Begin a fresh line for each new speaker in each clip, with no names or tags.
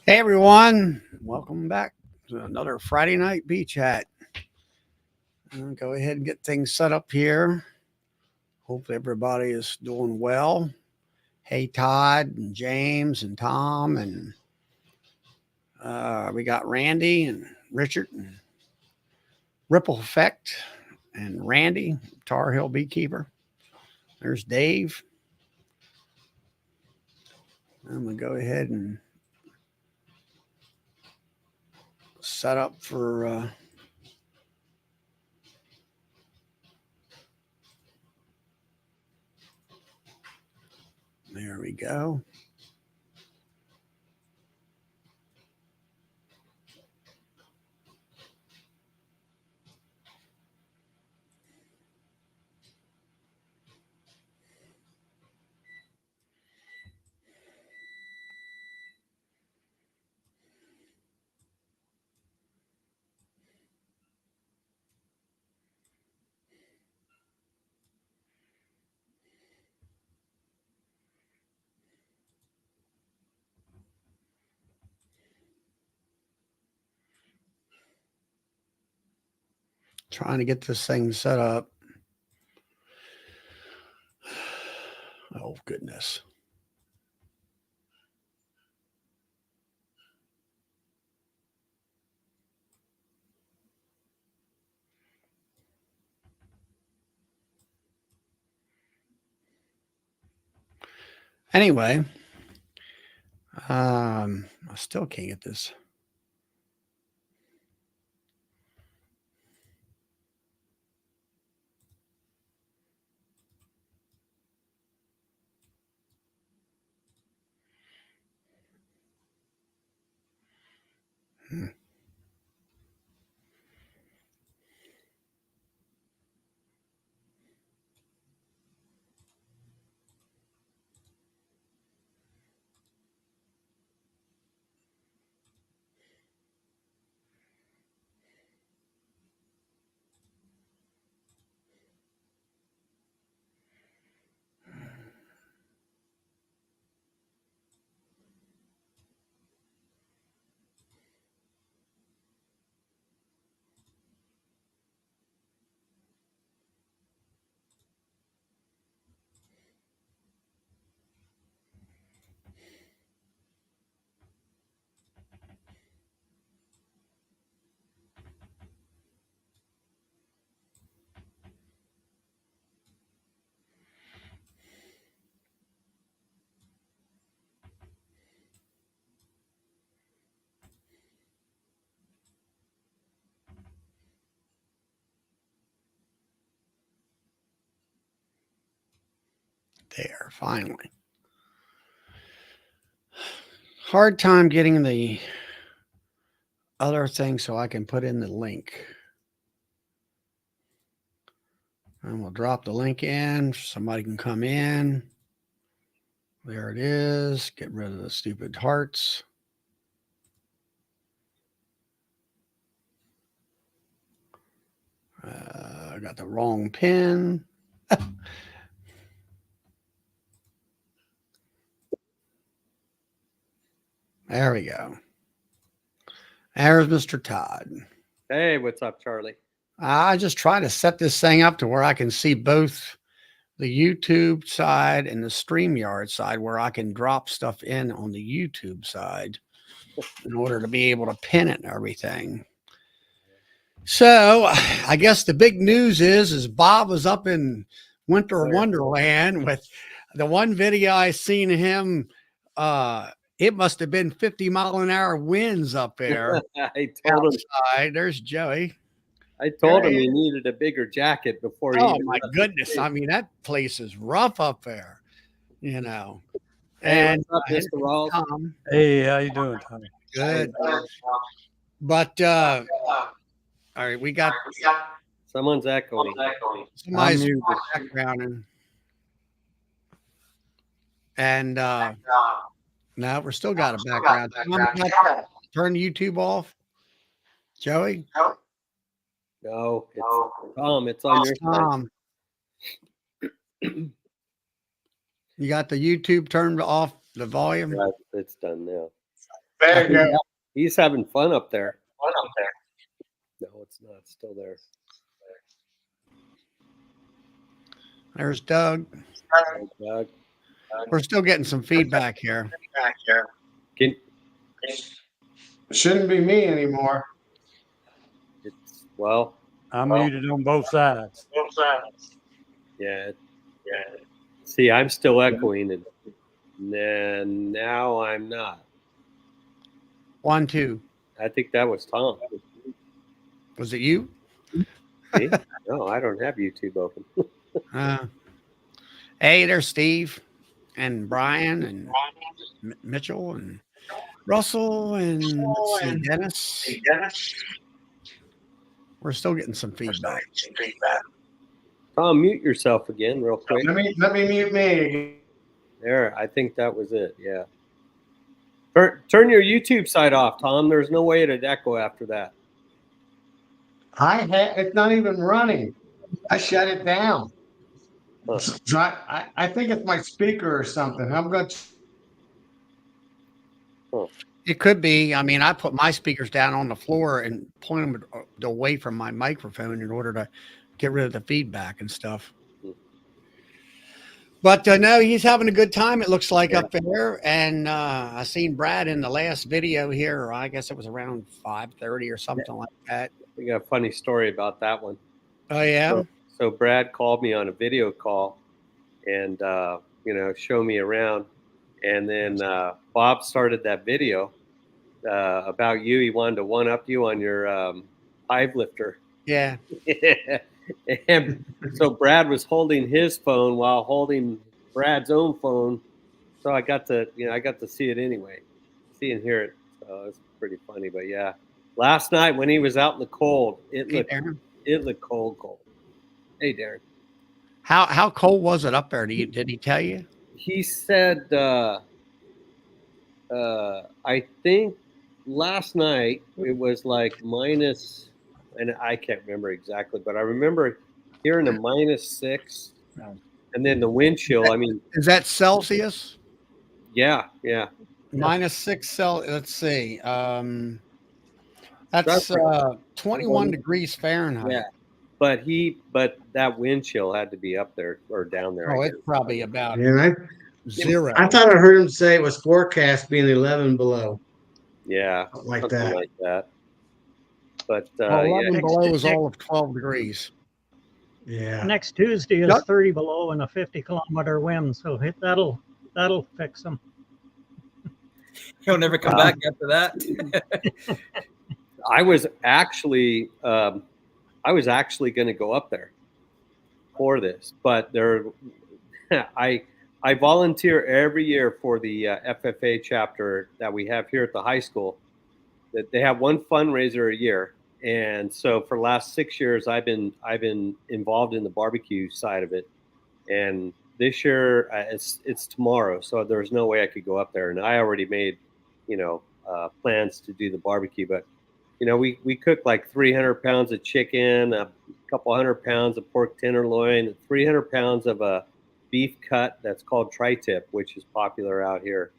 Hey everyone, welcome back to another Friday night bee chat. Go ahead and get things set up here. Hope everybody is doing well. Hey Todd and James and Tom and we got Randy and Richard and Ripple Effect and Randy, Tar Heel Beekeeper. There's Dave. I'm gonna go ahead and set up for there we go. Trying to get this thing set up. Oh, goodness. Anyway, I still can't get this. There, finally. Hard time getting the other thing so I can put in the link. And we'll drop the link in. Somebody can come in. There it is. Get rid of the stupid hearts. I got the wrong pin. There we go. There's Mr. Todd.
Hey, what's up, Charlie?
I just try to set this thing up to where I can see both the YouTube side and the StreamYard side where I can drop stuff in on the YouTube side in order to be able to pin it and everything. So I guess the big news is Bob was up in Winter Wonderland with the one video I seen him. It must have been 50-mile-an-hour winds up there
I told him.
outside. There's Joey.
I told him he needed a bigger jacket before he.
Oh my goodness! I mean, that place is rough up there, you know.
Hey,
And
what's up, Mr. Rawls?
Tom,
Hey, how you doing, Tommy?
good. But all right, we got
Someone's echoing.
somebody's
muted.
background and no, we're still got a background. Turn YouTube off, Joey.
No, it's Tom. It's on your side.
Tom. You got the YouTube turned off, the volume.
Right, it's done now.
There you go.
He's having fun up there. No, it's not. It's still there.
There's Doug.
Hey, Doug.
We're still getting some feedback here.
Can,
Shouldn't be me anymore.
it's well,
I'm muted on both sides.
yeah. See, I'm still echoing, and then now I'm not.
1, 2.
I think that was Tom.
Was it you?
See? No, I don't have YouTube open.
Hey, there's Steve and Brian and Mitchell and Russell and let's see, Dennis. We're still getting some feedback.
Tom, mute yourself again, real quick.
Let me mute me again.
There, I think that was it. Yeah. Turn your YouTube side off, Tom. There's no way to echo after that.
It's not even running. I shut it down.
Huh.
So I think it's my speaker or something. I'm going to.
It could be. I mean, I put my speakers down on the floor and point them away from my microphone in order to get rid of the feedback and stuff. But no, he's having a good time, it looks like, up there. And I seen Brad in the last video here. I guess it was around 5:30 or something like that.
We got a funny story about that one.
Oh, yeah?
So Brad called me on a video call and, show me around. And then Bob started that video about you. He wanted to one-up you on your hive lifter.
Yeah.
And so Brad was holding his phone while holding Brad's own phone. So I got to see it anyway, see and hear it. So it's pretty funny, but yeah. Last night when he was out in the cold, it looked cold. Hey, Darren.
How cold was it up there? Did he tell you?
He said, I think last night it was like minus, and I can't remember exactly, but I remember hearing a -6, and then the wind chill. I mean,
Is that Celsius?
yeah.
-6 Celsius. Let's see. That's 21 degrees Fahrenheit.
Yeah, but that wind chill had to be up there or down there.
Oh, it's probably about
And
0.
I thought I heard him say it was forecast being 11 below.
Yeah,
Like
something
that.
like that. But
11 below is all of 12 degrees.
Yeah.
Next Tuesday is
Yep.
30 below and a 50-kilometer wind, so that'll fix them.
He'll never come back after that.
I was actually going to go up there for this, but I volunteer every year for the FFA chapter that we have here at the high school. That they have one fundraiser a year, and so for the last 6 years, I've been involved in the barbecue side of it. And this year, it's tomorrow, so there's no way I could go up there. And I already made, plans to do the barbecue, but we cooked like 300 pounds of chicken, a couple 100 pounds of pork tenderloin, 300 pounds of a beef cut that's called tri-tip, which is popular out here.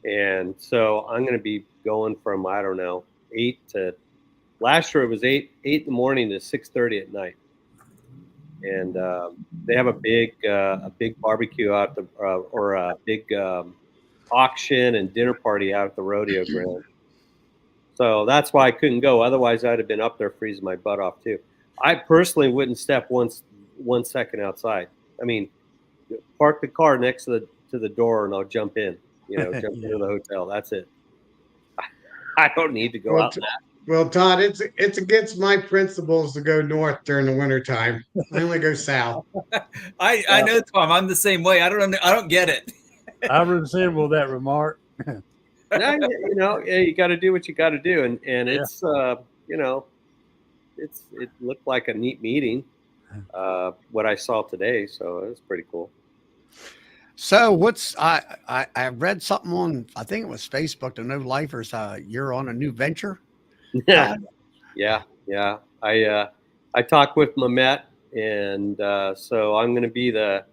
And so I'm going to be going from, I don't know, last year it was 8 in the morning to 6:30 at night. and they have a big barbecue out the or a big auction and dinner party out at the rodeo ground. So that's why I couldn't go. Otherwise, I'd have been up there freezing my butt off too. I personally wouldn't step 1 second outside. I mean, park the car next to the door and I'll jump in. Jump into the hotel. That's it. I don't need to go
Well,
out.
well, Todd, it's against my principles to go north during the wintertime. I only go south.
I know, Tom. I'm the same way. I don't get it.
I resemble that remark.
Yeah, you got to do what you got to do, and it's it looked like a neat meeting. What I saw today, so it was pretty cool.
So I read something on, I think it was Facebook, the No Lifers. You're on a new venture.
Yeah. I talked with Mamet, and so I'm going to be the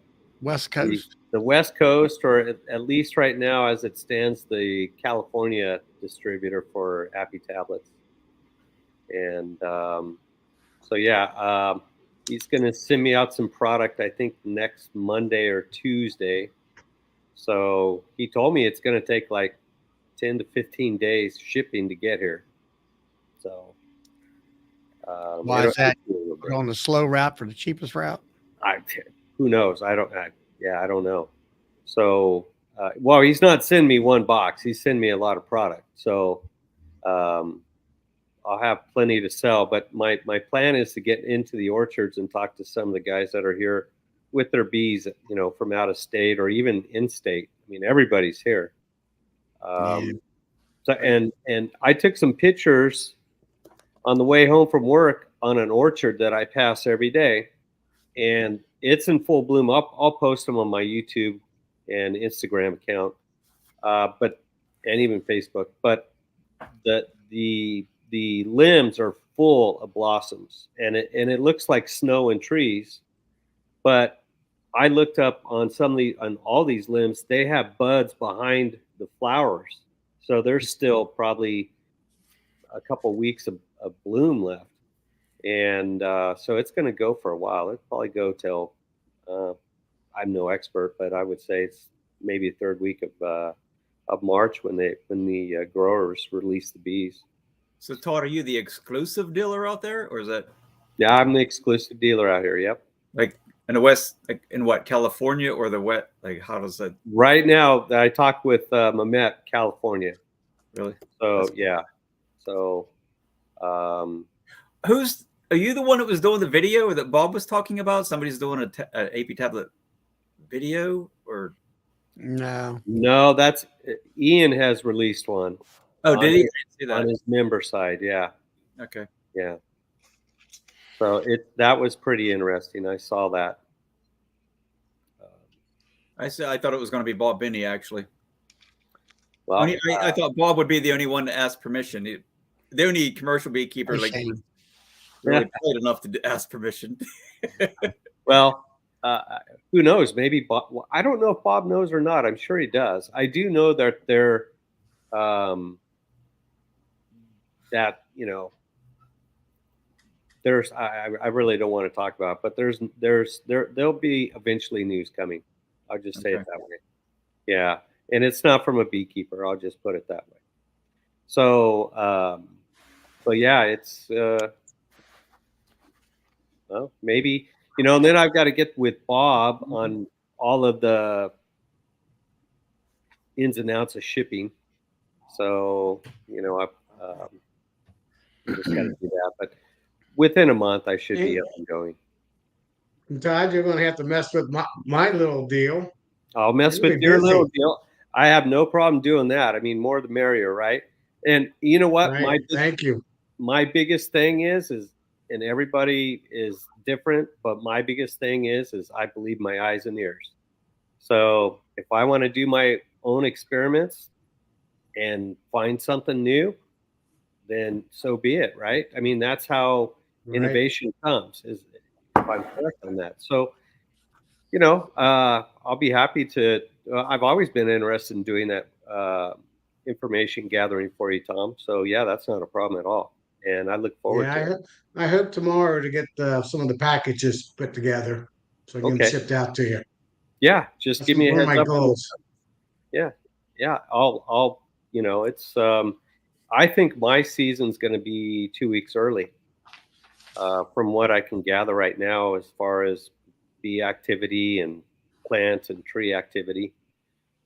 West Coast.
the West Coast, or at least right now, as it stands, the California distributor for Appy tablets. And he's going to send me out some product, I think, next Monday or Tuesday. So he told me it's going to take like 10 to 15 days shipping to get here. So
why is that? On the slow route for the cheapest route?
Who knows? I don't know. So, he's not sending me one box. He's sending me a lot of product. So, I'll have plenty to sell. But my plan is to get into the orchards and talk to some of the guys that are here with their bees, from out of state or even in state. I mean, everybody's here. So, and I took some pictures on the way home from work on an orchard that I pass every day, and it's in full bloom. I'll post them on my YouTube and Instagram account, and even Facebook. But the limbs are full of blossoms, and it looks like snow and trees. But I looked up on on all these limbs, they have buds behind the flowers, so there's still probably a couple weeks of bloom left. And so it's going to go for a while. It'll probably go till I'm no expert, but I would say it's maybe the third week of March when the growers release the bees.
So, Todd, are you the exclusive dealer out there, or is that?
Yeah, I'm the exclusive dealer out here. Yep.
Like in the West, like in what, California or the West? Like, how does that?
Right now, I talked with Mamet, California.
Really?
So
That's cool.
Yeah. So.
Are you the one that was doing the video that Bob was talking about? Somebody's doing an AP tablet video, or
No,
that's Ian has released one.
did he? I didn't see that
on his member side? Yeah.
Okay.
Yeah. So that was pretty interesting. I saw that.
I thought it was going to be Bob Binney, actually.
Well,
I thought Bob would be the only one to ask permission. The only commercial beekeeper really paid enough to ask permission.
Well, who knows? Maybe Bob. Well, I don't know if Bob knows or not. I'm sure he does. I do know that they're there's I really don't want to talk about it, but there'll be eventually news coming. I'll just say it that way. Yeah, and it's not from a beekeeper. I'll just put it that way. So, yeah, it's well, maybe, and then I've got to get with Bob on all of the ins and outs of shipping. So, I just got to do that. But within a month, I should be up and going.
Todd, you're going to have to mess with my little deal.
I'll mess with your little deal. I have no problem doing that. I mean, more the merrier, right? And you know what?
Right. Thank you.
My biggest thing is, and everybody is different, but my biggest thing is I believe my eyes and ears. So if I want to do my own experiments and find something new, then so be it, right? I mean, that's how innovation comes, is if I'm correct on that. So, I'll be happy to, I've always been interested in doing that information gathering for you, Tom. So yeah, that's not a problem at all. and I look forward to it.
I hope tomorrow to get some of the packages put together so I can get them
Okay.
shipped out to you.
Yeah, just
That's
give me a
one of
heads
my
up.
goals.
Yeah, yeah. I'll. It's. I think my season's going to be 2 weeks early, from what I can gather right now, as far as bee activity and plant and tree activity.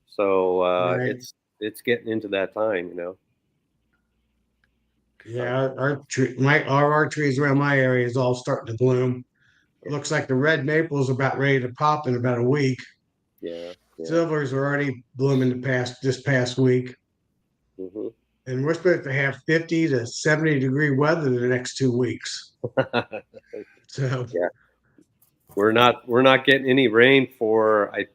So
Right.
it's getting into that time.
Yeah, our trees around my area is all starting to bloom. It looks like the red maple's about ready to pop in about a week.
Yeah, yeah.
Silvers are already blooming this past week.
Hmm.
And we're supposed to have 50 to 70-degree weather the next 2 weeks. So
Yeah, we're not getting any rain for I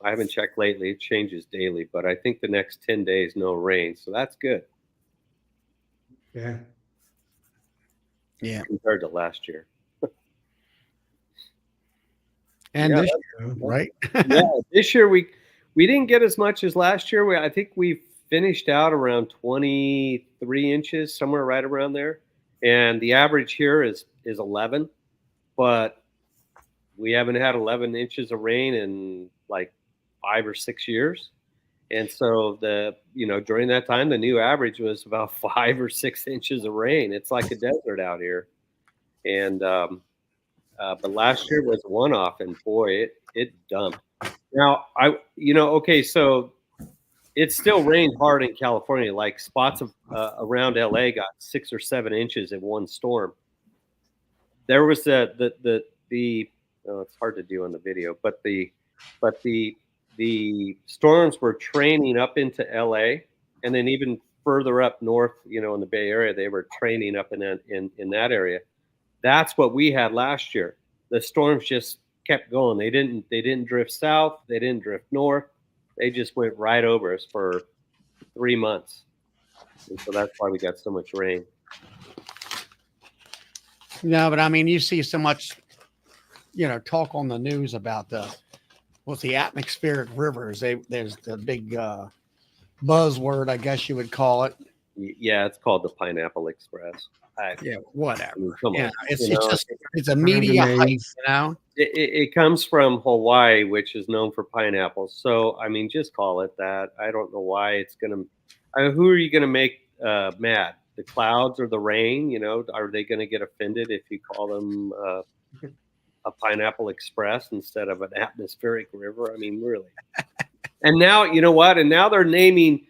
haven't checked lately. It changes daily, but I think the next 10 days no rain, so that's good
yeah.
Yeah.
compared to last year.
And
Yeah,
this year, right?
yeah, this year we didn't get as much as last year. I think we finished out around 23 inches, somewhere right around there, and the average here is 11, but we haven't had 11 inches of rain in like 5 or 6 years. And so during that time, the new average was about 5 or 6 inches of rain. It's like a desert out here. And but last year was a one-off, and boy, it dumped. Now okay, so it still rained hard in California. Like spots of around LA got 6 or 7 inches in one storm. There was it's hard to do on the video, but the storms were training up into LA, and then even further up north, in the Bay Area, they were training up in that area. That's what we had last year. The storms just kept going. They didn't drift south. They didn't drift north. They just went right over us for 3 months, and so that's why we got so much rain.
No, but I mean, you see so much, talk on the news about the atmospheric rivers. There's the big buzzword, I guess you would call it.
Yeah, it's called the Pineapple Express.
Yeah, whatever.
I mean, come on.
It's a media hype,
It comes from Hawaii, which is known for pineapples. So, I mean, just call it that. I don't know why it's going to. Who are you going to make mad? The clouds or the rain? Are they going to get offended if you call them a Pineapple Express instead of an atmospheric river? I mean, really. And now, you know what? And now they're naming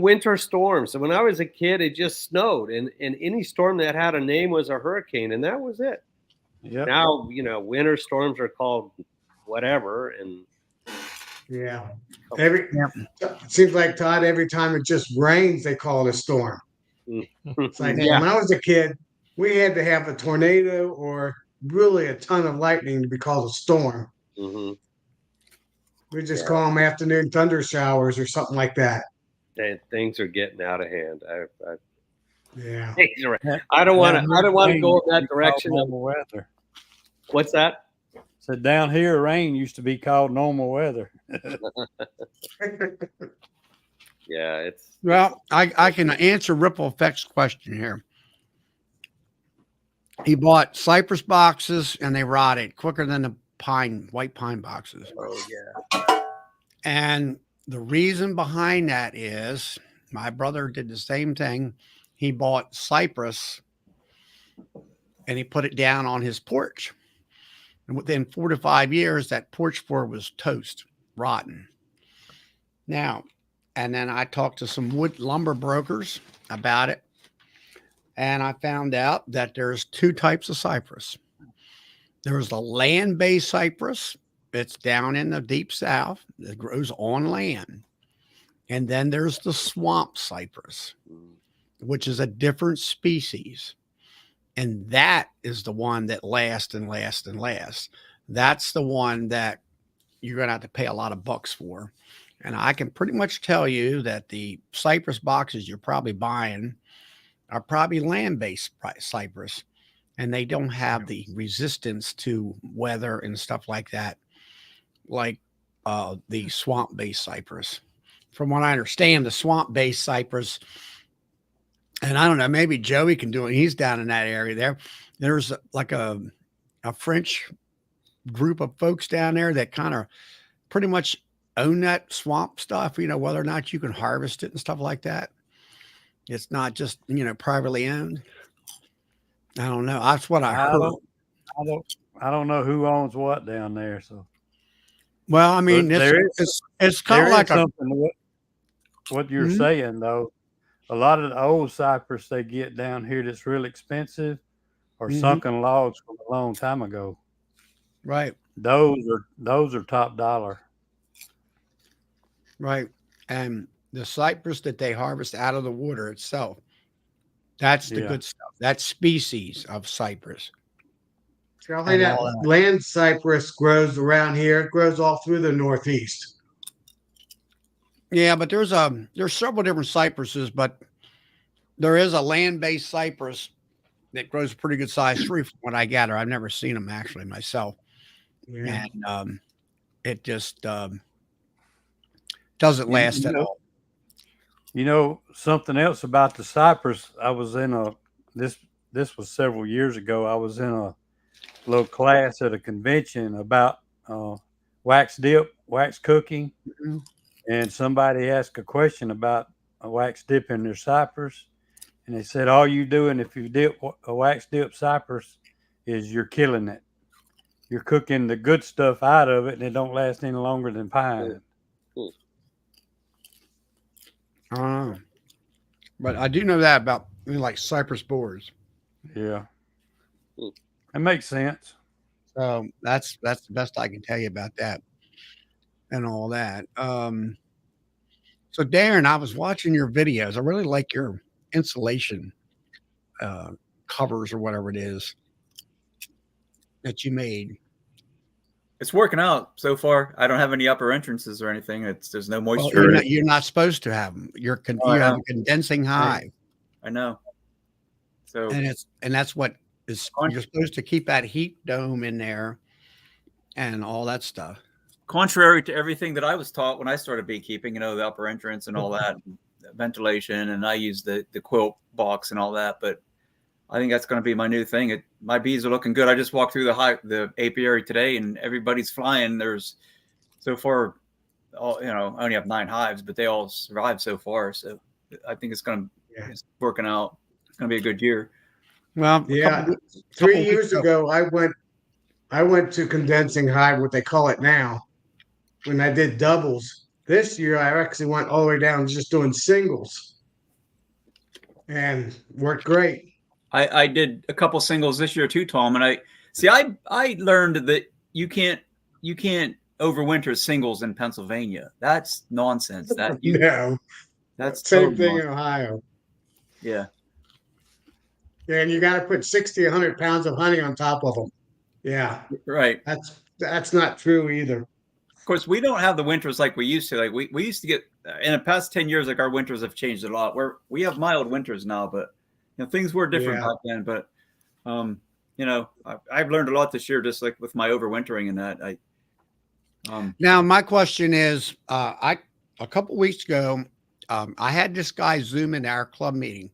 winter storms. So when I was a kid, it just snowed, and any storm that had a name was a hurricane, and that was it.
Yep.
Now, winter storms are called whatever, and
Yeah. It seems like, Todd, every time it just rains, they call it a storm. It's like when I was a kid, we had to have a tornado or really a ton of lightning to be called a storm.
Mm-hmm.
We just call them afternoon thunder showers or something like that.
Things are getting out of hand.
Yeah.
I don't want to go in that direction.
Normal weather.
What's that?
So down here, rain used to be called normal weather.
Yeah,
well, I can answer Ripple Effect's question here. He bought cypress boxes and they rotted quicker than the white pine boxes.
Oh yeah.
And the reason behind that is my brother did the same thing. He bought cypress and he put it down on his porch. And within 4 to 5 years, that porch floor was toast, rotten. Now, and then I talked to some wood lumber brokers about it. And I found out that there's 2 types of cypress. There's the land-based cypress. It's down in the deep south. It grows on land. And then there's the swamp cypress, which is a different species. And that is the one that lasts and lasts and lasts. That's the one that you're going to have to pay a lot of bucks for. And I can pretty much tell you that the cypress boxes you're probably buying are probably land-based cypress, and they don't have the resistance to weather and stuff like that, like the swamp-based cypress. From what I understand, the swamp-based cypress And I don't know, maybe Joey can do it. He's down in that area there. There's like a French group of folks down there that kind of pretty much own that swamp stuff, whether or not you can harvest it and stuff like that. It's not just, privately owned. I don't know. That's what I heard.
I don't know who owns what down there. So,
well, I mean, it's kind of like
something. What you're
Mhm.
saying though, a lot of the old cypress they get down here that's real expensive are
Mhm.
sunken logs from a long time ago.
Right.
Those are top dollar.
Right. And the cypress that they harvest out of the water itself, that's the
Yeah.
good stuff. That species of cypress.
Charlie,
And
that
all that.
land cypress grows around here. It grows all through the Northeast.
Yeah, but there's several different cypresses, but there is a land-based cypress that grows a pretty good size tree from what I gather. I've never seen them actually myself.
Yeah.
And it just doesn't last at all.
Something else about the cypress. I was in this was several years ago. I was in a little class at a convention about wax cooking.
Mhm.
And somebody asked a question about a wax dip in their cypress. And they said, all you doing if you dip a wax dip cypress is you're killing it. You're cooking the good stuff out of it, and it don't last any longer than pine.
I don't know. But I do know that about like cypress borers.
Yeah. It makes sense.
So that's the best I can tell you about that and all that. So Darren, I was watching your videos. I really like your insulation covers or whatever it is that you made.
It's working out so far. I don't have any upper entrances or anything. There's no
Well,
moisture.
you're not supposed to have them. You have a condensing hive,
I know. So
and that's what is. You're supposed to keep that heat dome in there and all that stuff.
contrary to everything that I was taught when I started beekeeping, the upper entrance and all that, ventilation, and I use the quilt box and all that. But I think that's going to be my new thing. My bees are looking good. I just walked through the apiary today, and everybody's flying. There's so far, I only have 9 hives, but they all survived so far. So I think it's working out. It's going to be a good year.
Well,
yeah. 3 years ago, I went to condensing hive, what they call it now, when I did doubles. This year, I actually went all the way down just doing singles, and worked great.
I did a couple singles this year too, Tom, and I learned that you can't overwinter singles in Pennsylvania. That's nonsense. That's
same thing in Ohio.
Yeah.
And you got to put 60, 100 pounds of honey on top of them. Yeah.
Right.
That's not true either.
Of course, we don't have the winters like we used to. Like we used to get in the past 10 years, like our winters have changed a lot. We have mild winters now, but things were different back then. But I've learned a lot this year, just like with my overwintering and that.
Now my question is, a couple weeks ago, I had this guy Zoom in our club meeting.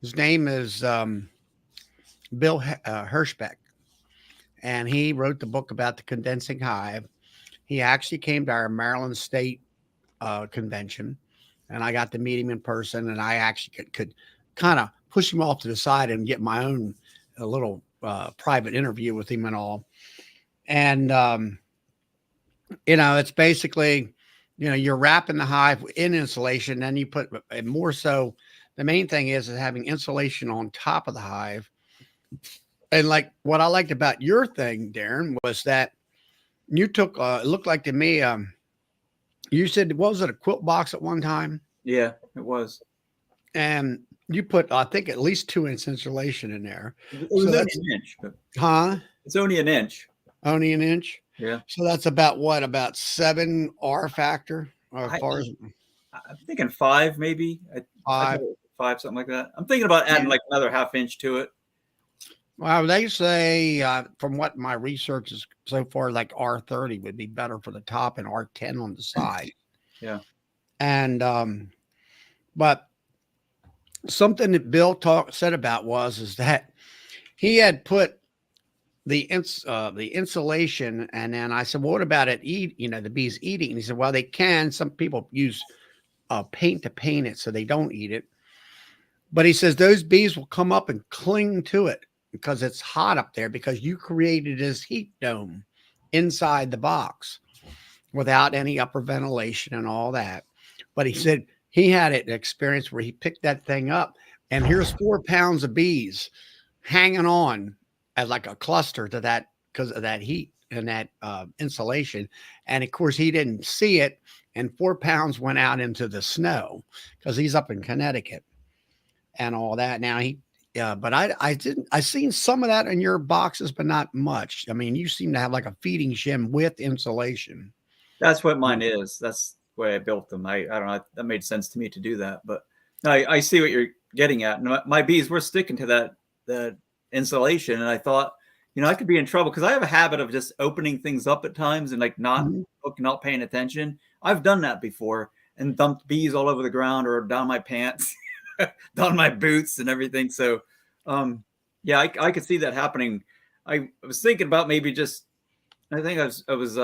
His name is Bill Hirschbeck, and he wrote the book about the condensing hive. He actually came to our Maryland State convention, and I got to meet him in person, and I actually could kind of push him off to the side and get my own little private interview with him and all. And, it's basically, you're wrapping the hive in insulation, and you put more so. The main thing is having insulation on top of the hive. And like what I liked about your thing, Darren, was that you took, it looked like to me, you said, what was it, a quilt box at one time?
Yeah, it was.
And you put, I think, at least 2 inch insulation in there.
It was only an inch. It's only an inch.
Only an inch?
Yeah.
So that's about what? About 7 R factor? Or
I'm thinking 5, maybe. 5, something like that. I'm thinking about adding like another ½ inch to it.
Well, they say, from what my research is so far, like R30 would be better for the top and R10 on the side.
Yeah.
And, but something that Bill said about is that he had put the insulation, and then I said, well, what about it the bees eating? And he said, well, they can. Some people use paint to paint it so they don't eat it. But he says those bees will come up and cling to it because it's hot up there, because you created this heat dome inside the box without any upper ventilation and all that. But he said he had an experience where he picked that thing up, and here's 4 pounds of bees hanging on as like a cluster to that because of that heat and that insulation. And of course, he didn't see it, and 4 pounds went out into the snow because he's up in Connecticut and all that. Now but I seen some of that in your boxes, but not much. I mean, you seem to have like a feeding shim with insulation.
That's what mine is. That's the way I built them. I don't know. That made sense to me to do that. But I see what you're getting at. And my bees were sticking to that insulation. And I thought, I could be in trouble because I have a habit of just opening things up at times and like not paying attention. I've done that before and dumped bees all over the ground or down my pants, down my boots and everything. So, yeah, I could see that happening. I was thinking about maybe just, I think I was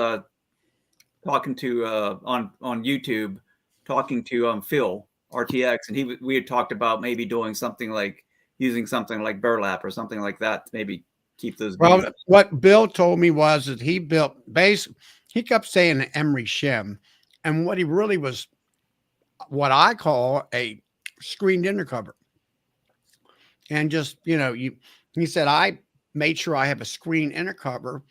talking to on YouTube, talking to Phil RTX, and we had talked about maybe doing something like using something like burlap or something like that to maybe keep those bees.
Well, what Bill told me was that he built he kept saying an emery shim, and what he really was, what I call a screened inner cover. And just, he said, I made sure I have a screen inner cover,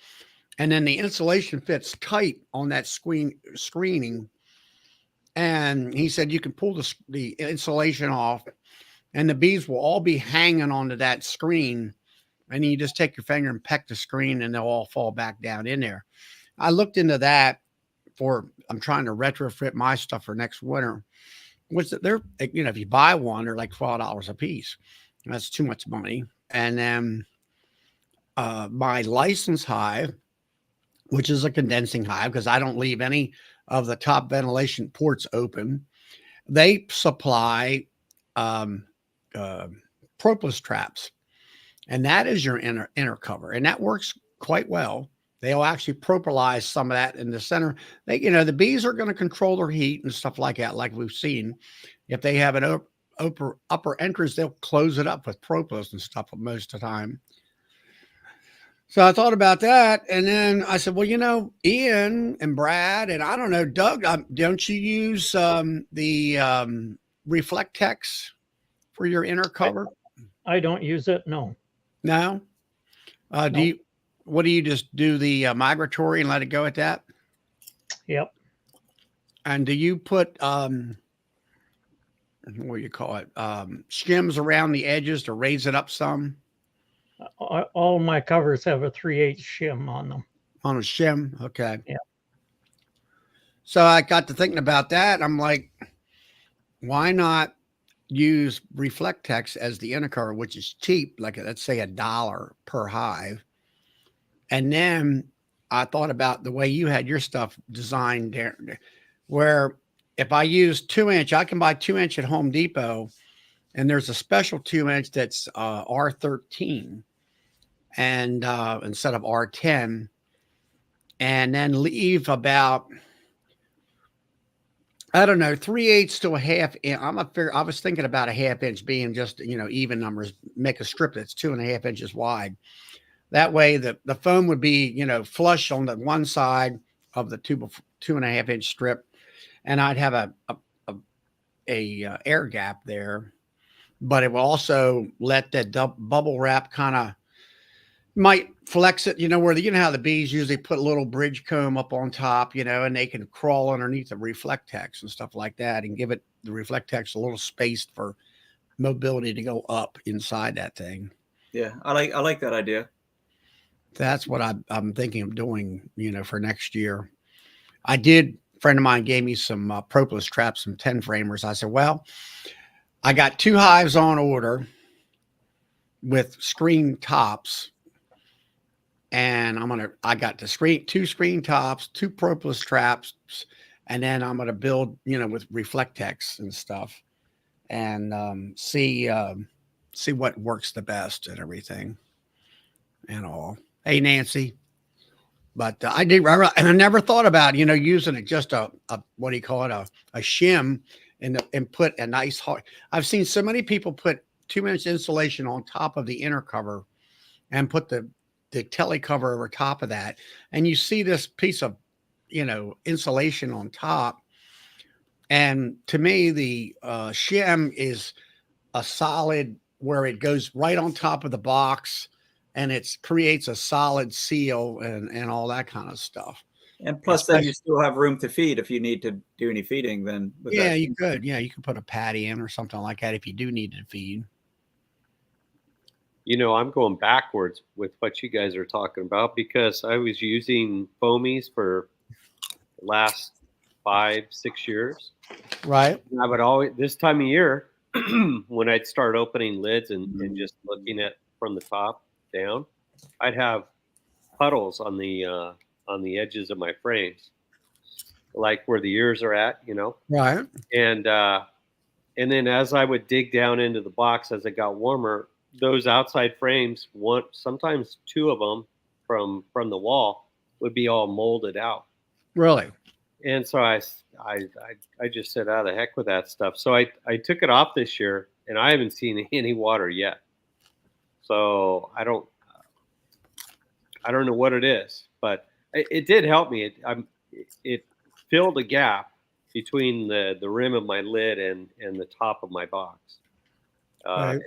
and then the insulation fits tight on that screening. And he said, you can pull the insulation off and the bees will all be hanging onto that screen. And you just take your finger and peck the screen and they'll all fall back down in there. I looked into that I'm trying to retrofit my stuff for next winter. They're, if you buy one, they're like $12 a piece. That's too much money. And then my license hive, which is a condensing hive, because I don't leave any of the top ventilation ports open. They supply propolis traps, and that is your inner cover, and that works quite well. They'll actually propolize some of that in the center. The bees are going to control their heat and stuff like that, like we've seen. If they have an upper entrance, they'll close it up with propolis and stuff most of the time. So I thought about that, and then I said, well, Ian and Brad, and I don't know, Doug, don't you use the Reflectex for your inner cover?
I don't use it, no.
No?
No.
What do you just do, the migratory and let it go at that?
Yep.
And do you put, what do you call it, shims around the edges to raise it up some?
All my covers have a 3/8 shim on them.
On a shim? Okay.
Yeah.
So I got to thinking about that. I'm like, why not use Reflectex as the inner cover, which is cheap, like let's say $1 per hive. And then I thought about the way you had your stuff designed there, where if I use 2-inch, I can buy 2-inch at Home Depot, and there's a special 2-inch that's R13 and instead of R10, and then leave about, I don't know, 3/8 to a half inch. I was thinking about a half inch being just, even numbers, make a strip that's 2.5 inches wide. That way the foam would be, flush on the one side of the 2.5 inch strip. And I'd have a air gap there, but it will also let that bubble wrap kind of might flex it, where how the bees usually put a little bridge comb up on top, and they can crawl underneath the Reflectex and stuff like that and give it the Reflectex a little space for mobility to go up inside that thing.
Yeah, I like that idea.
That's what I'm thinking of doing, for next year. A friend of mine gave me some propolis traps, some 10 framers. I said, well, I got 2 hives on order with screen tops. And I got the 2 screen tops, 2 propolis traps, and then I'm going to build, with Reflectex and stuff. and see what works the best and everything and all. Hey, Nancy. But and I never thought about, using it just a what do you call it, a shim, and put a nice hard. I've seen so many people put 2 inch insulation on top of the inner cover and put the telly cover over top of that, and you see this piece of, insulation on top. And to me, the shim is a solid where it goes right on top of the box, and it creates a solid seal and all that kind of stuff.
And plus, then you still have room to feed if you need to do any feeding. Then with
yeah,
that.
you could. Yeah, you could put a patty in or something like that if you do need to feed.
I'm going backwards with what you guys are talking about because I was using foamies for the last 5-6 years.
Right.
And I would always, this time of year, when I'd start opening lids and just looking at from the top down, I'd have puddles on the edges of my frames, like where the ears are at,
Right.
And then as I would dig down into the box as it got warmer, those outside frames, sometimes two of them from the wall would be all molded out.
Really?
And so I just said, "Out of the heck with that stuff." So I took it off this year, and I haven't seen any water yet. So I don't know what it is, but it did help me. It filled a gap between the rim of my lid and the top of my box.
Right.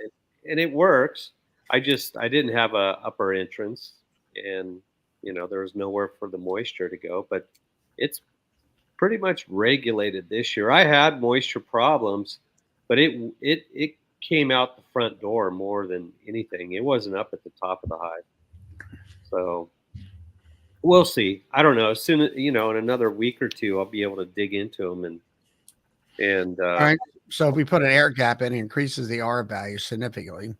And it works. I didn't have a upper entrance, and there was nowhere for the moisture to go. But it's pretty much regulated this year. I had moisture problems, but it came out the front door more than anything. It wasn't up at the top of the hive. So we'll see. I don't know. As soon as in another week or two, I'll be able to dig into them and.
All right. So if we put an air gap in, it increases the R value significantly.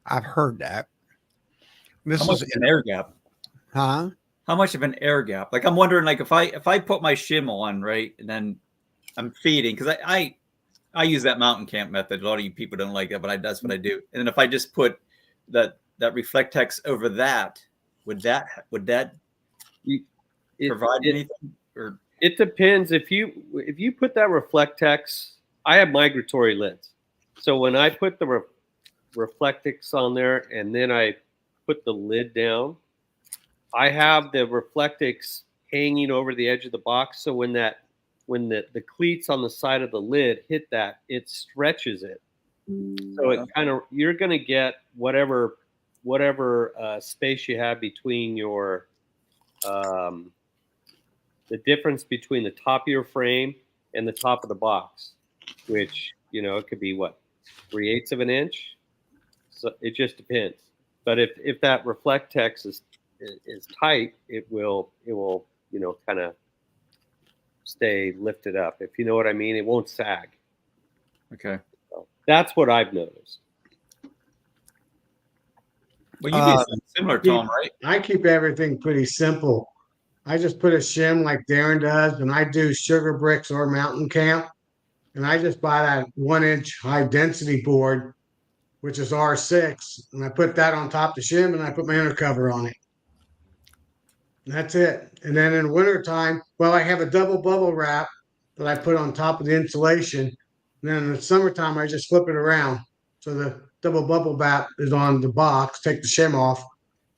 I've heard that.
How much is an air gap?
Huh?
How much of an air gap? Like I'm wondering, like if I put my shim on, right, and then I'm feeding because I use that mountain camp method. A lot of you people don't like that, but that's what I do. And then if I just put that Reflectex over that, would that provide anything? Or
it depends. If you put that Reflectex, I have migratory lids, so when I put the Reflectex on there and then I put the lid down, I have the Reflectex hanging over the edge of the box. So when the cleats on the side of the lid hit that, it stretches it. So it you're going to get whatever space you have between your the difference between the top of your frame and the top of the box, which it could be 3/8 of an inch. So it just depends. But if that Reflectex is tight, it will kind of stay lifted up. If you know what I mean, it won't sag.
okay.
So that's what I've noticed.
Well, you do something similar, Tom, right?
I keep everything pretty simple. I just put a shim like Darren does, and I do sugar bricks or mountain camp. And I just buy that 1-inch high density board, which is R6, and I put that on top of the shim, and I put my inner cover on it. And that's it. And then in wintertime, I have a double bubble wrap that I put on top of the insulation. And then in the summertime, I just flip it around. So the double bubble wrap is on the box, take the shim off,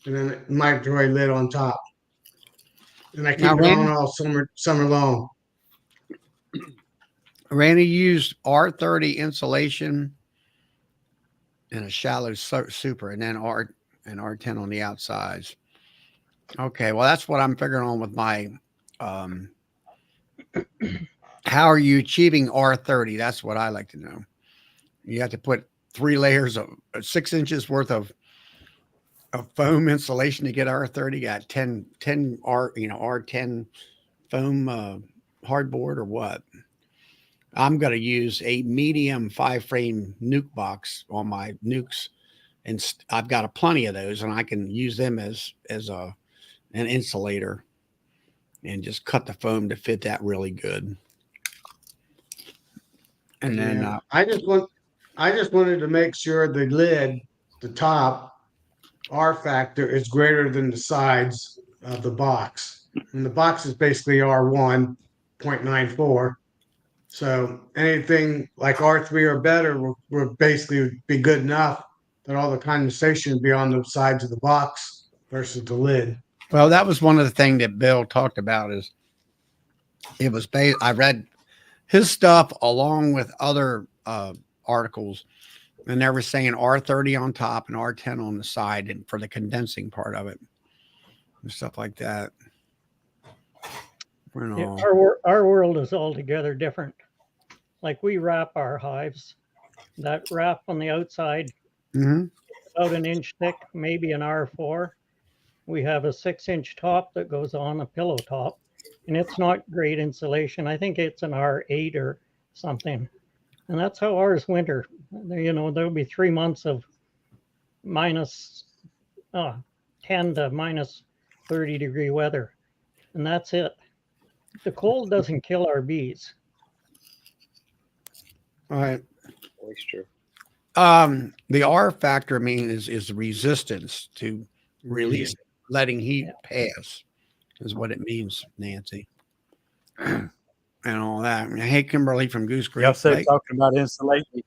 and then the microwave lid on top. And I keep it on all summer long.
Randy used R30 insulation and a shallow super, and then R10 on the outsides. Okay, well that's what I'm figuring on with my. How are you achieving R30? That's what I like to know. You have to put 3 layers of 6 inches worth of foam insulation to get R30. You got 10 R10 foam hardboard or what? I'm going to use a medium 5-frame nuke box on my nukes, and I've got plenty of those, and I can use them as an insulator, and just cut the foam to fit that really good. And then
Yeah. I just wanted to make sure the lid, the top R factor is greater than the sides of the box. And the box is basically R1.94. So anything like R3 or better will basically be good enough that all the condensation would be on the sides of the box versus the lid.
well, that was one of the things that Bill talked about is it was based. I read his stuff along with other articles, and they were saying R30 on top and R10 on the side, and for the condensing part of it and stuff like that. You
Yeah,
know.
our world is altogether different. Like we wrap our hives, that wrap on the outside
Mhm.
about an inch thick, maybe an R4. We have a 6-inch top that goes on a pillow top, and it's not great insulation. I think it's an R8 or something. And that's how ours winter. You know, there'll be 3 months of minus 10 to minus 30-degree weather, and that's it. The cold doesn't kill our bees.
All right.
Moisture.
The R factor, I mean, is resistance to release, letting heat pass, is what it means, Nancy, and all that. Hey, Kimberly from Goose Creek.
Y'all said
Lake.
talking about insulating.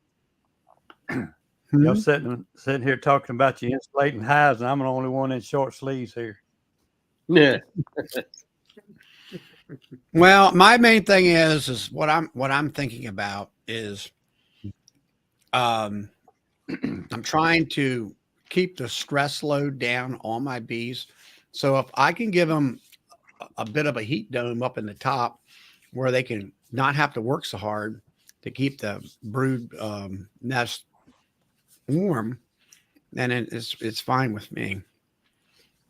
Y'all
Mhm.
sitting here talking about you insulating hives, and I'm the only one in short sleeves here.
Yeah.
Well, my main thing is what I'm thinking about is I'm trying to keep the stress load down on my bees. So if I can give them a bit of a heat dome up in the top where they can not have to work so hard to keep the brood nest warm, then it's fine with me,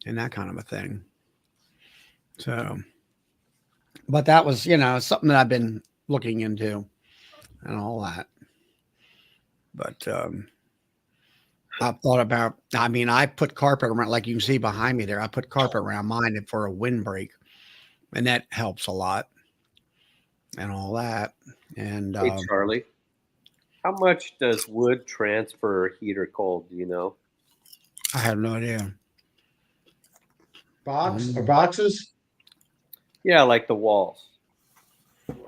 and that kind of a thing. So, but that was something that I've been looking into and all that. But I've thought about. I mean, I put carpet around, like you can see behind me there. I put carpet around mine for a windbreak, and that helps a lot, and all that. And
Hey, Charlie, how much does wood transfer heat or cold? Do you know?
I have no idea.
Boxes
Yeah, like the walls.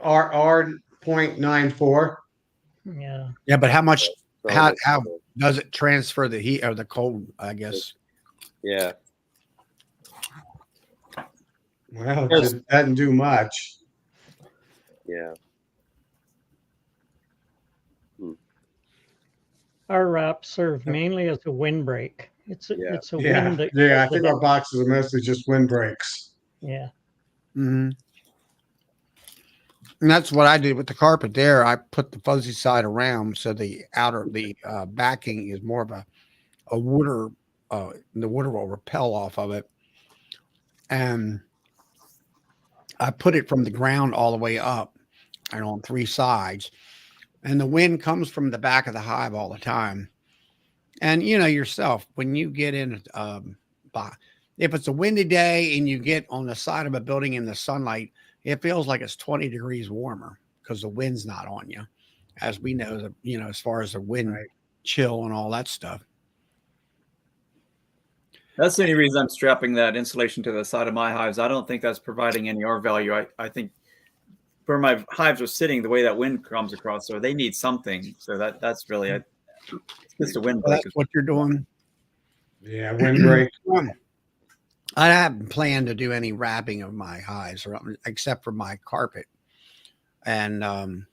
are R.94.
Yeah.
Yeah, but how much?
So
How does it transfer the heat or the cold? I guess.
yeah.
Well,
Yes.
it doesn't do much.
Yeah.
Our wraps serve mainly as a windbreak. It's a
Yeah.
wind that
I think our boxes are mostly just windbreaks.
yeah.
Mm-hmm. And that's what I did with the carpet there. I put the fuzzy side around so the backing is more of a water. The water will repel off of it, and I put it from the ground all the way up and on three sides. And the wind comes from the back of the hive all the time. And you know yourself, when you get in, if it's a windy day and you get on the side of a building in the sunlight, it feels like it's 20 degrees warmer because the wind's not on you, as we know, as far as the wind chill and all that stuff.
That's the only reason I'm strapping that insulation to the side of my hives. I don't think that's providing any R value. I think where my hives are sitting, the way that wind comes across, so they need something. So that's really it's just a windbreak.
Well, that's what you're doing.
Yeah, windbreak.
I haven't planned to do any wrapping of my hives except for my carpet. And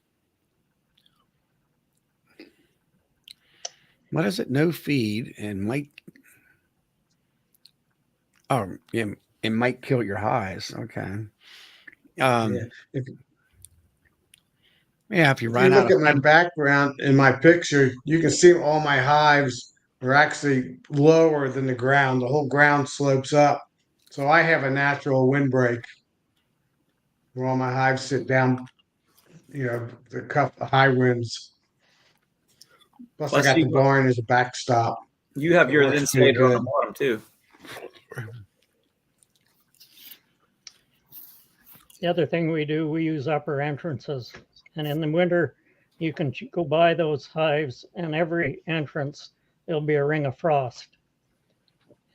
what is it? No feed and might. Oh, yeah, it might kill your hives. Okay.
Yeah.
If you
If
run
you
out
look
of
at my
feed.
background in my picture, you can see all my hives are actually lower than the ground. The whole ground slopes up. So I have a natural windbreak where all my hives sit down, the cup of high winds. Plus, I
Plus,
got the barn as a backstop.
you have
It
your
works pretty
insulator on the
good.
bottom too.
The other thing we do, we use upper entrances, and in the winter, You can go by those hives, and every entrance, there'll be a ring of frost.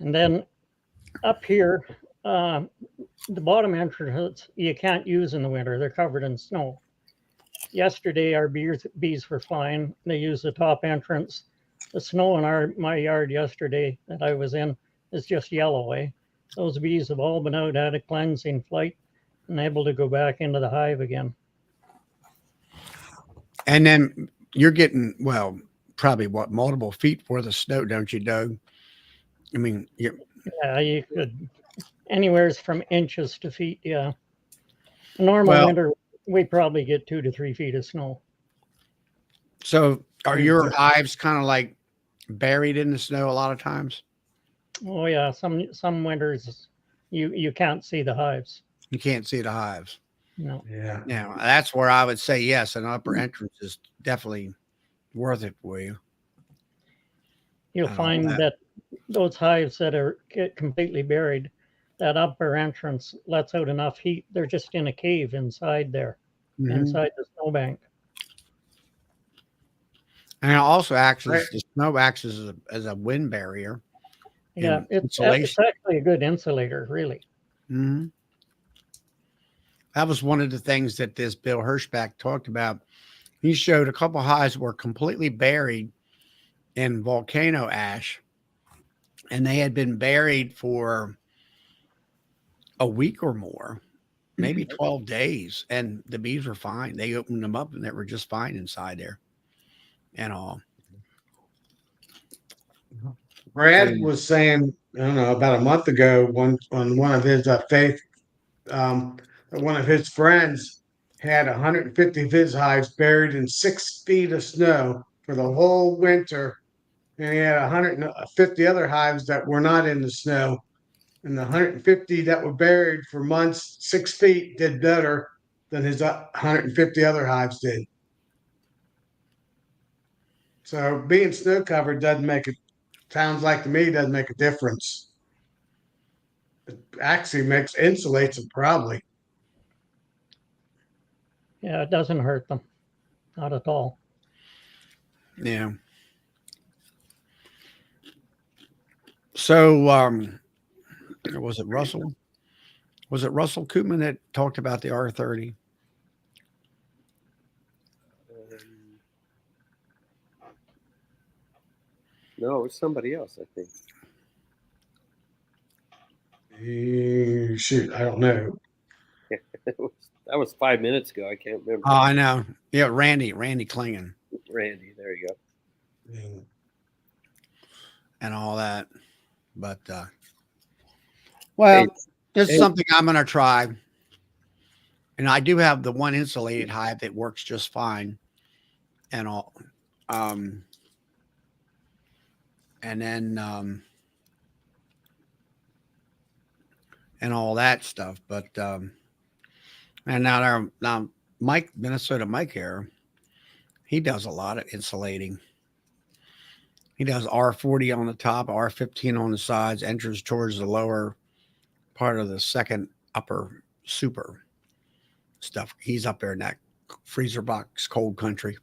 And then up here, the bottom entrance, you can't use in the winter. They're covered in snow. Yesterday, our bees were fine. They used the top entrance. The snow in my yard yesterday that I was in is just yellow. Those bees have all been out, had a cleansing flight, and able to go back into the hive again.
And then you're getting, well, probably what, multiple feet worth of snow, don't you, Doug? I mean,
Yeah, you could anywhere from inches to feet. Yeah. Normal winter, we probably get 2 to 3 feet of snow.
So are your hives kind of like buried in the snow a lot of times?
Oh yeah, some winters you can't see the hives.
You can't see the hives.
No.
Yeah.
Now, that's where I would say yes, an upper entrance is definitely worth it for you.
You'll find that those hives that get completely buried, that upper entrance lets out enough heat. They're just in a cave inside there, inside the snowbank.
And it also acts as the snow acts as a wind barrier.
Yeah, it's actually a good insulator, really.
Mm-hmm. That was one of the things that this Bill Hirschback talked about. He showed a couple of hives were completely buried in volcano ash, and they had been buried for a week or more, maybe 12 days, and the bees were fine. They opened them up and they were just fine inside there and all.
Brad was saying, I don't know, about a month ago, on one of his one of his friends had 150 of his hives buried in 6 feet of snow for the whole winter, and he had 150 other hives that were not in the snow. And the 150 that were buried for months, 6 feet, did better than his 150 other hives did. So being snow covered doesn't make it. Sounds like to me doesn't make a difference. It actually insulates them probably.
Yeah, it doesn't hurt them, not at all.
Yeah. So, was it Russell? Was it Russell Koopman that talked about the R30?
No, it was somebody else, I think.
Shoot, I don't know.
That was 5 minutes ago. I can't remember.
Oh, I know. Yeah, Randy Klingon.
Randy, there you go.
And all that. But, well, it's something I'm going to try. And I do have the one insulated hive that works just fine and all. And then, and all that stuff. But, and now Mike, Minnesota Mike here, he does a lot of insulating. He does R40 on the top, R15 on the sides, enters towards the lower part of the second upper super stuff. He's up there in that freezer box cold country.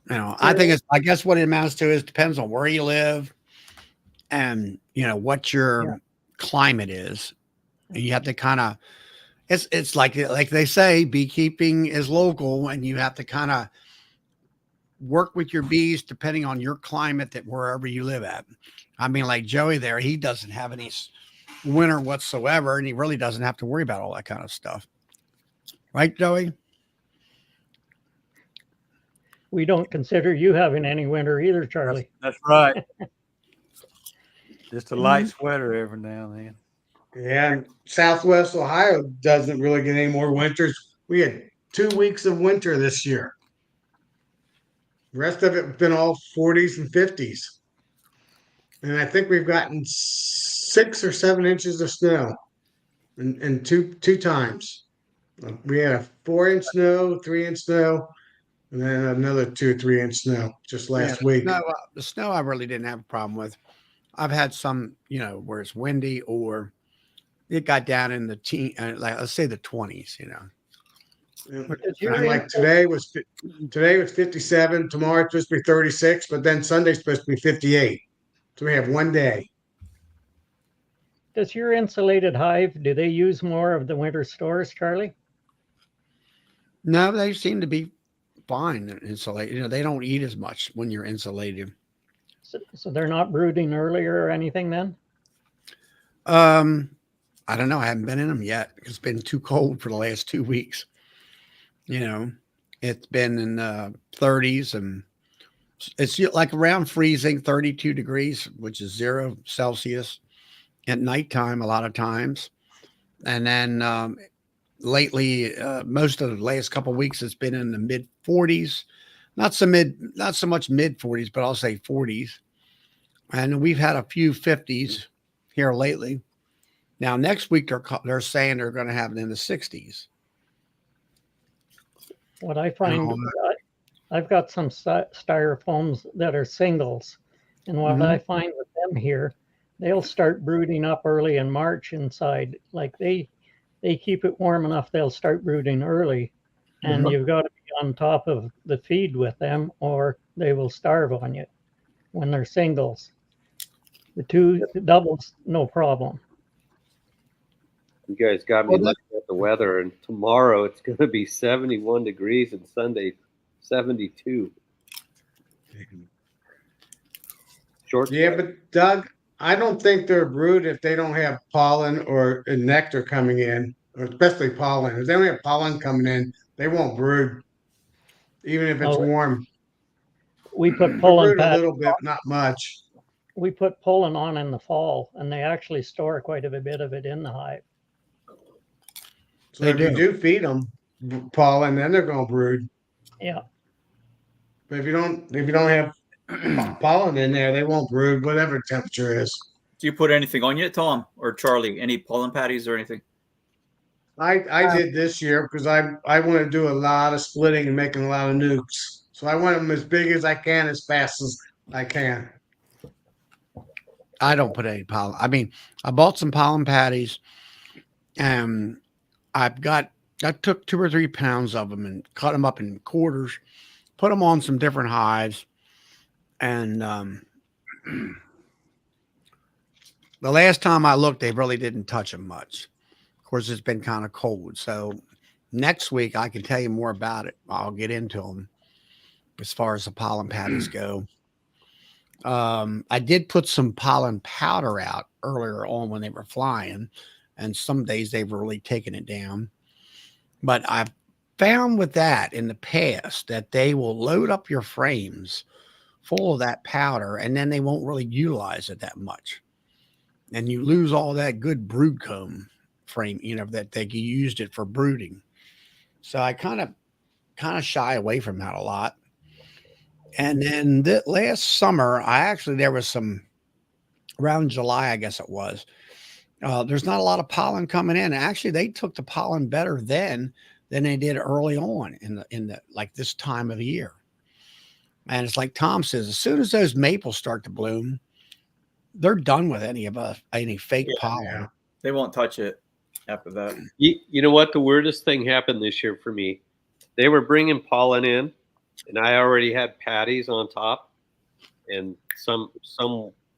You know, I guess what it amounts to is depends on where you live and, you know, what your climate is. And you have to kind of, it's like they say, beekeeping is local, and you have to kind of work with your bees depending on your climate that wherever you live at. I mean, like Joey there, he doesn't have any winter whatsoever, and he really doesn't have to worry about all that kind of stuff. Right, Joey?
We don't consider you having any winter either, Charlie.
That's right. Just a light sweater every now and then.
Yeah, and Southwest Ohio doesn't really get any more winters. We had 2 weeks of winter this year. The rest of it been all 40s and 50s. And I think we've gotten 6 or 7 inches of snow in two times. We had a 4-inch snow, 3-inch snow, and then another 2 or 3 inch snow just last week.
The snow I really didn't have a problem with. I've had some, you know, where it's windy or it got down in the like let's say the 20s, you know.
Because you're
And like today was 57. Tomorrow it's supposed to be 36, but then Sunday's supposed to be 58. So we have one day.
Does your insulated hive, do they use more of the winter stores, Charlie?
No, they seem to be fine insulated. You know, they don't eat as much when you're insulated.
So they're not brooding earlier or anything then?
I don't know. I haven't been in them yet. It's been too cold for the last 2 weeks. You know, it's been in the 30s and it's like around freezing, 32 degrees, which is 0 Celsius at nighttime a lot of times. And then lately, most of the last couple of weeks, it's been in the mid 40s, not so much mid 40s, but I'll say 40s. And we've had a few 50s here lately. Now, next week, they're saying they're going to have it in the 60s.
What I find, I've got some styrofoams that are singles. And what I find with them here, they'll start brooding up early in March inside. Like they keep it warm enough, they'll start brooding early. And you've got to be on top of the feed with them or they will starve on you when they're singles. The doubles, no problem.
You guys got me looking at the weather, and tomorrow it's going to be 71 degrees and Sunday 72. Short.
Yeah, but Doug, I don't think they're brood if they don't have pollen or nectar coming in, or especially pollen. If they don't have pollen coming in, they won't brood, even if it's warm.
We put
They
pollen
brood a
pads.
little bit, not much.
We put pollen on in the fall, and they actually store quite a bit of it in the hive.
So if you do feed them pollen, then they're going to brood.
Yeah.
But if you don't have pollen in there, they won't brood, whatever temperature is.
Do you put anything on yet, Tom or Charlie? Any pollen patties or anything?
I did this year because I want to do a lot of splitting and making a lot of nukes. So I want them as big as I can, as fast as I can.
I don't put any pollen. I mean, I bought some pollen patties and I took 2 or 3 pounds of them and cut them up in quarters, put them on some different hives. And the last time I looked, they really didn't touch them much. Of course, it's been kind of cold. So next week, I can tell you more about it. I'll get into them as far as the pollen patties go. I did put some pollen powder out earlier on when they were flying, and some days they've really taken it down. But I've found with that in the past that they will load up your frames full of that powder, and then they won't really utilize it that much. And you lose all that good brood comb frame, you know, that they used it for brooding. So I kind of shy away from that a lot. And then last summer, there was some around July, I guess it was. There's not a lot of pollen coming in. Actually, they took the pollen better then than they did early on in the like this time of the year. And it's like Tom says, as soon as those maples start to bloom, they're done with any fake pollen.
Yeah. They won't touch it after that.
You know what? The weirdest thing happened this year for me. They were bringing pollen in, and I already had patties on top, and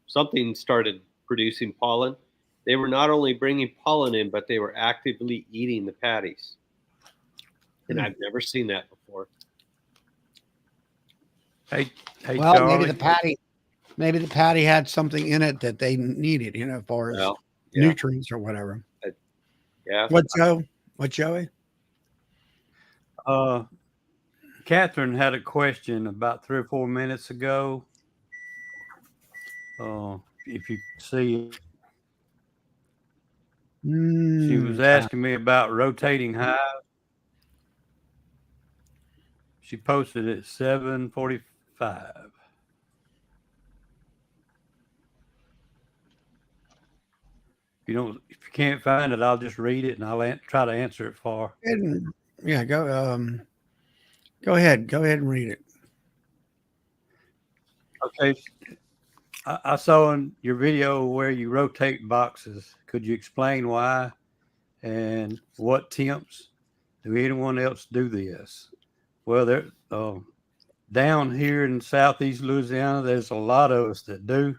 something started producing pollen. They were not only bringing pollen in, but they were actively eating the patties, and I've never seen that before.
Hey,
well,
Charlie.
maybe the patty had something in it that they needed, you know, as far as nutrients or whatever.
Yeah.
What, Joe? What, Joey?
Catherine had a question about 3 or 4 minutes ago. If you see, she was asking me about rotating hive. She posted it at 7:45. If you can't find it, I'll just read it and I'll try to answer it for her.
Yeah, go ahead. Go ahead and read it.
Okay. I saw in your video where you rotate boxes. Could you explain why and what temps Do anyone else do this? Well, there, down here in southeast Louisiana, there's a lot of us that do.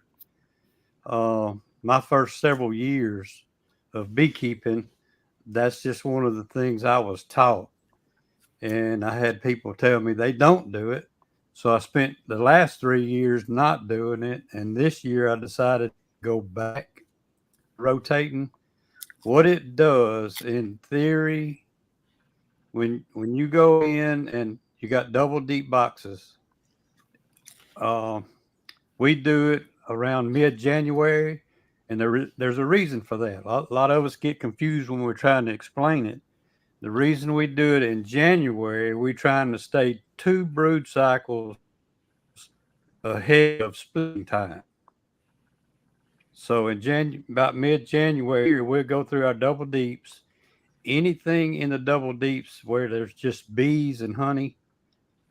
My first several years of beekeeping, that's just one of the things I was taught. And I had people tell me they don't do it. So I spent the last 3 years not doing it. And this year I decided to go back rotating. What it does in theory, when you go in and you got double deep boxes, we do it around mid-January, and there's a reason for that. A lot of us get confused when we're trying to explain it. The reason we do it in January, we're trying to stay 2 brood cycles ahead of splitting time. So in about mid-January, we'll go through our double deeps. Anything in the double deeps where there's just bees and honey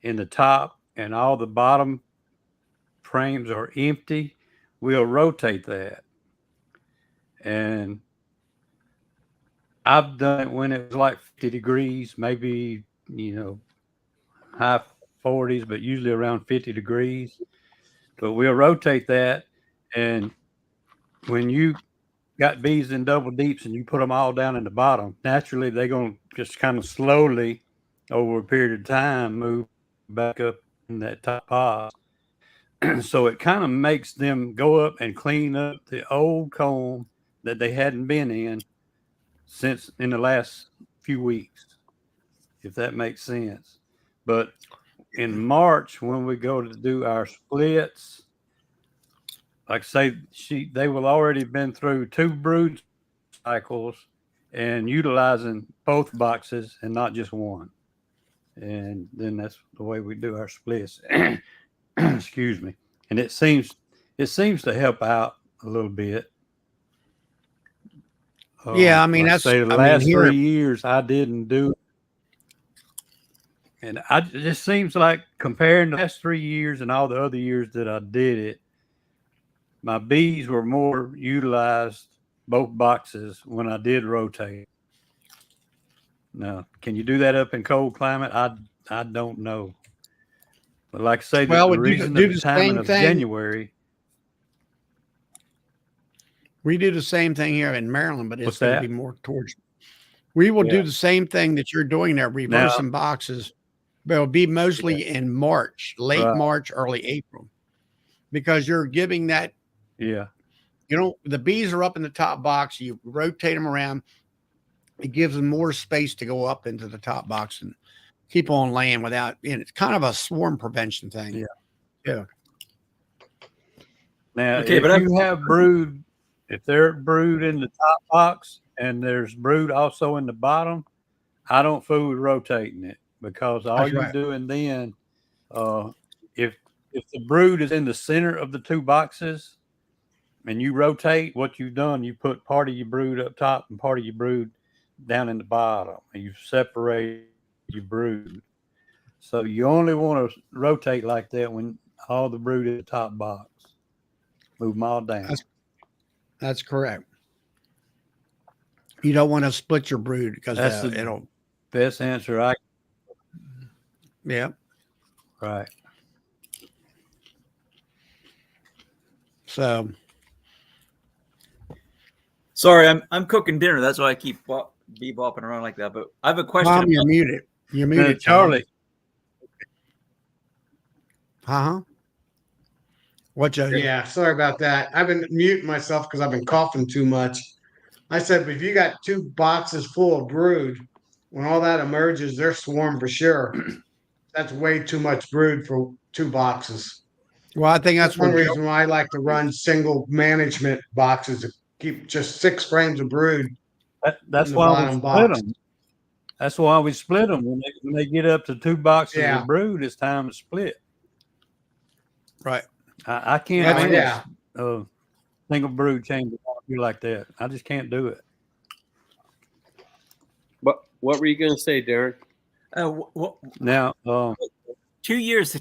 in the top and all the bottom frames are empty, we'll rotate that. And I've done it when it was like 50 degrees, maybe, high 40s, but usually around 50 degrees. But we'll rotate that. And when you got bees in double deeps and you put them all down in the bottom, naturally they're going to just kind of slowly over a period of time move back up in that top pod. So it kind of makes them go up and clean up the old comb that they hadn't been in since in the last few weeks, if that makes sense. But in March, when we go to do our splits, like I say, they will already been through 2 brood cycles and utilizing both boxes and not just one. And then that's the way we do our splits. Excuse me. And it seems to help out a little bit.
Yeah, I mean,
like
that's
say the last 3 years I didn't do it. And it just seems like comparing the last 3 years and all the other years that I did it, my bees were more utilized both boxes when I did rotate. Now, can you do that up in cold climate? I don't know. But like I say, the reason of the timing of January.
We do the same thing here in Maryland, but it's going to be more towards. We will do the same thing that you're doing there, reversing boxes, but it'll be mostly in March, late March, early April, because you're giving that.
Yeah.
The bees are up in the top box. You rotate them around. It gives them more space to go up into the top box and keep on laying without. And it's kind of a swarm prevention thing.
Yeah.
Yeah.
Now, if you have brood, if they're brood in the top box and there's brood also in the bottom, I don't fool with rotating it, because all you're doing then, if the brood is in the center of the 2 boxes and you rotate, what you've done, you put part of your brood up top and part of your brood down in the bottom, and you separate your brood. So you only want to rotate like that when all the brood in the top box. Move them all down.
That's correct. You don't want to split your brood because
that's the best answer.
Yeah.
Right.
So.
Sorry, I'm cooking dinner. That's why I keep bopping around like that. But I have a question.
Mom, you're muted. You're muted,
Charlie.
What, Joe?
Yeah, sorry about that. I've been muting myself because I've been coughing too much. I said, but if you got 2 boxes full of brood, when all that emerges, they're swarm for sure. That's way too much brood for 2 boxes.
Well, I think that's
one reason why I like to run single management boxes to keep just 6 frames of brood.
That's why we split them. That's why we split them. When they get up to 2 boxes of brood, it's time to split.
Right.
I can't manage single brood chamber like that. I just can't do it.
What were you going to say, Darren?
Now,
2 years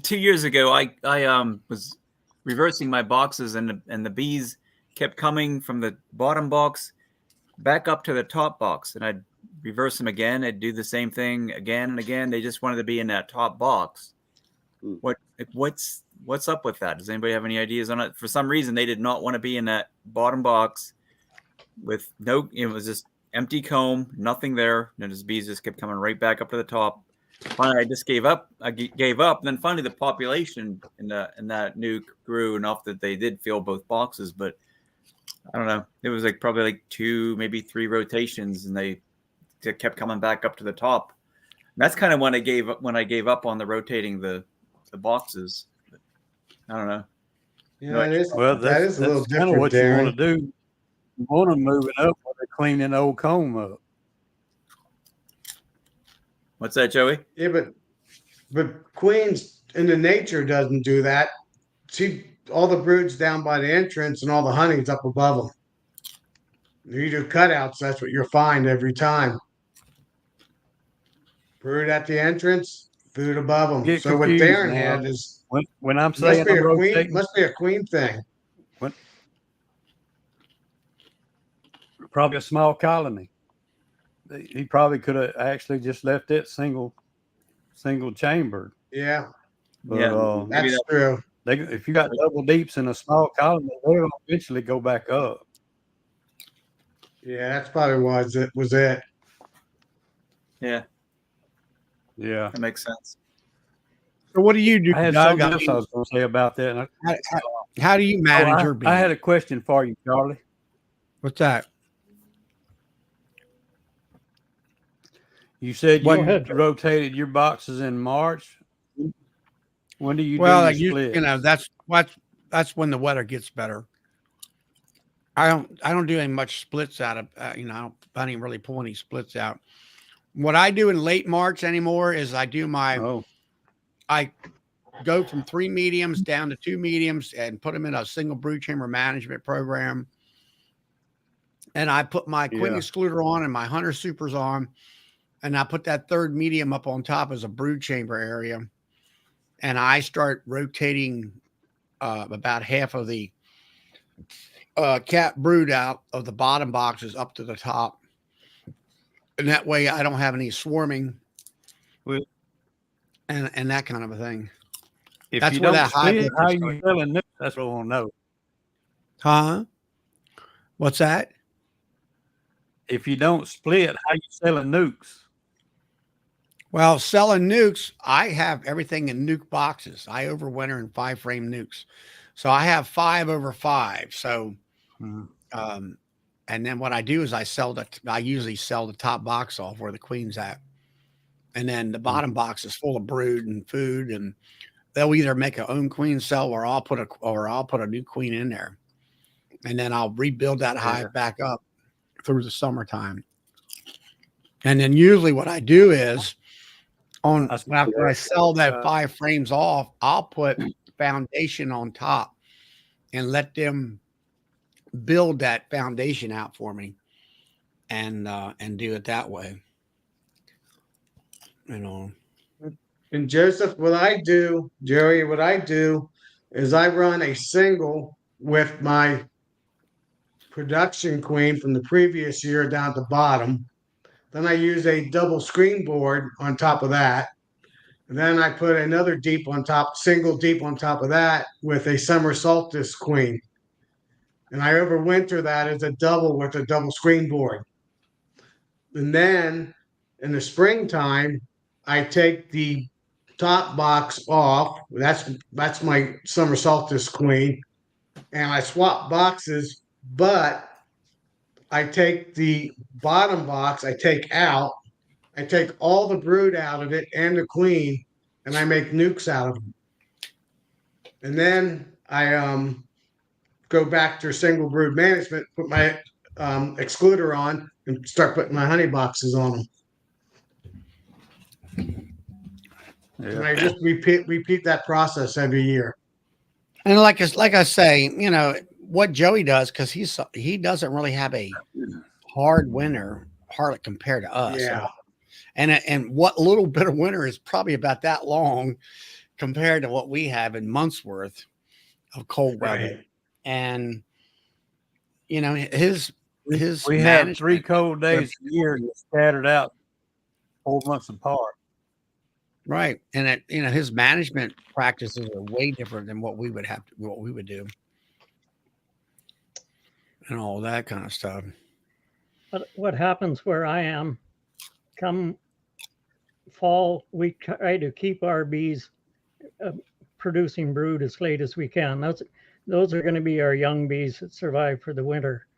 ago, I was reversing my boxes, and the bees kept coming from the bottom box back up to the top box, and I'd reverse them again and do the same thing again and again. They just wanted to be in that top box. What's up with that? Does anybody have any ideas on it? For some reason, they did not want to be in that bottom box with it was just empty comb, nothing there. And his bees just kept coming right back up to the top. Finally, I just gave up. And then finally, the population in that nuke grew enough that they did fill both boxes. But I don't know. It was probably 2, maybe 3 rotations, and they kept coming back up to the top. And that's kind of when I gave up on the rotating the boxes. But I don't know.
Yeah,
That
is a little
kind of
different,
what
Darren.
you want to do. You want to move it up while they're cleaning old comb up.
What's that, Joey?
Yeah, but queens in the nature doesn't do that. All the broods down by the entrance and all the honey's up above them. You do cutouts, that's what you'll find every time. Brood at the entrance, food above them.
Get
So what
confused
Darren
now.
had is
When I'm saying I'm rotating,
must be a queen thing.
probably a small colony. He probably could have actually just left it single chambered.
Yeah,
But,
that's true.
If you got double deeps in a small colony, they're going to eventually go back up.
Yeah, that's probably was it.
Yeah,
Yeah.
that makes sense.
So what do you do,
I had
Doug?
something else I was going to say about that. And
How do you manage your bees?
I had a question for you, Charlie.
What's that?
You said
Go
you
ahead.
rotated your boxes in March. When do you do
Well,
your splits?
that's when the weather gets better. I don't do any much splits out of I don't even really pull any splits out. What I do in late March anymore is I go from 3 mediums down to 2 mediums and put them in a single brood chamber management program. And I put my queen excluder on and my hunter supers on, and I put that 3rd medium up on top as a brood chamber area. And I start rotating about half of the cat brood out of the bottom boxes up to the top. And that way I don't have any swarming and that kind of a thing.
If
that's
you
where
don't
that high
split, how you selling nukes? That's what I want to know.
Huh? What's that?
If you don't split, how you selling nukes?
Well, selling nukes, I have everything in nuke boxes. I overwinter in 5-frame nukes. So I have 5 over 5. So, and then what I do is I usually sell the top box off where the queen's at. And then the bottom box is full of brood and food, and they'll either make an own queen cell or I'll put a new queen in there. And then I'll rebuild that hive back up through the summertime. And then usually what I do is after I sell that 5 frames off, I'll put foundation on top and let them build that foundation out for me and do it that way.
And Joseph, Jerry, what I do is I run a single with my production queen from the previous year down at the bottom. Then I use a double screen board on top of that. And then I put another single deep on top of that with a summer solstice queen. And I overwinter that as a double with a double screen board. And then in the springtime, I take the top box off. That's my summer solstice queen. And I swap boxes, but I take the bottom box, I take all the brood out of it and the queen, and I make nukes out of them. And then I go back to single brood management, put my excluder on, and start putting my honey boxes on them. And I just repeat that process every year.
And like I say, what Joey does, because he doesn't really have a hard winter, hardly compared to us.
Yeah.
And what little bit of winter is probably about that long compared to what we have in months worth of cold weather.
Right.
And his his
We have 3
management,
cold days a year scattered out 4 months apart.
right? And it, his management practices are way different than what we would do, and all that kind of stuff.
But what happens where I am, come fall, we try to keep our bees producing brood as late as we can. Those are going to be our young bees that survive for the winter.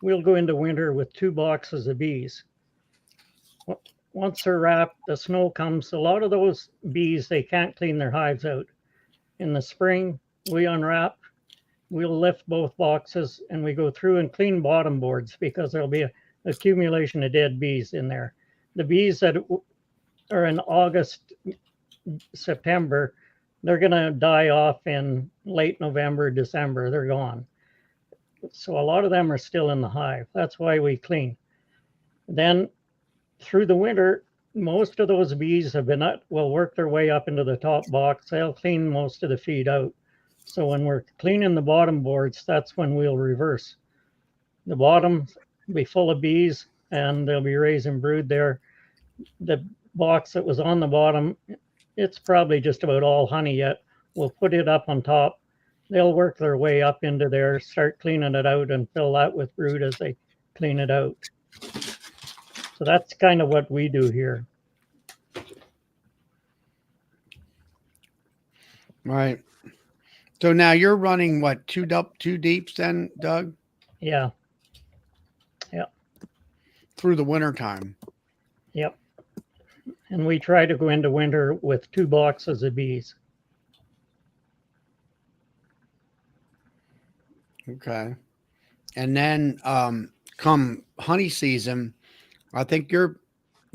We'll go into winter with 2 boxes of bees. Once they're wrapped, the snow comes. A lot of those bees, they can't clean their hives out. In the spring, we unwrap, we'll lift both boxes, and we go through and clean bottom boards because there'll be an accumulation of dead bees in there. The bees that are in August, September, they're going to die off in late November, December. They're gone. So a lot of them are still in the hive. That's why we clean. Then through the winter, most of those bees will work their way up into the top box. They'll clean most of the feed out. So when we're cleaning the bottom boards, that's when we'll reverse. The bottom will be full of bees and they'll be raising brood there. The box that was on the bottom, it's probably just about all honey yet. We'll put it up on top. They'll work their way up into there, start cleaning it out, and fill that with brood as they clean it out. So that's kind of what we do here.
Right. So now you're running what, two deeps then, Doug?
Yeah.
Through the winter time.
Yep. And we try to go into winter with 2 boxes of bees.
Okay. And then come honey season, I think you're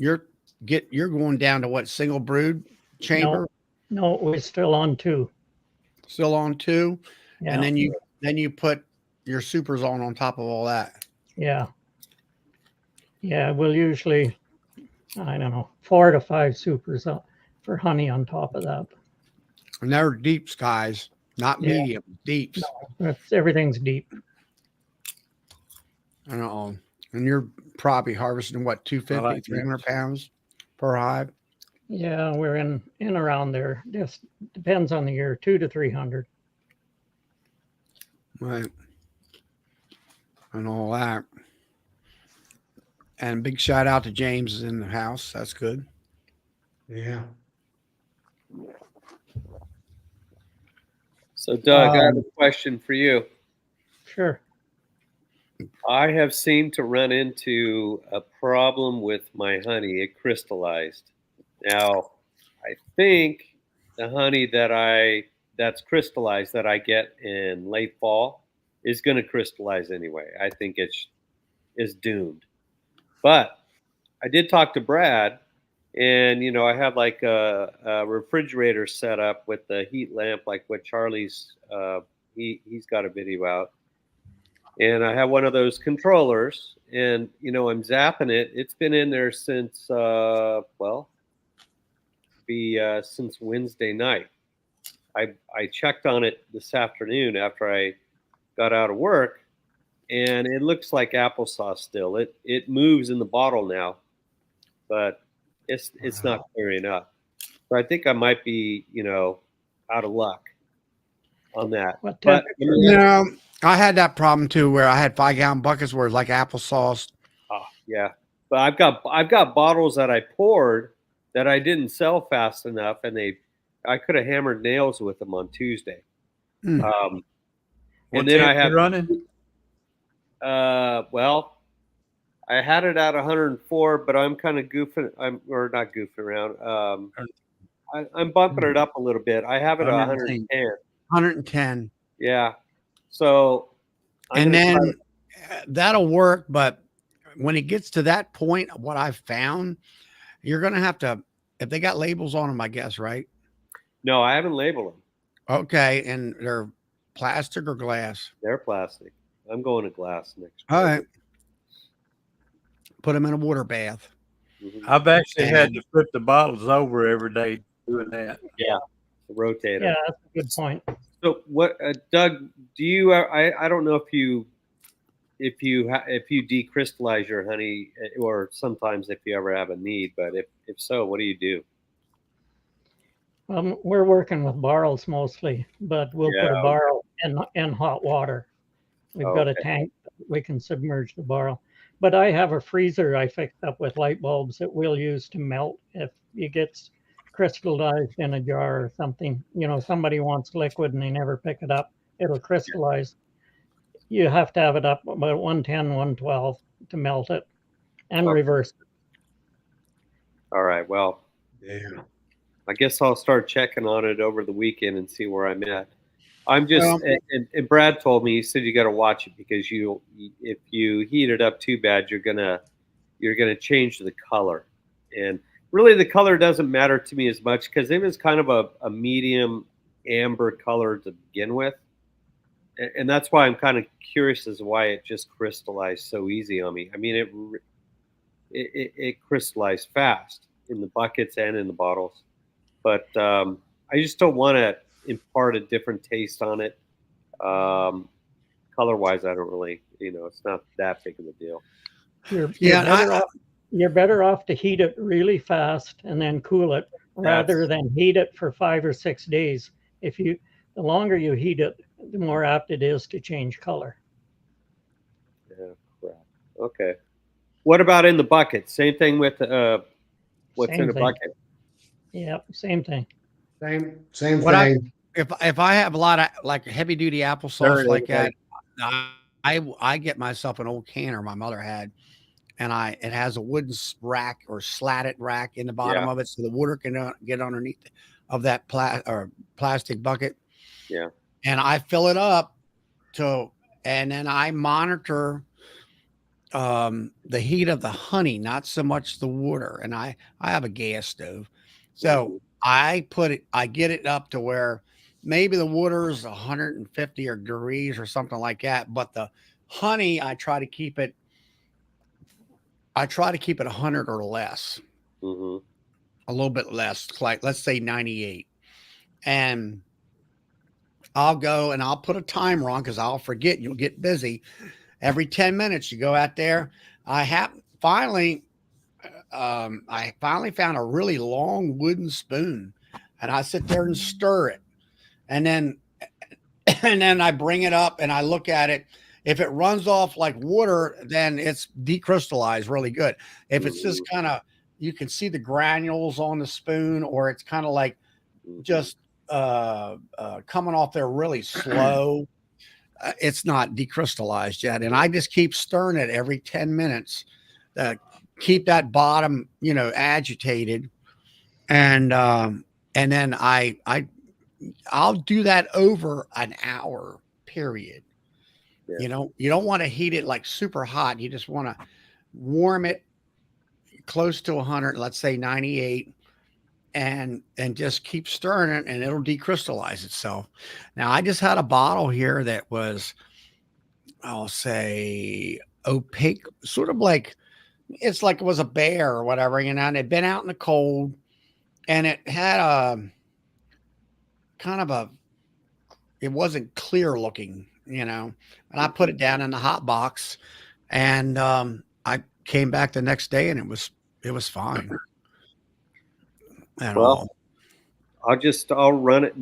going down to what, single brood chamber?
No, we're still on 2.
Still on 2.
Yeah.
And then you put your supers on top of all that.
Yeah. Yeah, we'll usually, I don't know, 4 to 5 supers for honey on top of that.
And they're deeps, guys, not
Yeah.
medium, deeps.
Everything's deep.
I know. And you're probably harvesting what, 250, 300 pounds per hive?
Yeah, we're in around there. Just depends on the year, 200 to 300.
Right. And all that. And big shout out to James is in the house. That's good.
Yeah.
So, Doug, I have a question for you.
Sure.
I have seemed to run into a problem with my honey. It crystallized. Now, I think the honey that's crystallized that I get in late fall is going to crystallize anyway. I think it's doomed. But I did talk to Brad, and I have like a refrigerator set up with the heat lamp, like what Charlie's he's got a video out. And I have one of those controllers, and I'm zapping it. It's been in there since since Wednesday night. I checked on it this afternoon after I got out of work, and it looks like applesauce still. It moves in the bottle now, but it's not clearing up. So I think I might be out of luck on that. But
no, I had that problem too, where I had 5-gallon buckets where it's like applesauce.
Oh, yeah, but I've got bottles that I poured that I didn't sell fast enough, and I could have hammered nails with them on Tuesday. And then I have
running.
Well, I had it at 104, but I'm kind of goofing. I'm not goofing around. I'm bumping it up a little bit. I have it at 110.
110.
Yeah. So,
and then that'll work. But when it gets to that point, what I've found, you're going to have to, if they got labels on them, I guess, right?
No, I haven't labeled them.
Okay. And they're plastic or glass?
They're plastic. I'm going to glass next week.
All right. Put them in a water bath.
Mm-hmm.
I've actually had to flip the bottles over every day doing that.
Yeah. Rotate them.
Yeah, that's a good point.
So what, Doug, do you, I don't know if if you decrystallize your honey, or sometimes if you ever have a need. But if so, what do you do?
We're working with barrels mostly, but we'll put a
Yeah.
barrel in hot water. We've got a
Okay.
tank that we can submerge the barrel. But I have a freezer I fixed up with light bulbs that we'll use to melt if it gets crystallized in a jar or something. You know, somebody wants liquid and they never pick it up, it'll crystallize. You have to have it up about 110, 112 to melt it and
Okay.
reverse it.
All right. Well,
Yeah.
I guess I'll start checking on it over the weekend and see where I'm at. I'm just,
Well,
and Brad told me, he said you got to watch it because if you heat it up too bad, you're gonna change the color. And really, the color doesn't matter to me as much because it was kind of a medium amber color to begin with, and that's why I'm kind of curious as to why it just crystallized so easy on me. I mean, it crystallized fast in the buckets and in the bottles, but I just don't want to impart a different taste on it. Color wise, I don't really, it's not that big of a deal.
You're better off to heat it really fast and then cool it rather than heat it for 5 or 6 days. The longer you heat it, the more apt it is to change color.
Yeah, crap. Okay. What about in the bucket? Same thing with what's in a bucket?
Yeah, same thing.
Same thing.
If I have a lot of like heavy duty applesauce like that, I get myself an old canner my mother had, and it has a wooden rack or slatted rack in the bottom of it, so the water can get underneath of that plastic bucket.
Yeah.
And I fill it up and then I monitor the heat of the honey, not so much the water. And I have a gas stove, so I get it up to where maybe the water is 150 degrees or something like that, but the honey I try to keep it 100 or less, a little bit less, like let's say 98. And I'll go and I'll put a timer on because I'll forget. You'll get busy. Every 10 minutes, you go out there. I finally found a really long wooden spoon, and I sit there and stir it, and then I bring it up and I look at it. If it runs off like water, then it's decrystallized really good. If it's just kind of, you can see the granules on the spoon, or it's kind of like just coming off there really slow, it's not decrystallized yet. And I just keep stirring it every 10 minutes, keep that bottom, agitated. And then I'll do that over an hour period. Yeah. You don't want to heat it like super hot. You just want to warm it close to 100, let's say 98, and just keep stirring it, and it'll decrystallize itself. Now, I just had a bottle here that was, I'll say, opaque, sort of like, it's like it was a bear or whatever, and it'd been out in the cold, and it had a kind of it wasn't clear looking, and I put it down in the hot box, and I came back the next day, and it was fine.
Well, I'll run it.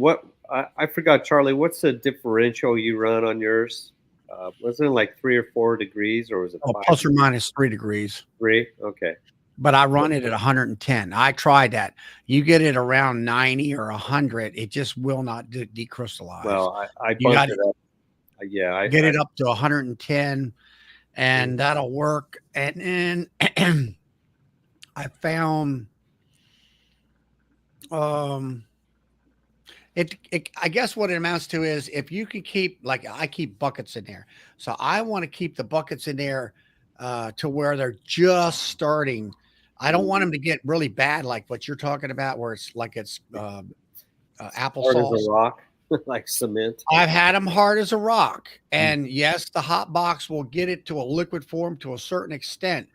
I forgot, Charlie, what's the differential you run on yours? Wasn't it like 3 or 4 degrees, or was it
plus or minus 3 degrees?
3? Okay.
But I run it at 110. I tried that. You get it around 90 or 100, it just will not decrystallize.
Well, I bumped it up. Yeah, I
get it up to 110, and that'll work. And then I found I guess what it amounts to is, if you can keep, like, I keep buckets in there, so I want to keep the buckets in there to where they're just starting. I don't want them to get really bad, like what you're talking about, where it's like it's applesauce.
Hard as a rock, like cement.
I've had them hard as a rock, and yes, the hot box will get it to a liquid form to a certain extent,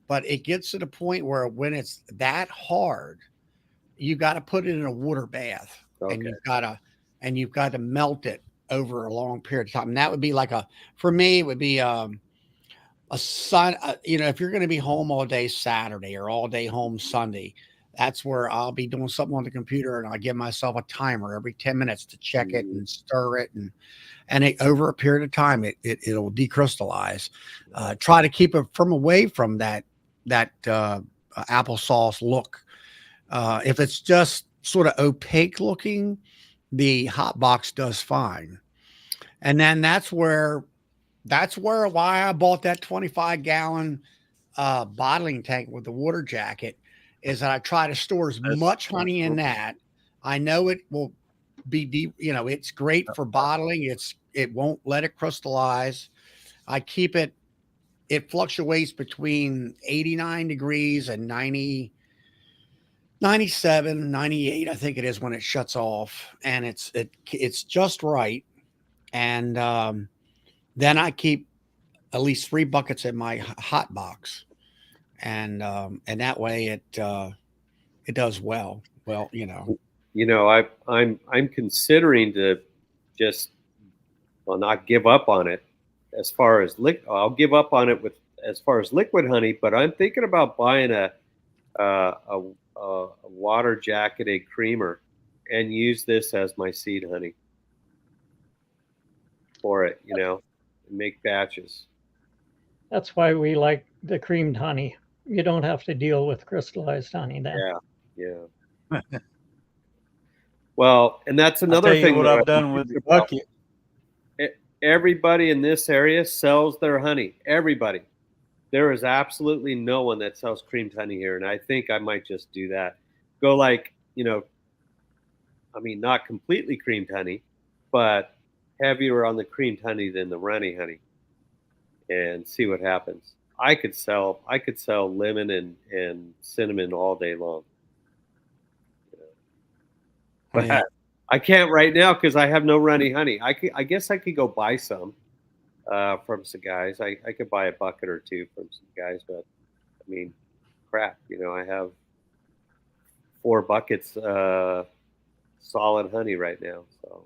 but it gets to the point where when it's that hard, you got to put it in a water bath. Okay. And you've got to melt it over a long period of time. And that would be like for me, it would be if you're going to be home all day Saturday or all day home Sunday, that's where I'll be doing something on the computer, and I give myself a timer every 10 minutes to check it and stir it, and over a period of time, it'll decrystallize. Try to keep it away from that applesauce look. If it's just sort of opaque looking, the hot box does fine. And then that's why I bought that 25-gallon bottling tank with the water jacket, is that I try to store as much honey in that. I know it will be deep, it's great for bottling. It won't let it crystallize. I keep it fluctuates between 89 degrees and 90, 97, 98, I think it is, when it shuts off, and it's just right. And then I keep at least 3 buckets in my hot box, and that way it does well. Well,
I'm considering to just not give up on it as far as I'll give up on it as far as liquid honey, but I'm thinking about buying a water jacketed creamer and use this as my seed honey for it, and make batches.
That's why we like the creamed honey. You don't have to deal with crystallized honey then.
Yeah. Well, and that's another thing
what I've done with the bucket.
Everybody in this area sells their honey. Everybody. There is absolutely no one that sells creamed honey here, and I think I might just do that. Go not completely creamed honey, but heavier on the creamed honey than the runny honey, and see what happens. I could sell lemon and cinnamon all day long. But
Yeah.
I can't right now because I have no runny honey. I guess I could go buy some from some guys. I could buy a bucket or 2 from some guys, but crap. I have 4 buckets solid honey right now. So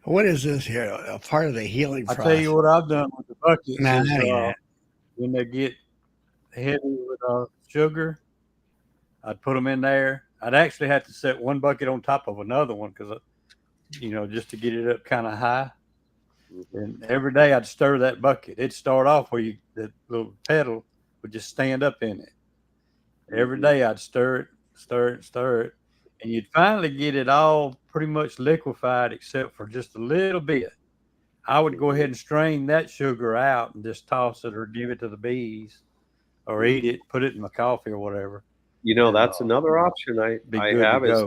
what is this here? A part of the healing
I'll
process?
tell you what I've done with the buckets.
Nah,
is,
that ain't it.
when they get heavy with sugar, I'd put them in there. I'd actually have to set one bucket on top of another one because, just to get it up kind of high. And every day I'd stir that bucket. It'd start off where the little pedal would just stand up in it. Every day I'd stir it. And you'd finally get it all pretty much liquefied except for just a little bit. I would go ahead and strain that sugar out and just toss it or give it to the bees or eat it, put it in my coffee or whatever.
That's another option I have is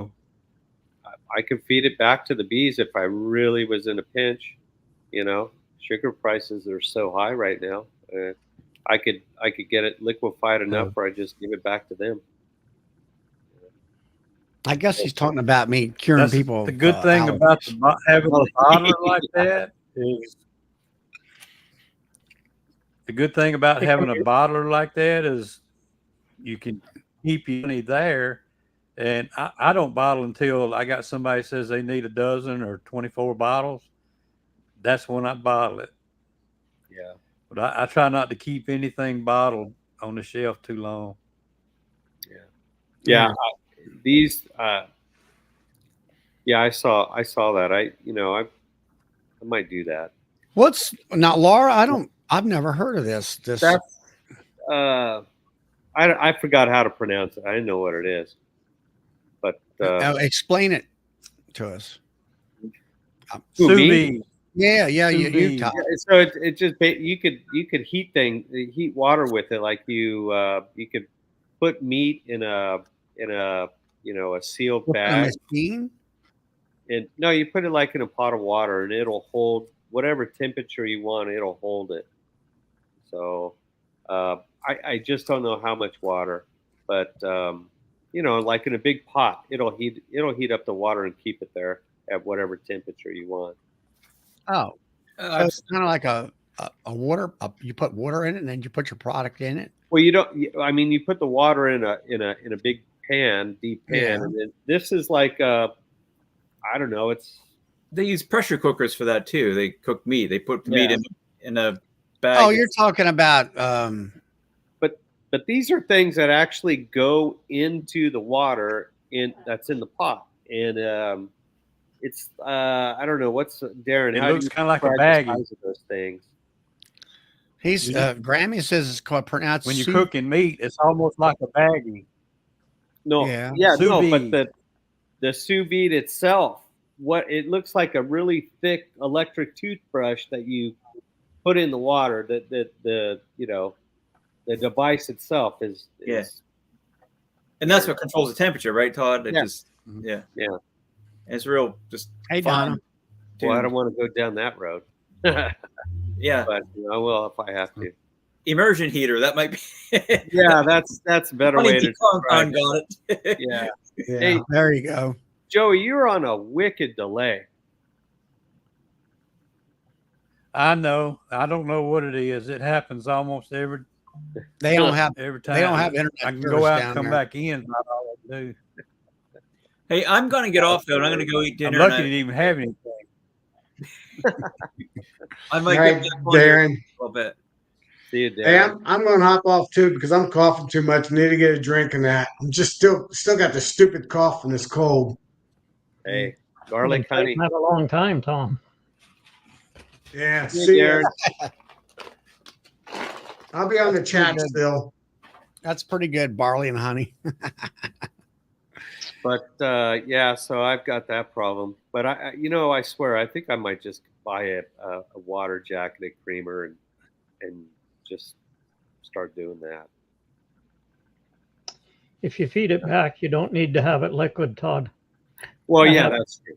I could feed it back to the bees if I really was in a pinch. Sugar prices are so high right now. I could get it liquefied enough where I just give it back to them.
I guess he's talking about me curing people.
The good thing about having a bottler like that is you can keep your money there. And I don't bottle until I got somebody says they need a dozen or 24 bottles. That's when I bottle it.
Yeah.
But I try not to keep anything bottled on the shelf too long.
Yeah. I saw that. I might do that.
What's now, Laura? I've never heard of this.
That's I forgot how to pronounce it. I didn't know what it is. But
explain it to us.
Sous vide.
Yeah, you talk.
So it just you could heat water with it, like you could put meat in a sealed bag. And no, you put it like in a pot of water, and it'll hold whatever temperature you want. It'll hold it. So I just don't know how much water, but like in a big pot, it'll heat up the water and keep it there at whatever temperature you want.
Oh, so it's kind of like a water. You put water in it, and then you put your product in it.
Well, you don't. You put the water in a big pan, deep pan, and then this is like I don't know. They
use pressure cookers for that too. They cook meat. They put meat in a bag.
Oh, you're talking about
But these are things that actually go into the water that's in the pot, and it's I don't know what's Darren.
It
How do
looks
you
kind of like a
describe the
baggie.
size of those things?
he's Grammy says it's called pronounced
When you're
sous.
cooking meat, it's almost like a baggie.
No,
Yeah.
yeah,
Sous
no, but
vide.
the sous vide itself, what it looks like a really thick electric toothbrush that you put in the water. The the device itself is
Yeah. And that's what controls the temperature, right, Todd? It
Yeah.
just, yeah.
Yeah.
It's real, just
Hey,
fine.
Donna.
Well, I
tuned.
don't want to go down that road, but
Yeah.
I will if I have to.
Immersion heater. That might be.
Yeah, that's a better way to describe it.
Got it.
Yeah.
Yeah,
Hey.
there you go.
Joey, you're on a wicked delay.
I know. I don't know what it is. It happens almost every
They don't have
time.
they don't have internet.
I can
service
go out
down
and come
there.
back in. Not all I do.
Hey, I'm going to get off though, and I'm going to go eat
I'm
dinner.
lucky
and
to even have anything.
I
All
might
right,
get back on here
Darren.
a little bit.
See you,
Hey,
Darren.
I'm going to hop off too because I'm coughing too much. Need to get a drink and that. I'm just still got the stupid cough and it's cold.
Hey,
Been
garlic honey.
fighting that a long time, Tom.
Yeah.
See you,
See ya.
Darren.
I'll be on the chat still.
That's pretty good, barley and honey.
But yeah, so I've got that problem. But I swear, I think I might just buy a water jacketed creamer and just start doing that.
If you feed it back, you don't need to have it liquid, Todd.
Well,
I
yeah,
have-
that's true.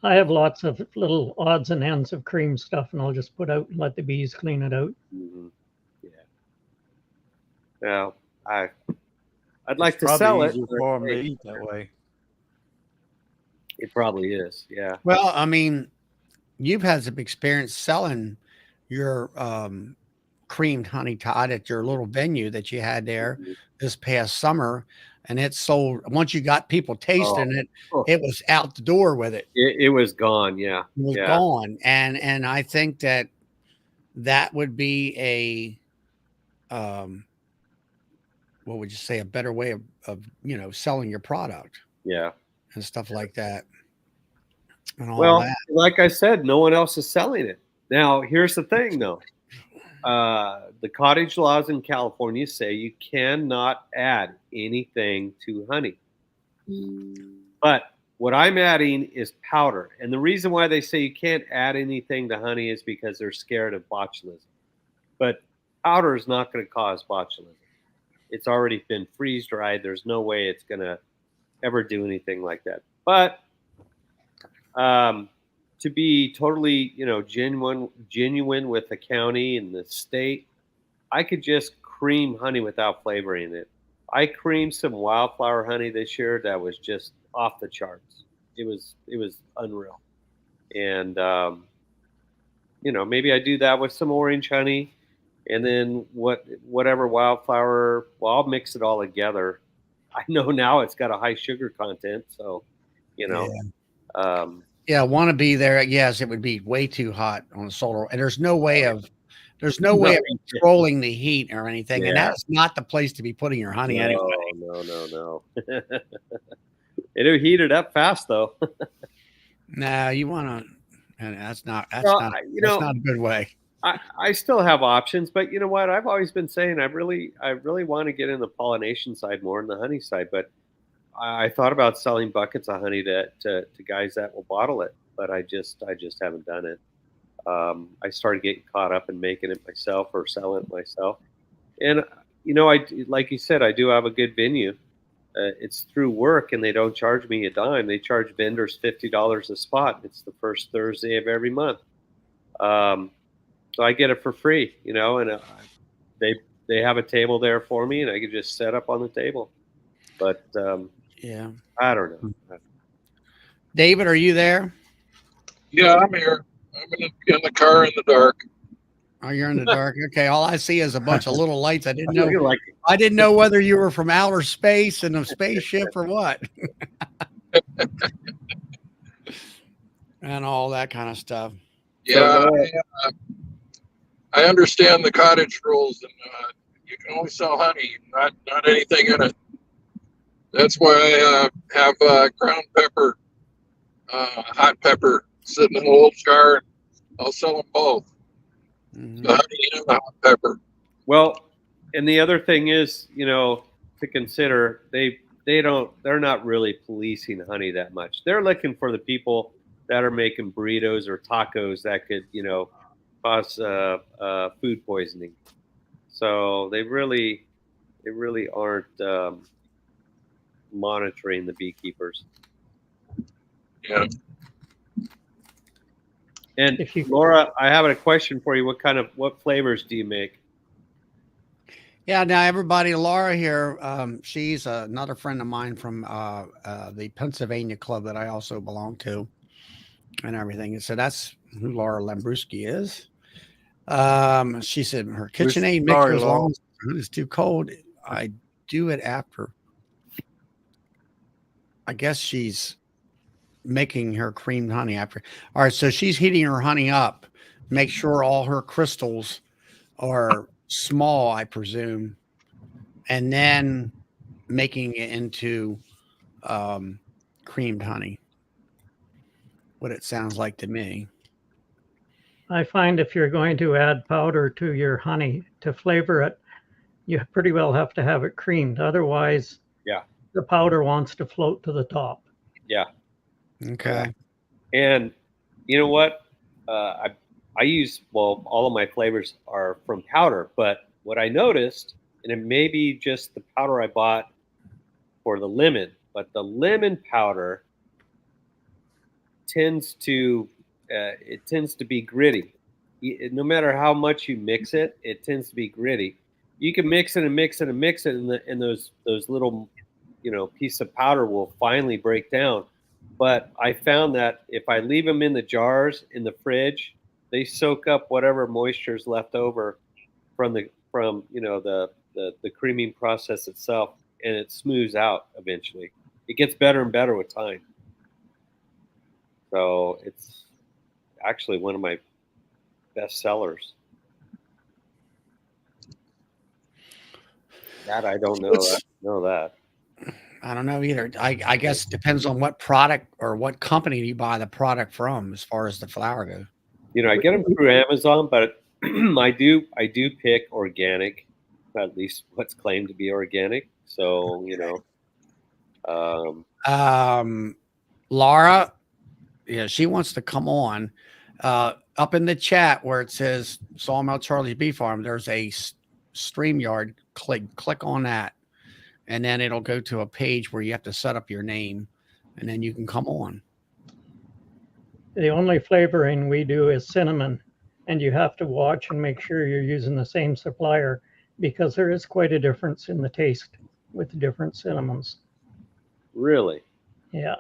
I have lots of little odds and ends of cream stuff, and I'll just put out and let the bees clean it out.
Mm-hmm. Yeah. Now, I'd like
It's
to
probably
sell it.
easier
but,
for 'em
hey,
to eat that way.
it probably is. Yeah.
Well, I mean, you've had some experience selling your creamed honey, Todd, at your little venue that you had there
Mhm.
this past summer, and it sold. Once you got people tasting it,
Oh.
it was out the door with it.
It was gone. Yeah.
It was
Yeah.
gone, and I think that would be what would you say, a better way of selling your product
Yeah.
and stuff like that, and all
Well,
that.
like I said, no one else is selling it. Now, here's the thing, though. The cottage laws in California say you cannot add anything to honey. But what I'm adding is powder. And the reason why they say you can't add anything to honey is because they're scared of botulism. But powder is not going to cause botulism. It's already been freeze dried. There's no way it's going to ever do anything like that. But to be totally, genuine with the county and the state, I could just cream honey without flavoring it. I creamed some wildflower honey this year that was just off the charts. It was unreal. And maybe I do that with some orange honey, and then whatever wildflower. Well, I'll mix it all together. I know now it's got a high sugar content, so
Yeah, want to be there. Yes, it would be way too hot on a solar, and there's no way of controlling the heat or anything. And
Yeah.
that's not the place to be putting your honey anyway.
No. It'll heat it up fast, though.
No, you want to, and that's not
Well,
that's not a good way.
I still have options, but you know what? I've always been saying I really want to get in the pollination side more than the honey side. But I thought about selling buckets of honey to guys that will bottle it, but I just haven't done it. I started getting caught up in making it myself or selling it myself. And, like you said, I do have a good venue. It's through work, and they don't charge me a dime. They charge vendors $50 a spot. It's the first Thursday of every month. So I get it for free, and they have a table there for me, and I can just set up on the table. But
Yeah.
I don't know.
David, are you there?
Yeah, I'm here. I'm in the car in the dark.
Oh, you're in the dark. Okay. All I see is a bunch of little lights. I didn't know.
You're like,
I didn't know whether you were from outer space in a spaceship or what. And all that kind of stuff.
Yeah, I understand the cottage rules, and you can only sell honey, not anything in it. That's why I have ground pepper, hot pepper sitting in a little jar. I'll sell them both,
Mhm.
the honey and the hot pepper.
Well, and the other thing is, to consider, they're not really policing honey that much. They're looking for the people that are making burritos or tacos that could, cause food poisoning. So they really aren't monitoring the beekeepers.
Yeah.
And
If you-
Laura, I have a question for you. What flavors do you make?
Yeah, now everybody, Laura here, she's another friend of mine from the Pennsylvania club that I also belong to and everything. And so that's who Laura Lambruski is. She said her KitchenAid mixer,
sorry,
as long
Laura.
as it's too cold, I do it after. I guess she's making her creamed honey after. All right, so she's heating her honey up, make sure all her crystals are small, I presume, and then making it into creamed honey. What it sounds like to me.
I find if you're going to add powder to your honey to flavor it, you pretty well have to have it creamed. Otherwise,
Yeah.
the powder wants to float to the top.
Yeah.
Okay.
And you know what? I use, all of my flavors are from powder, but what I noticed, and it may be just the powder I bought for the lemon, but the lemon powder tends to be gritty. No matter how much you mix it, it tends to be gritty. You can mix it and mix it and mix it, and those little piece of powder will finally break down. But I found that if I leave them in the jars in the fridge, they soak up whatever moisture is left over from the creaming process itself, and it smooths out eventually. It gets better and better with time. So it's actually one of my best sellers. That I don't know. I know that.
I don't know either. I guess it depends on what product or what company you buy the product from as far as the flour goes.
I get them through Amazon, but I do pick organic, at least what's claimed to be organic. So
Laura, yeah, she wants to come on. Up in the chat where it says Sawmill Charlie's Bee Farm, there's a StreamYard. Click on that, and then it'll go to a page where you have to set up your name, and then you can come on.
The only flavoring we do is cinnamon, and you have to watch and make sure you're using the same supplier because there is quite a difference in the taste with different cinnamons.
Really?
Yeah.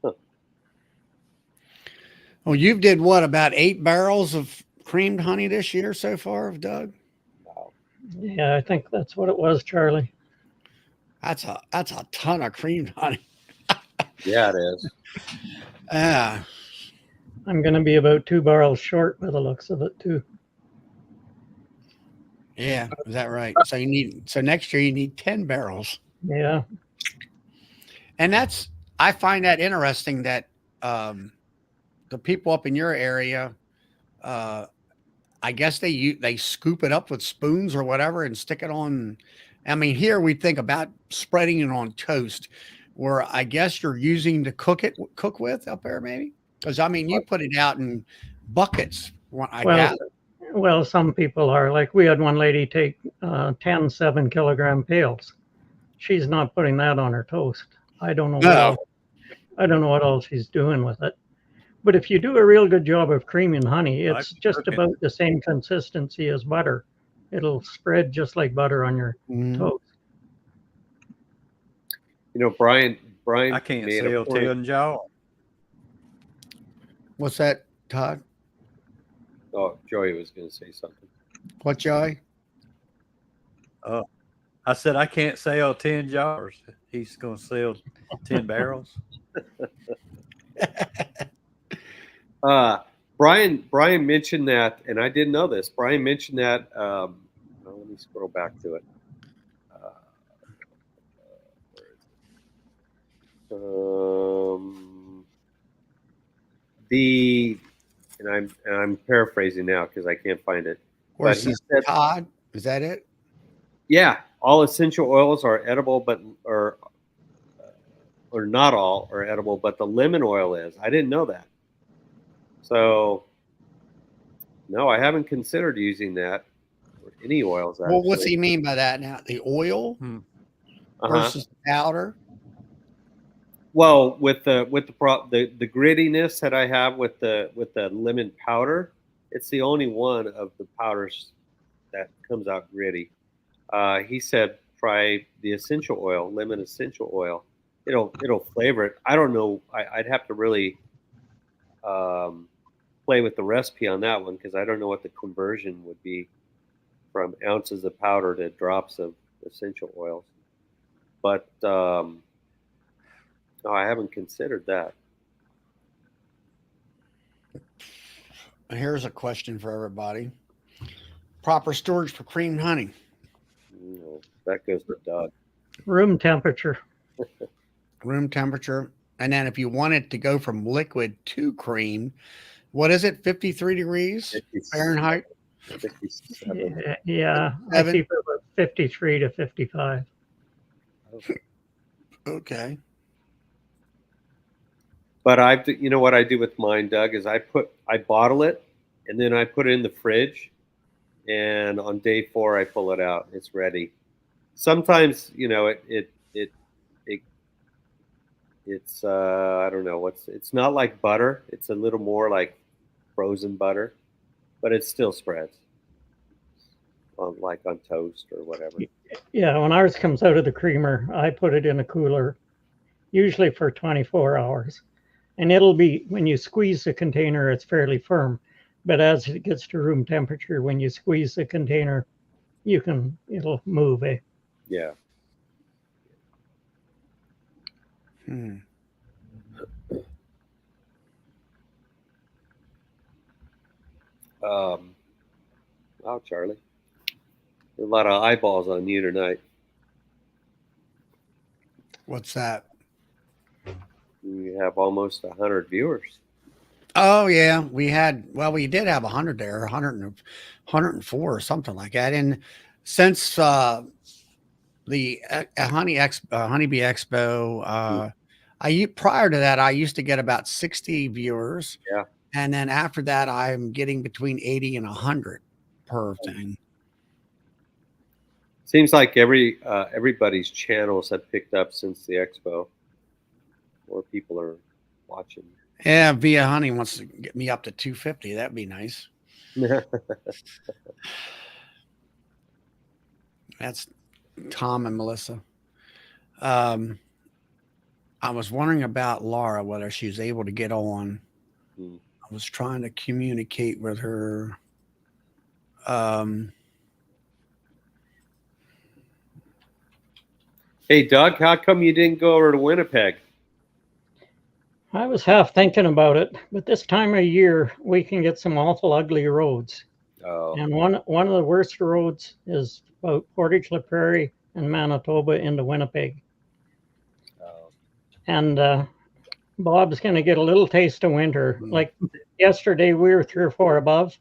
Huh.
Well, you did what, about 8 barrels of creamed honey this year so far, Doug?
Yeah, I think that's what it was, Charlie.
That's a ton of creamed honey.
Yeah, it is.
Yeah.
I'm going to be about 2 barrels short by the looks of it, too.
Yeah, is that right? So next year you need 10 barrels.
Yeah.
And I find that interesting that the people up in your area, I guess they scoop it up with spoons or whatever and stick it on. I mean, here we think about spreading it on toast, where I guess you're using to cook with up there, maybe. Because I mean, you put it out in buckets.
Well, some people are. Like we had one lady take 10 7-kilogram pails. She's not putting that on her toast. I don't know. I don't know what else she's doing with it. But if you do a real good job of creaming honey, it's just about the same consistency as butter. It'll spread just like butter on your toast.
Brian.
I can't sell 10 jars.
What's that, Todd?
Oh, Joey was going to say something.
What, Joey?
I said I can't sell 10 jars. He's going to sell 10 barrels.
Brian mentioned that, and I didn't know this. Brian mentioned that. Well, let me scroll back to it. And I'm paraphrasing now because I can't find it.
Or
But he said,
Todd, is that it?
yeah, all essential oils are edible, but or not all are edible, but the lemon oil is. I didn't know that. So no, I haven't considered using that or any oils. Actually.
Well, what's he mean by that now? The oil versus the powder?
Well, with the grittiness that I have with the lemon powder, it's the only one of the powders that comes out gritty. He said try the essential oil, lemon essential oil. It'll flavor it. I don't know. I'd have to really play with the recipe on that one because I don't know what the conversion would be from ounces of powder to drops of essential oils. But no, I haven't considered that.
Here's a question for everybody. Proper storage for creamed honey.
That goes to Doug.
Room temperature.
Room temperature. And then if you want it to go from liquid to cream, what is it? 53 degrees Fahrenheit?
57.
Yeah, I keep it about 53 to 55.
Okay.
But you know what I do with mine, Doug, is I bottle it and then I put it in the fridge, and on day 4 I pull it out. It's ready. Sometimes, it's I don't know it's not like butter. It's a little more like frozen butter, but it still spreads on toast or whatever.
Yeah, when ours comes out of the creamer, I put it in a cooler, usually for 24 hours. And it'll be, when you squeeze the container, it's fairly firm. But as it gets to room temperature, when you squeeze the container, it'll move.
Yeah. Wow, Charlie. There's a lot of eyeballs on you tonight.
What's that?
You have almost 100 viewers.
Oh yeah, we did have 100 there, 104 or something like that. And since the Honeybee Expo, prior to that I used to get about 60 viewers.
Yeah.
And then after that I'm getting between 80 and 100 per thing.
Seems like everybody's channels have picked up since the expo. More people are watching.
Yeah, Via Honey wants to get me up to 250. That'd be nice. That's Tom and Melissa. I was wondering about Laura, whether she was able to get on. I was trying to communicate with her.
Hey, Doug, how come you didn't go over to Winnipeg?
I was half thinking about it, but this time of year we can get some awful ugly roads.
Oh.
And one of the worst roads is about Portage La Prairie and Manitoba into Winnipeg.
Oh.
And Bob's going to get a little taste of winter. Like yesterday, we were 3 or 4 above.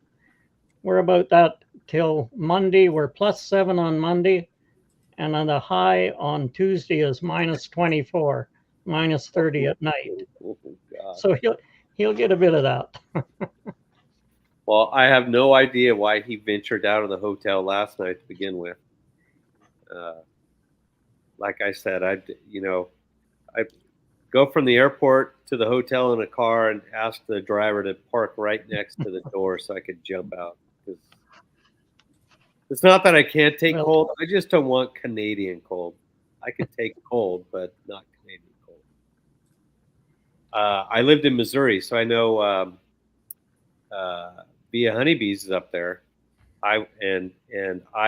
We're about that till Monday. We're +7 on Monday. And on the high on Tuesday is -24, -30 at night.
Oh, God.
So he'll get a bit of that.
Well, I have no idea why he ventured out of the hotel last night to begin with. Like I said, I go from the airport to the hotel in a car and ask the driver to park right next to the door so I could jump out. It's not that I can't take cold. I just don't want Canadian cold. I could take cold, but not Canadian cold. I lived in Missouri, so I know Via Honeybees is up there. I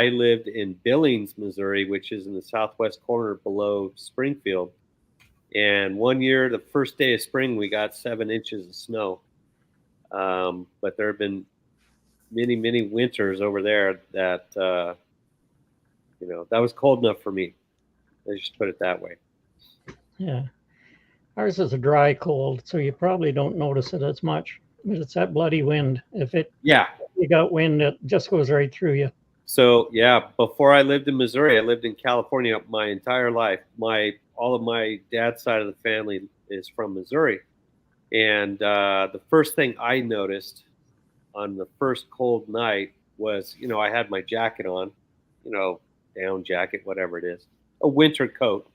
lived in Billings, Missouri, which is in the southwest corner below Springfield. And one year, the first day of spring, we got 7 inches of snow. But there have been many, many winters over there that, that was cold enough for me. Let's just put it that way.
Yeah. Ours is a dry cold, so you probably don't notice it as much. But it's that bloody wind. If
Yeah.
you got wind, it just goes right through you.
So yeah, before I lived in Missouri, I lived in California my entire life. All of my dad's side of the family is from Missouri, and the first thing I noticed on the first cold night was, I had my jacket on, down jacket, whatever it is, a winter coat.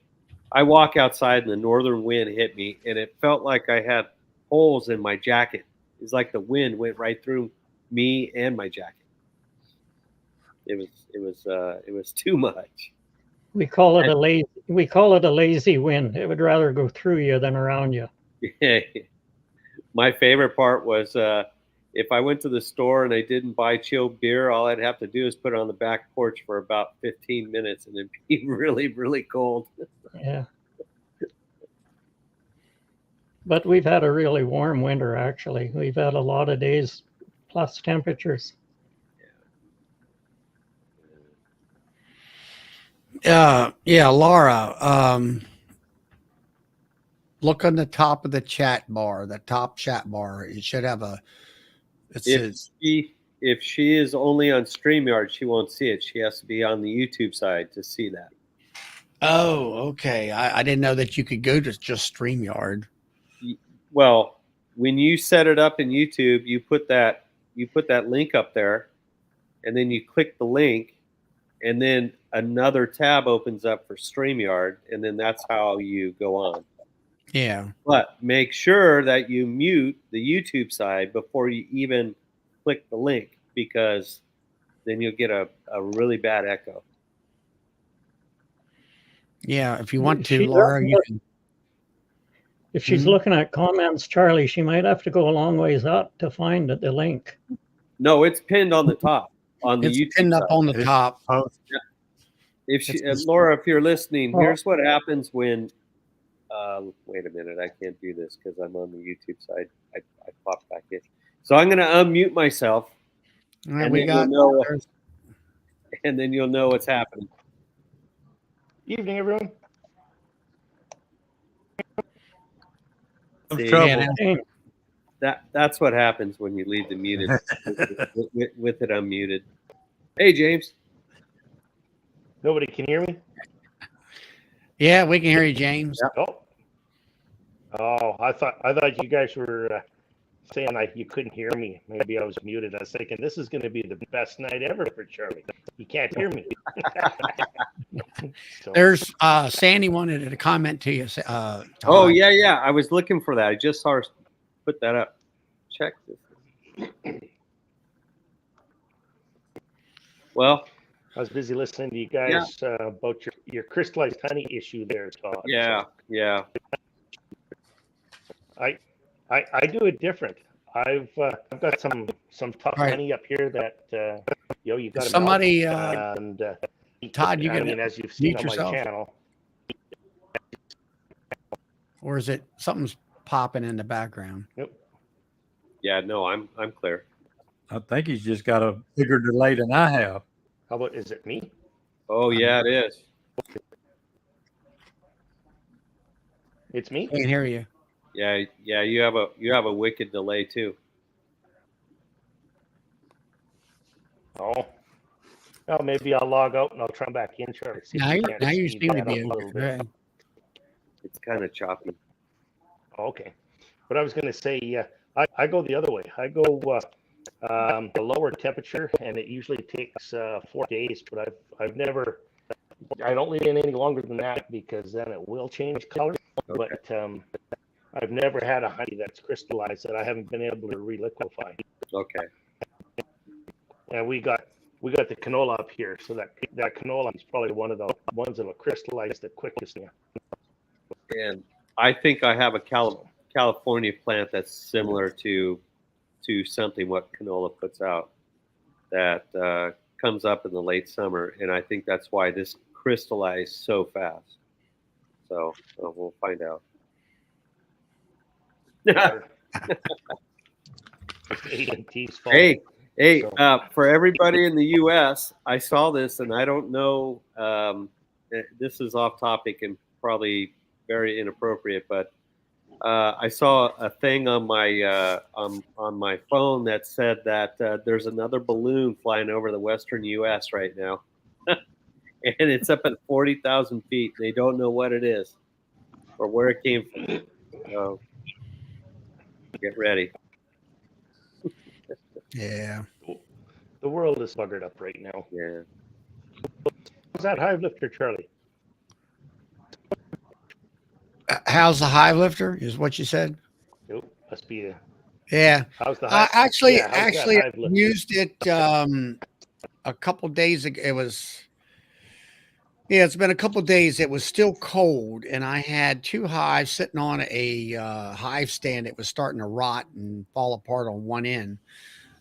I walk outside and the northern wind hit me, and it felt like I had holes in my jacket. It's like the wind went right through me and my jacket. It was too much.
We call it a lazy wind. It would rather go through you than around you.
My favorite part was if I went to the store and I didn't buy chilled beer, all I'd have to do is put it on the back porch for about 15 minutes and it'd be really, really cold.
Yeah. But we've had a really warm winter, actually. We've had a lot of days plus temperatures.
Laura, look on the top of the chat bar, the top chat bar. It should have
If she is only on StreamYard, she won't see it. She has to be on the YouTube side to see that.
Oh, okay. I didn't know that you could go to just StreamYard.
Well, when you set it up in YouTube, you put that link up there, and then you click the link, and then another tab opens up for StreamYard, and then that's how you go on.
Yeah.
But make sure that you mute the YouTube side before you even click the link, because then you'll get a really bad echo.
Yeah, if you want to, Laura, you can.
If she's looking at comments, Charlie, she might have to go a long ways up to find the link.
No, it's pinned on the top.
It's pinned up on the top.
Yeah. Laura, if you're listening, here's what happens when. Wait a minute, I can't do this because I'm on the YouTube side. I popped back in, so I'm going to unmute myself, and then you'll know what's happening.
Evening, everyone.
That's what happens when you leave the muted with it unmuted. Hey, James.
Nobody can hear me?
Yeah, we can hear you, James.
Oh, I thought you guys were saying you couldn't hear me. Maybe I was muted. I was thinking this is going to be the best night ever for Charlie. You can't hear me.
So. There's Sandy wanted to comment to you.
Oh yeah. I was looking for that. I just saw her put that up. Check this. Well,
I was busy listening to you guys about your crystallized honey issue there, Todd.
Yeah.
I do it different. I've got some tough honey up here that you got
somebody
and
Todd, you can
as you've seen on
yourself.
my channel.
Or is it something's popping in the background?
Nope.
Yeah, no, I'm clear.
I think he's just got a bigger delay than I have.
How about, is it me?
Oh yeah, it is.
It's me?
Can't hear you.
Yeah, you have a wicked delay too.
Oh. Well, maybe I'll log out and I'll try back in, Charlie.
Now you seem to be okay.
It's kind of choppy.
Okay. But I was going to say, I go the other way. I go the lower temperature, and it usually takes 4 days. But I don't leave it in any longer than that, because then it will change color. Okay. But I've never had a honey that's crystallized that I haven't been able to reliquefy.
Okay.
And we got the canola up here, so that canola is probably one of the ones that will crystallize the quickest.
And I think I have a California plant that's similar to something what canola puts out, that comes up in the late summer, and I think that's why this crystallized so fast. So we'll find out.
almost 8 empties full.
Hey,
So-
for everybody in the U.S., I saw this, and I don't know. This is off topic and probably very inappropriate, but I saw a thing on my phone that said that there's another balloon flying over the western U.S. right now, and it's up at 40,000 feet. They don't know what it is or where it came from. So get ready.
Yeah.
The world is buggered up right now.
Yeah.
How's that hive lifter, Charlie?
How's the hive lifter? Is what you said?
Nope, must be a.
Yeah.
How's the hive?
Actually,
yeah, how's that
actually, I
hive lifter?
used it a couple days ago. It was. Yeah, it's been a couple days. It was still cold, and I had 2 hives sitting on a hive stand that was starting to rot and fall apart on one end.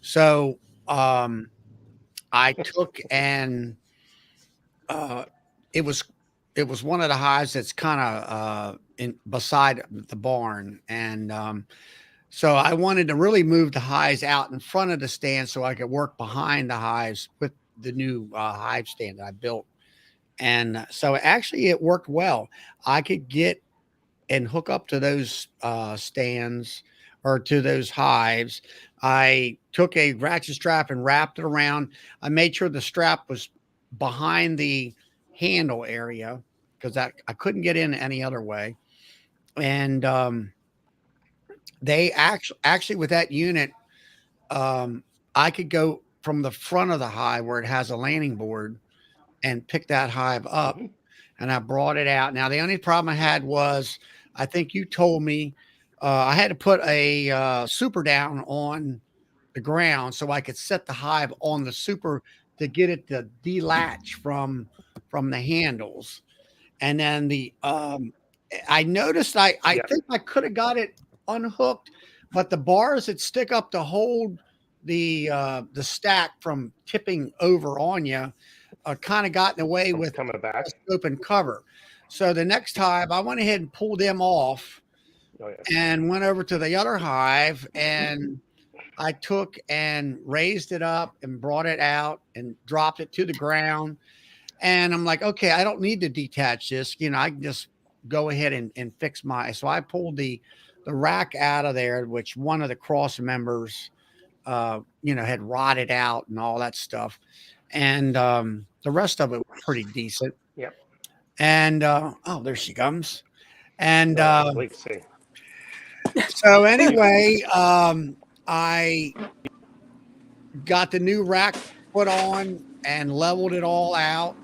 So I took and it was one of the hives that's kind of in beside the barn, and so I wanted to really move the hives out in front of the stand so I could work behind the hives with the new hive stand that I built. And so actually it worked well. I could get and hook up to those stands or to those hives. I took a ratchet strap and wrapped it around. I made sure the strap was behind the handle area because I couldn't get in any other way. And they actually with that unit, I could go from the front of the hive where it has a landing board and pick that hive up.
Mhm.
And I brought it out. Now, the only problem I had was, I think you told me I had to put a super down on the ground so I could set the hive on the super to get it to delatch from the handles. And then I noticed I
Yeah.
think I could have got it unhooked, but the bars that stick up to hold the stack from tipping over on you kind of got in the way with
Coming back.
open cover. So the next hive, I went ahead and pulled them off
Oh, yeah.
and went over to the other hive, and I took and raised it up and brought it out and dropped it to the ground. And I'm like, okay, I don't need to detach this. I can just go ahead and fix so I pulled the rack out of there, which one of the cross members, had rotted out and all that stuff. And the rest of it was pretty decent.
Yep.
And oh, there she comes. And
Like say.
so anyway, I got the new rack put on and leveled it all out,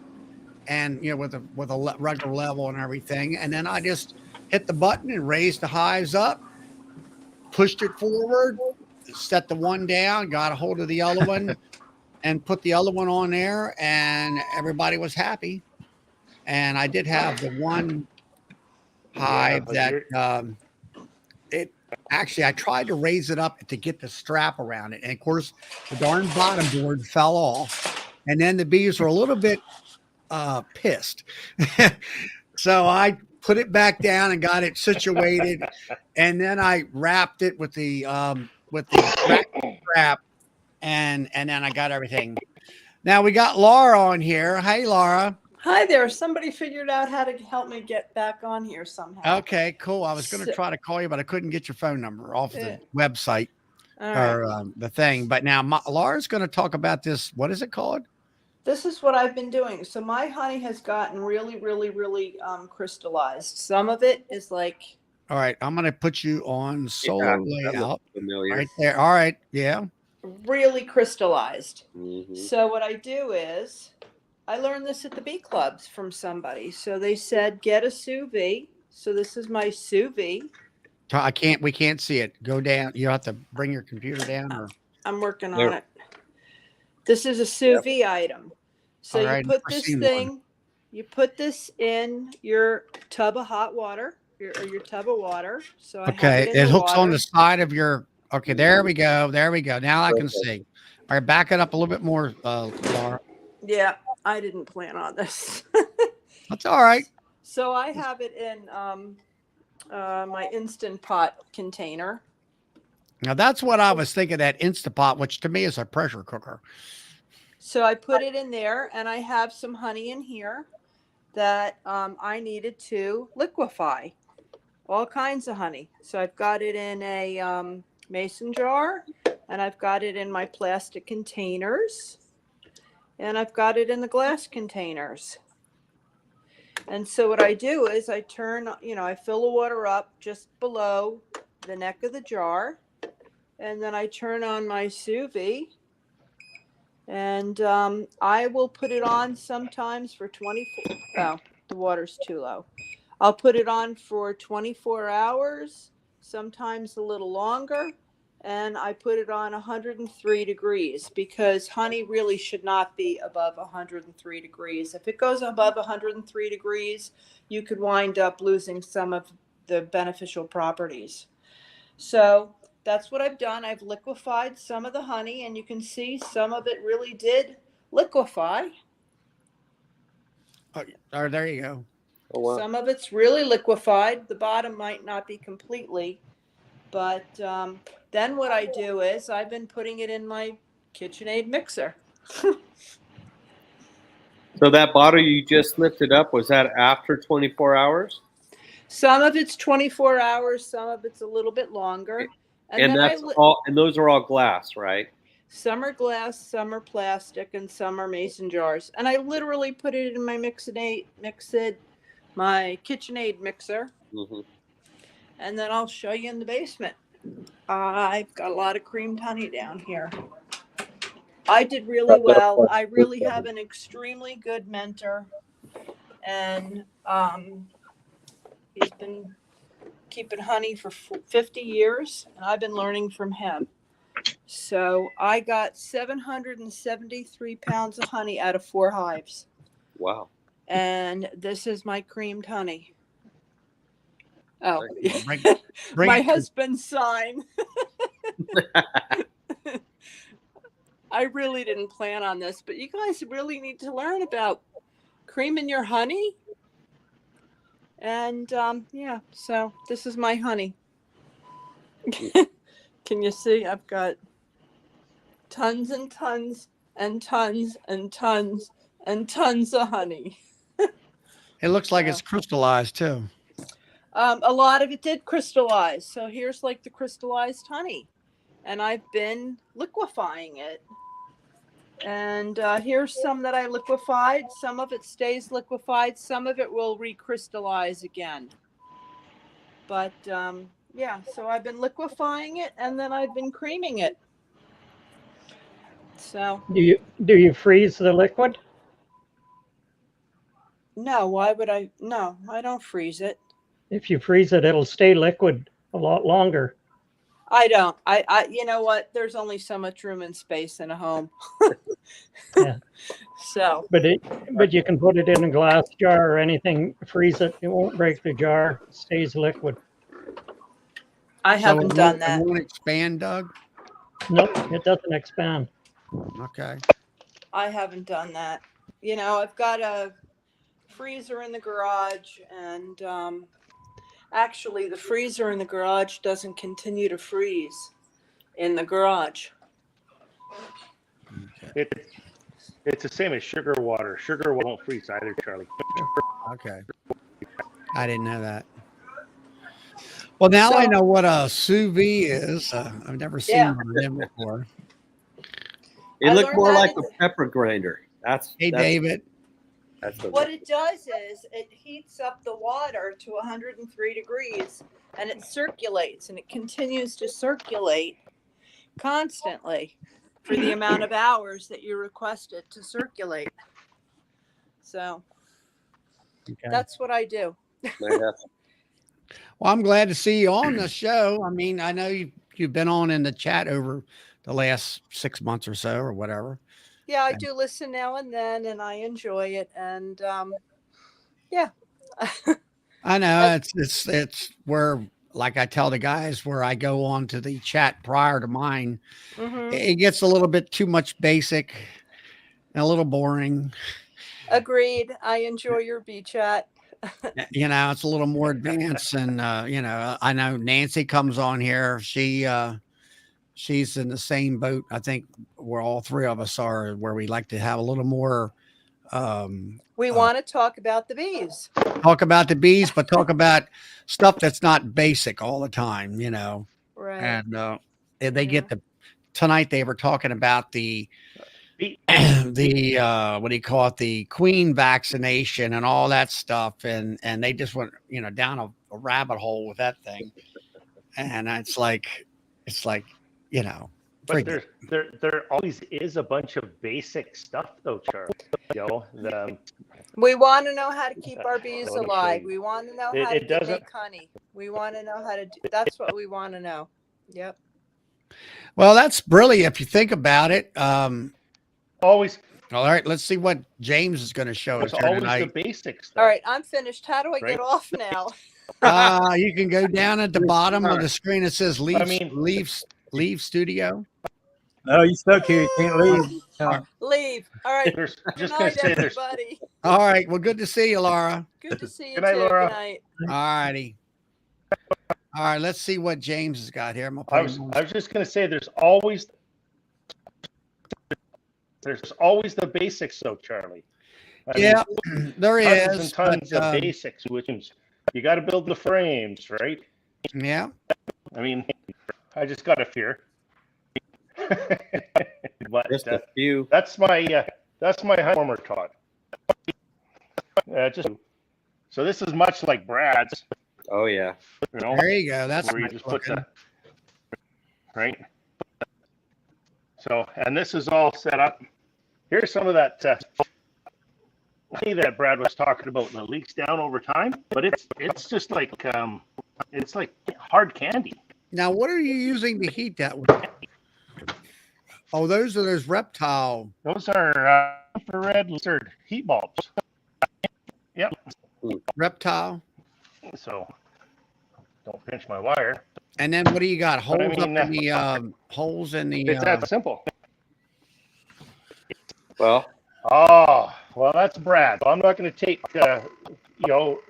and with a regular level and everything. And then I just hit the button and raised the hives up, pushed it forward, set the one down, got a hold of the other one, and put the other one on there, and everybody was happy. And I did have the one hive that it actually, I tried to raise it up to get the strap around it, and of course the darn bottom board fell off, and then the bees were a little bit pissed. So I put it back down and got it situated, and then I wrapped it with the strap, and then I got everything. Now we got Laura on here. Hey, Laura.
Hi there. Somebody figured out how to help me get back on here somehow.
Okay, cool. I was going to try to call you, but I couldn't get your phone number off the website or the thing. But now Laura's going to talk about this. What is it called?
This is what I've been doing. So my honey has gotten really, really, really crystallized. Some of it is like.
All right, I'm going to put you on solo layout
familiar.
right there. All right, yeah.
Really crystallized.
Mm-hmm.
So what I do is, I learned this at the bee clubs from somebody. So they said, get a sous vide. So this is my sous vide.
We can't see it. Go down. You have to bring your computer down, or
I'm working on it. This is a sous vide item. So you put this thing, you put this in your tub of hot water, your tub of water. So
okay, it hooks on the side of your. Okay, there we go. There we go. Now I can see. All right, back it up a little bit more, Laura.
Yeah, I didn't plan on this.
That's all right.
So I have it in my Instant Pot container.
Now that's what I was thinking, that Instapot, which to me is a pressure cooker.
So I put it in there, and I have some honey in here that I needed to liquefy. All kinds of honey. So I've got it in a mason jar, and I've got it in my plastic containers, and I've got it in the glass containers. And so what I do is I turn, I fill the water up just below the neck of the jar, and then I turn on my sous vide, and I will put it on sometimes for 24. Oh, the water's too low. I'll put it on for 24 hours, sometimes a little longer, and I put it on 103 degrees because honey really should not be above 103 degrees. If it goes above 103 degrees, you could wind up losing some of the beneficial properties. So that's what I've done. I've liquefied some of the honey, and you can see some of it really did liquefy.
Oh, there you go.
Oh, wow.
Some of it's really liquefied. The bottom might not be completely, but then what I do is I've been putting it in my KitchenAid mixer.
So that bottle you just lifted up, was that after 24 hours?
Some of it's 24 hours, some of it's a little bit longer.
And that's all, and those are all glass, right?
Some are glass, some are plastic, and some are mason jars. And I literally put it in my my KitchenAid mixer.
Mm-hmm.
And then I'll show you in the basement. I've got a lot of creamed honey down here. I did really well. I really have an extremely good mentor. And he's been keeping honey for 50 years. And I've been learning from him. So I got 773 pounds of honey out of 4 hives.
Wow.
And this is my creamed honey. Oh,
Bring
my husband's sign. I really didn't plan on this, but you guys really need to learn about creaming your honey. And yeah, so this is my honey. Can you see? I've got tons and tons and tons and tons and tons of honey.
It looks like it's crystallized too.
A lot of it did crystallize. So here's like the crystallized honey. And I've been liquefying it. And here's some that I liquefied. Some of it stays liquefied. Some of it will recrystallize again. But yeah, so I've been liquefying it, and then I've been creaming it. So
do you freeze the liquid?
No, why would I? No, I don't freeze it.
If you freeze it, it'll stay liquid a lot longer.
I don't. I you know what? There's only so much room and space in a home.
Yeah.
So.
But you can put it in a glass jar or anything, freeze it. It won't break the jar. It stays liquid.
I haven't done that.
It won't expand, Doug?
Nope, it doesn't expand.
Okay.
I haven't done that. You know, I've got a freezer in the garage, and actually the freezer in the garage doesn't continue to freeze in the garage.
It's the same as sugar water. Sugar won't freeze either, Charlie.
Okay. I didn't know that. Well, now I know what a sous vide is. I've never seen one of them before.
It looked more like a pepper grinder. That's
David.
What it does is it heats up the water to 103 degrees, and it circulates, and it continues to circulate constantly for the amount of hours that you request it to circulate. So that's what I do.
Well, I'm glad to see you on the show. I mean, I know you've been on in the chat over the last 6 months or so or whatever.
Yeah, I do listen now and then, and I enjoy it. And yeah.
I know it's where, like I tell the guys, where I go on to the chat prior to mine, it gets a little bit too much basic and a little boring.
Agreed. I enjoy your B chat.
You know, it's a little more advanced, and you know, I know Nancy comes on here. She she's in the same boat. I think where all three of us are, where we like to have a little more.
We want to talk about the bees.
Talk about the bees, but talk about stuff that's not basic all the time,
Right.
And they get tonight they were talking about the what do you call it, the queen vaccination and all that stuff, and they just went down a rabbit hole with that thing, and it's like
But there always is a bunch of basic stuff though, Charlie.
We want to know how to keep our bees
Let me show
alive.
you.
We want to know
It-
how
it
to
doesn't-
make honey. We want to know how to do. That's what we want to know. Yep.
well, that's brilliant if you think about it.
Always,
All right, let's see what James is going to show us
there's
here
always the
tonight.
basic stuff.
All right, I'm finished. How do I
Right.
get off now?
You can go down at the bottom of the screen. It says leave studio.
No, you stuck here. You can't leave.
Leave. All right.
There's
Good
just gonna
night,
say there's
everybody.
All right. Well, good to see you, Laura.
Good to see you
Good night,
too.
Laura.
Good night.
All righty. All right. Let's see what James has got here.
I was just gonna say there's always the basics though, Charlie. I mean,
Yeah, there
tons
is.
and tons
but,
of basics, which is you got to build the frames, right?
yeah.
I mean, I just got a fear. But
Just a few.
that's my former Todd. So this is much like Brad's,
Oh yeah.
There you go. That's
where you
nice
just put
looking.
the right. So, and this is all set up. Here's some of that honey that Brad was talking about that leaks down over time, but it's just like it's like hard candy.
Now, what are you using to heat that with? Oh, those are those reptile.
Those are infrared lizard heat bulbs. Yep.
Reptile.
So don't pinch my wire.
And then what do you got? Holes
I mean,
up in the holes in the.
It's that simple.
Well,
Oh, well, that's Brad. I'm not going to take, so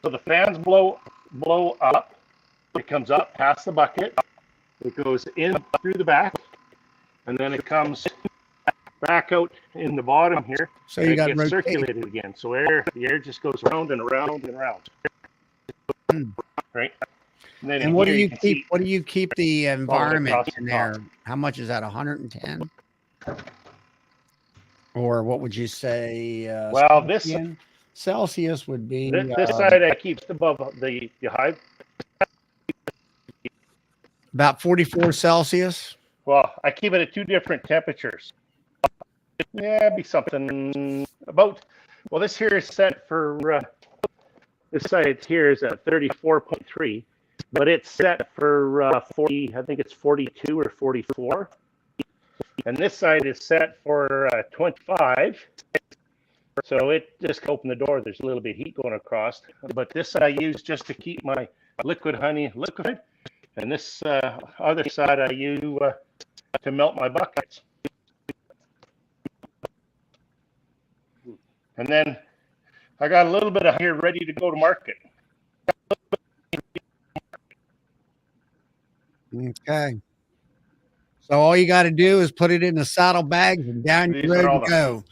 the fans blow up. It comes up past the bucket. It goes in through the back, and then it comes back out in the bottom here.
So
and
you
it
got
gets
rotate.
circulated again. So the air just goes around and around and around. Right. And, then
And what do
here
you
can
keep?
see
What do you keep the environment
across
in
the
there?
top.
How much is that? 110? Or what would you say?
Well, this
Celsius would be
this side I keep above the hive.
about 44 Celsius.
Well, I keep it at two different temperatures. Yeah, it'd be something about. Well, this here is set for. This side here is at 34.3, but it's set for 40. I think it's 42 or 44. And this side is set for 25. So it just opened the door. There's a little bit of heat going across. But this I use just to keep my liquid honey liquid. And this other side I use to melt my buckets. And then I got a little bit of here ready to go to market.
Okay. So all you got to do is put it in the saddle bags and down
These
your
are
road
all
you go.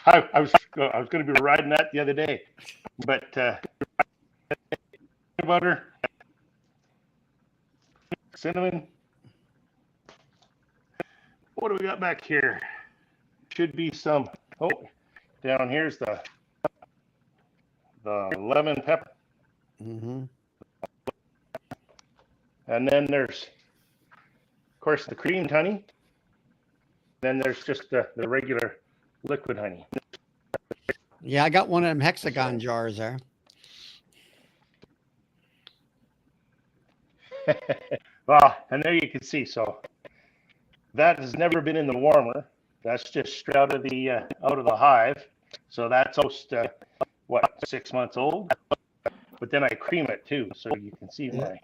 I was going to be riding that the other day, but butter, cinnamon. What do we got back here? Should be some. Oh, down here's the lemon pepper,
Mm-hmm.
and then there's, of course, the creamed honey. Then there's just the regular liquid honey.
Yeah, I got one of them hexagon jars there.
Well, and there you can see. So that has never been in the warmer. That's just straight out of the hive. So that's almost 6 months old. But then I cream it too, so you can see my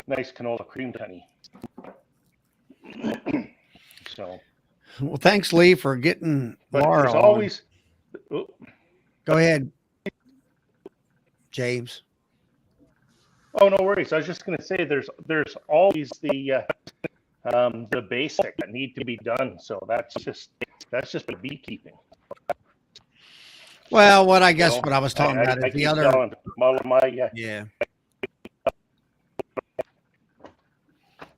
nice canola creamed honey. So.
Well, thanks, Lee, for getting
But
Laura
there's
on.
always.
Go ahead, James.
Oh, no worries. I was just going to say there's always the basic that need to be done. So that's just the beekeeping.
Well, what I guess what I was talking about
I
is the
keep
other.
telling all of my
Yeah.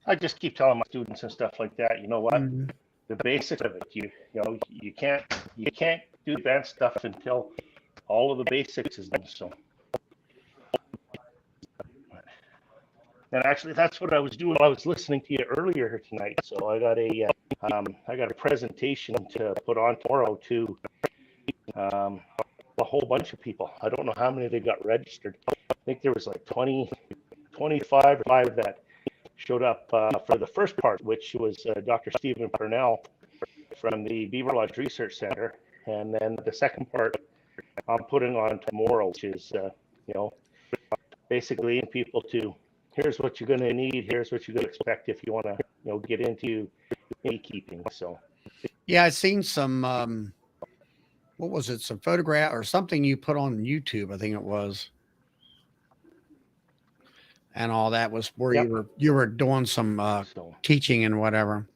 I just keep telling my students and stuff like that. You know what?
Mhm.
The basics of it. You know you can't do advanced stuff until all of the basics is done. So. And actually, that's what I was doing while I was listening to you earlier tonight. So I got a presentation to put on tomorrow to a whole bunch of people. I don't know how many they got registered. I think there was like 20, 25 or 5 that showed up for the first part, which was Dr. Stephen Purnell from the Beaver Lodge Research Center. And then the second part I'm putting on tomorrow, which is, basically people to, here's what you're going to need, here's what you're going to expect if you want to, get into beekeeping. So,
Yeah, I seen some, what was it? Some photograph or something you put on YouTube, I think it was. And all that was where
yep.
you were doing some teaching and whatever.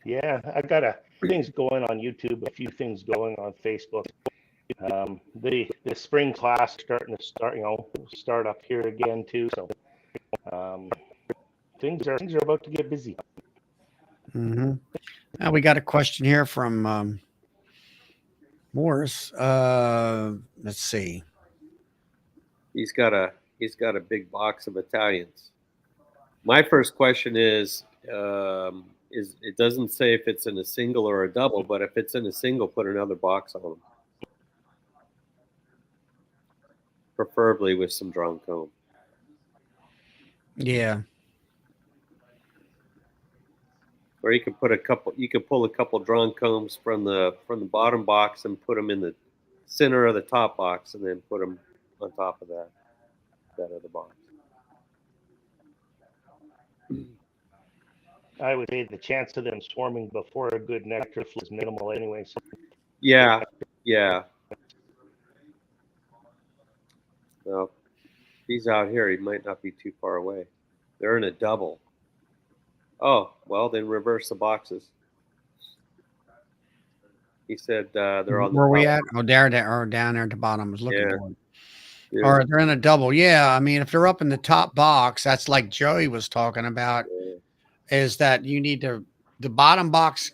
Yeah, I've got a things going on YouTube, a few things going on Facebook. The spring class starting to start up here again too. So things are about to get busy.
Mm-hmm. Now we got a question here from Morris. Let's see.
He's got a big box of Italians. My first question is it doesn't say if it's in a single or a double, but if it's in a single, put another box on them. Preferably with some drawn comb.
Yeah.
Or you can put pull a couple drawn combs from the bottom box and put them in the center of the top box, and then put them on top of that other box.
I would say the chance of them swarming before a good nectar flow is minimal anyways.
Yeah. Well, he's out here. He might not be too far away. They're in a double. Oh, well, then reverse the boxes. He said they're on the
Where
top.
we at? Oh, there, or down there at the bottom. I was looking for it.
Yeah.
Or they're in a double. Yeah. I mean, if they're up in the top box, that's like Joey was talking about, is that you need the bottom box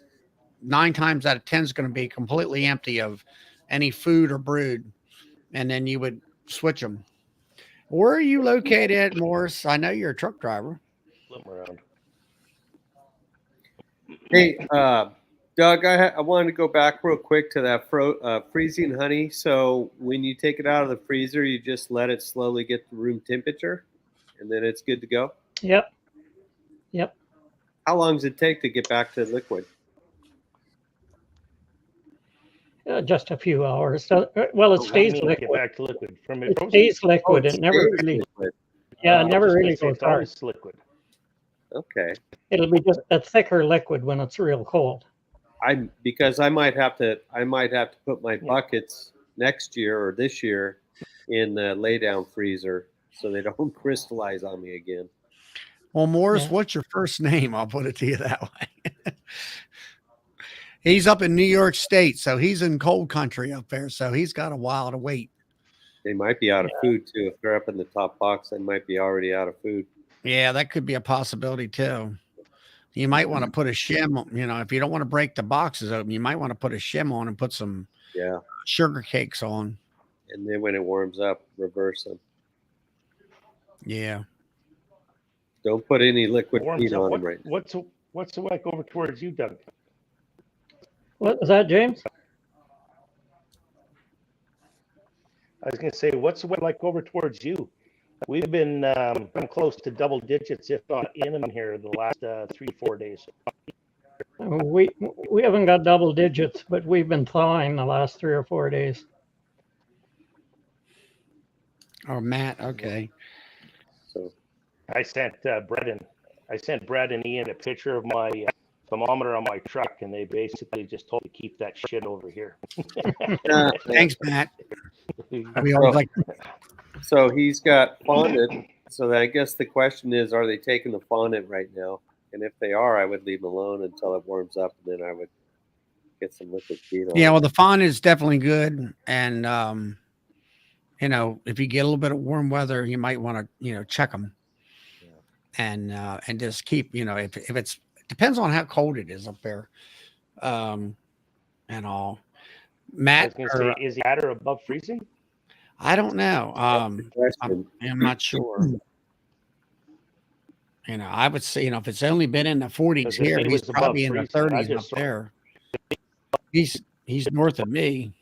9 times out of 10 is going to be completely empty of any food or brood. And then you would switch them. Where are you located, Morris? I know you're a truck driver.
Flip 'em around.
Hey, Doug, I wanted to go back real quick to that freezing honey. So when you take it out of the freezer, you just let it slowly get to room temperature, and then it's good to go?
Yep.
How long does it take to get back to liquid?
Just a few hours. Well, it stays
Get
liquid.
back to liquid from
It stays liquid. It never really.
liquid.
Yeah, it never really goes
It's
hard.
always liquid.
Okay.
It'll be just a thicker liquid when it's real cold.
Because I might have to put my buckets next year or this year in the lay down freezer so they don't crystallize on me again.
Well, Morris, what's your first name? I'll put it to you that way. He's up in New York State, so he's in cold country up there. So he's got a while to wait.
They might be out of food too. If they're up in the top box, they might be already out of food.
Yeah, that could be a possibility too. You might want to put a shim, if you don't want to break the boxes open, you might want to put a shim on and put some sugar cakes on.
And then when it warms up, reverse them.
Yeah.
Don't put any liquid heat on them right now.
What's it like over towards you, Doug?
What was that, James?
I was going to say, what's it like over towards you? We've been close to double digits, if not in them here, the last 3-4 days.
We haven't got double digits, but we've been thawing the last 3 or 4 days.
Oh, Matt. Okay.
So
I sent Brett and Ian a picture of my thermometer on my truck, and they basically just told me to keep that shit over here.
Thanks, Matt. We always like.
So he's got fondant. So I guess the question is, are they taking the fondant right now? And if they are, I would leave them alone until it warms up, and then I would get some liquid feed on.
Yeah, well, the fondant is definitely good, and you know, if you get a little bit of warm weather, you might want to, check them, and just keep, if it's depends on how cold it is up there, and all.
I
Matt,
was going to say, is it at or above freezing?
I don't know. I'm not sure. I would say, if it's only been in the 40s
Because if
here,
it
he's
was above
probably in the
freezing, I
30s up
just saw-
there. He's north of me.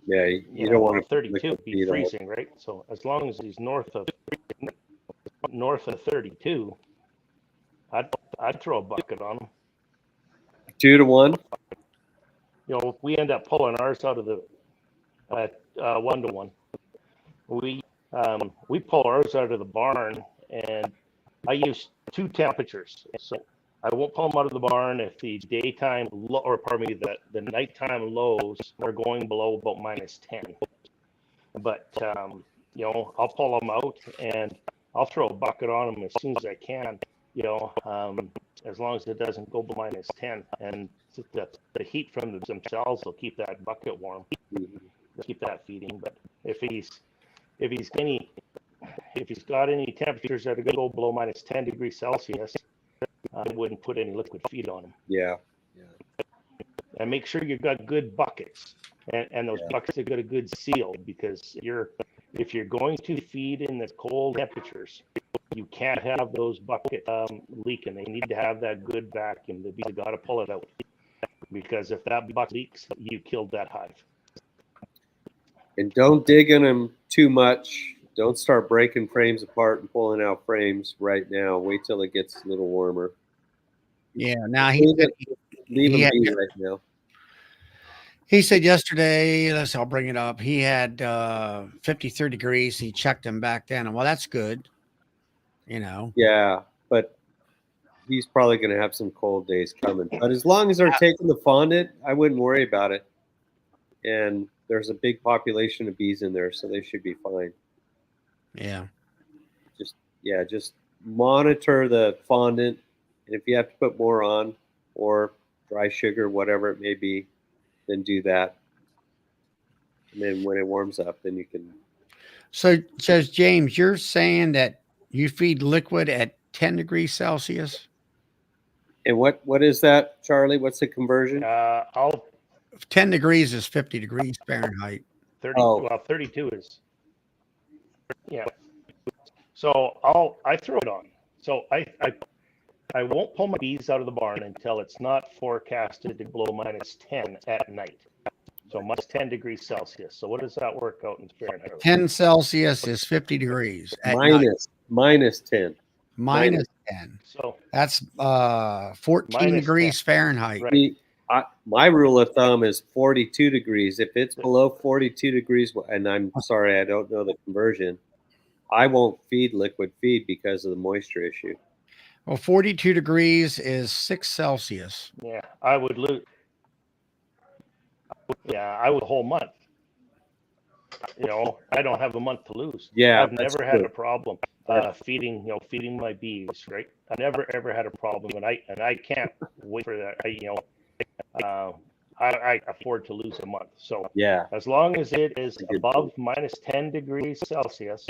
Yeah, you don't want to
32 would be freezing, right? So as long as he's north of 32, I'd throw a bucket on him.
2 to 1.
If we end up pulling ours out of the 1 to 1, we pull ours out of the barn, and I use 2 temperatures. So I won't pull them out of the barn if the daytime the nighttime lows are going below about -10. But I'll pull them out and I'll throw a bucket on them as soon as I can. As long as it doesn't go below -10, and the heat from themselves will keep that bucket warm, keep that feeding. But if he's got any temperatures that are going to go below -10 degrees Celsius, I wouldn't put any liquid feed on them.
Yeah.
And make sure you've got good buckets, and those buckets have got a good seal, because if you're going to feed in the cold temperatures, you can't have those buckets leaking. They need to have that good vacuum. The bees have got to pull it out, because if that bucket leaks, you killed that hive.
And don't dig in them too much. Don't start breaking frames apart and pulling out frames right now. Wait till it gets a little warmer.
Yeah, now
leave them be right now.
He said yesterday, I'll bring it up. He had 53 degrees. He checked them back then. And well, that's good.
Yeah, but he's probably going to have some cold days coming. But as long as they're taking the fondant, I wouldn't worry about it. And there's a big population of bees in there, so they should be fine.
Yeah.
Just monitor the fondant. And if you have to put more on, or dry sugar, whatever it may be, then do that. And then when it warms up, then you can.
So, says James, you're saying that you feed liquid at 10 degrees Celsius?
And what is that, Charlie? What's the conversion?
10 degrees is 50 degrees Fahrenheit.
32 is. Yeah. So I throw it on. So I won't pull my bees out of the barn until it's not forecasted to blow -10 at night. So -10 degrees Celsius. So what does that work out in Fahrenheit?
10 Celsius is 50 degrees.
Minus 10.
-10.
So
that's 14 degrees
10.
Fahrenheit.
Right.
My rule of thumb is 42 degrees. If it's below 42 degrees, and I'm sorry, I don't know the conversion, I won't feed liquid feed because of the moisture issue.
Well, 42 degrees is 6 Celsius.
Yeah, I would lose. Yeah, I would a whole month. I don't have a month to lose.
Yeah,
I've never had a problem feeding my bees. Right, I never ever had a problem, and I can't wait for that. I afford to lose a month. So
yeah,
as long as it is above -10 degrees Celsius,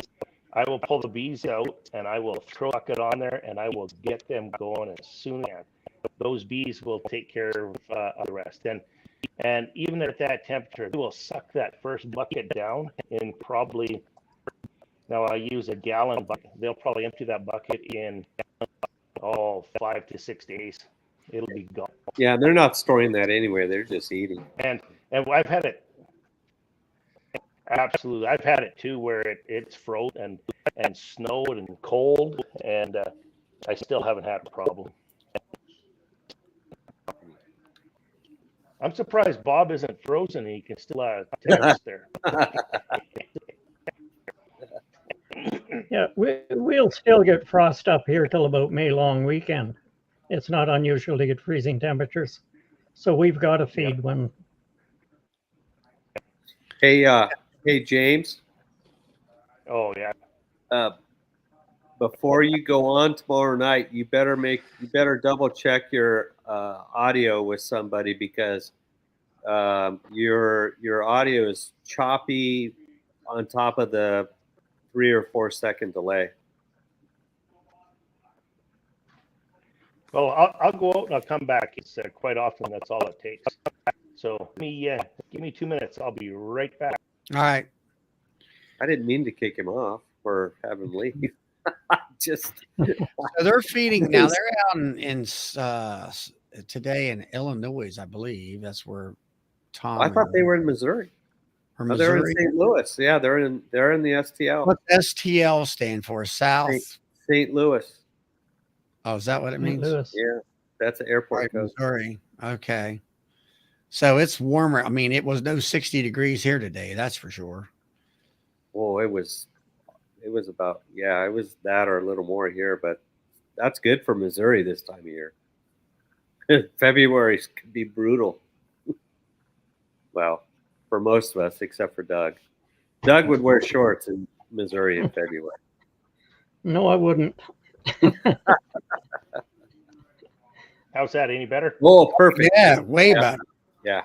I will pull the bees out and I will throw a bucket on there and I will get them going as soon as those bees will take care of the rest. And even at that temperature, they will suck that first bucket down in probably, now I use a gallon bucket. They'll probably empty that bucket in 5 to 6 days. It'll be gone.
Yeah, they're not storing that anywhere. They're just eating.
And I've had it. Absolutely, I've had it too, where it's frozen and snowed and cold, and I still haven't had a problem. I'm surprised Bob isn't frozen and he can still text there.
Yeah, we'll still get frost up here till about May long weekend. it's not unusual to get freezing temperatures. So we've got to feed when.
Hey, James.
Oh yeah.
Before you go on tomorrow night, you better double check your audio with somebody because your audio is choppy on top of the 3 or 4 second delay.
Well, I'll go out and I'll come back. It's quite often that's all it takes. So give me 2 minutes. I'll be right back.
All right.
I didn't mean to kick him off or have him leave. Just
so they're feeding now. They're out in today in Illinois, I believe. That's where Tom.
I thought they were in Missouri.
Or
Missouri.
Missouri.
They're in St. Louis. Yeah, they're in the STL.
What's STL stand for? South
St. Louis.
Oh, is that what it means?
Louis.
Yeah, that's an airport code.
Missouri. Okay. So it's warmer. I mean, it was no 60 degrees here today. That's for sure.
Well, it was about, it was that or a little more here, but that's good for Missouri this time of year. February could be brutal. Well, for most of us, except for Doug. Doug would wear shorts in Missouri in February.
No, I wouldn't.
How's that? Any better?
Oh, perfect.
Yeah, way better.
Yeah.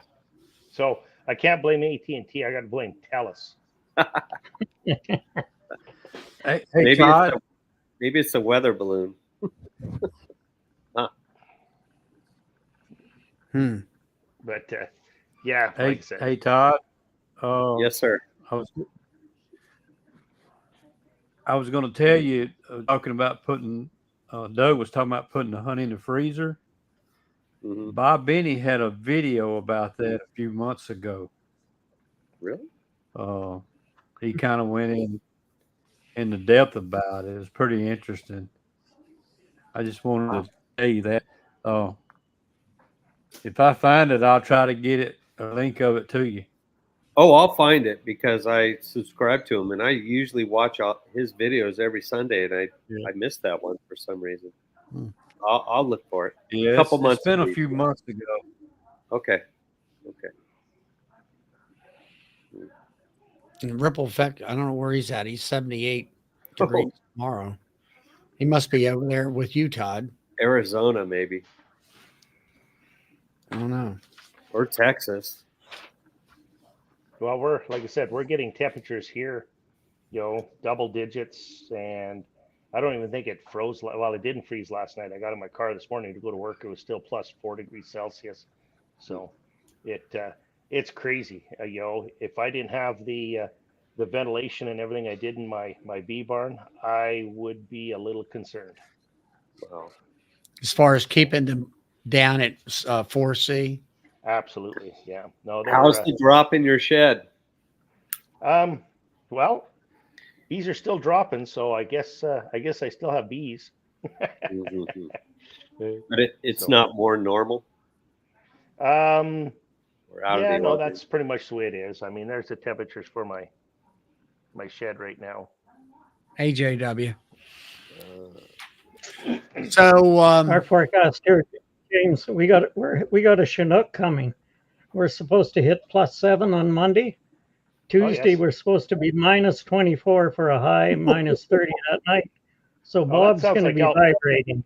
So I can't blame AT&T. I got to blame TELUS.
Hey,
maybe
Todd.
Maybe it's a weather balloon. Huh.
But yeah,
Hey,
like I said.
hey, Todd.
Yes, sir.
I was going to tell you, talking about putting. Doug was talking about putting the honey in the freezer.
Mm-hmm.
Bob Benny had a video about that a few months ago.
Really?
He kind of went in the depth about it. It was pretty interesting. I just wanted to tell you that. If I find it, I'll try to get a link of it to you.
Oh, I'll find it because I subscribe to him, and I usually watch his videos every Sunday, and I missed that one for some reason. I'll look for it.
Yeah,
a couple months.
It's been a few months ago.
Okay.
And Ripple Effect, I don't know where he's at. He's 78 degrees tomorrow. He must be over there with you, Todd.
Arizona, maybe.
I don't know.
Or Texas.
Well, like I said, we're getting temperatures here, double digits, and I don't even think it froze. Well, it didn't freeze last night. I got in my car this morning to go to work. It was still plus 4 degrees Celsius. So it's crazy. If I didn't have the ventilation and everything I did in my bee barn, I would be a little concerned.
Wow.
As far as keeping them down at 4C?
Absolutely, yeah. No.
How's the drop in your shed?
Well, bees are still dropping, so I guess I still have bees.
Mm-hmm. But it's not more normal.
No, that's pretty much the way it is. I mean, there's the temperatures for my shed right now.
AJW. So
our forecast here, James, we got a Chinook coming. We're supposed to hit +7 on Monday. Tuesday, we're supposed to be -24 for a high, -30 at night. So Bob's going to be vibrating.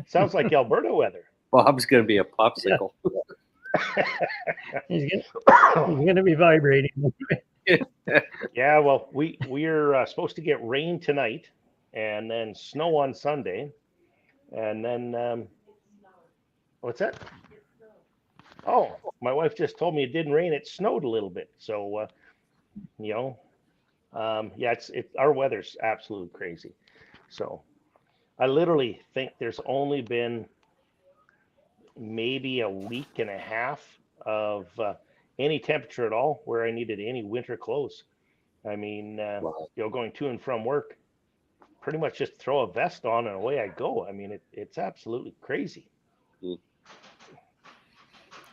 Sounds like Alberta weather.
Bob's going to be a popsicle.
He's going to be vibrating.
Yeah, well, we're supposed to get rain tonight, and then snow on Sunday, and then what's that? Oh, my wife just told me it didn't rain. It snowed a little bit. So, our weather's absolutely crazy. So I literally think there's only been maybe a week and a half of any temperature at all where I needed any winter clothes. I mean, going to and from work, pretty much just throw a vest on and away I go. I mean, it's absolutely crazy.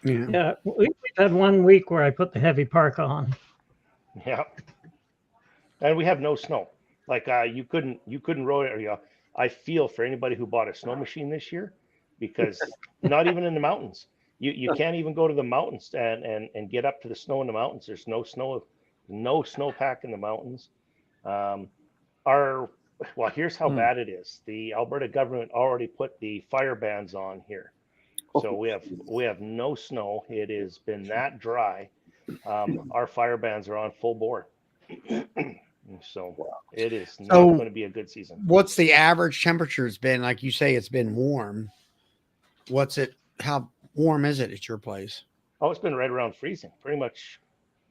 Yeah, we've had 1 week where I put the heavy parka on.
Yeah, and we have no snow. Like you couldn't roll it. I feel for anybody who bought a snow machine this year, because not even in the mountains. You can't even go to the mountains and get up to the snow in the mountains. There's no snowpack in the mountains. Here's how bad it is. The Alberta government already put the fire bans on here. So we have no snow. It has been that dry. Our fire bans are on full bore. So it is not going to be a good season.
What's the average temperature has been? Like you say, it's been warm. How warm is it at your place?
Oh, it's been right around freezing pretty much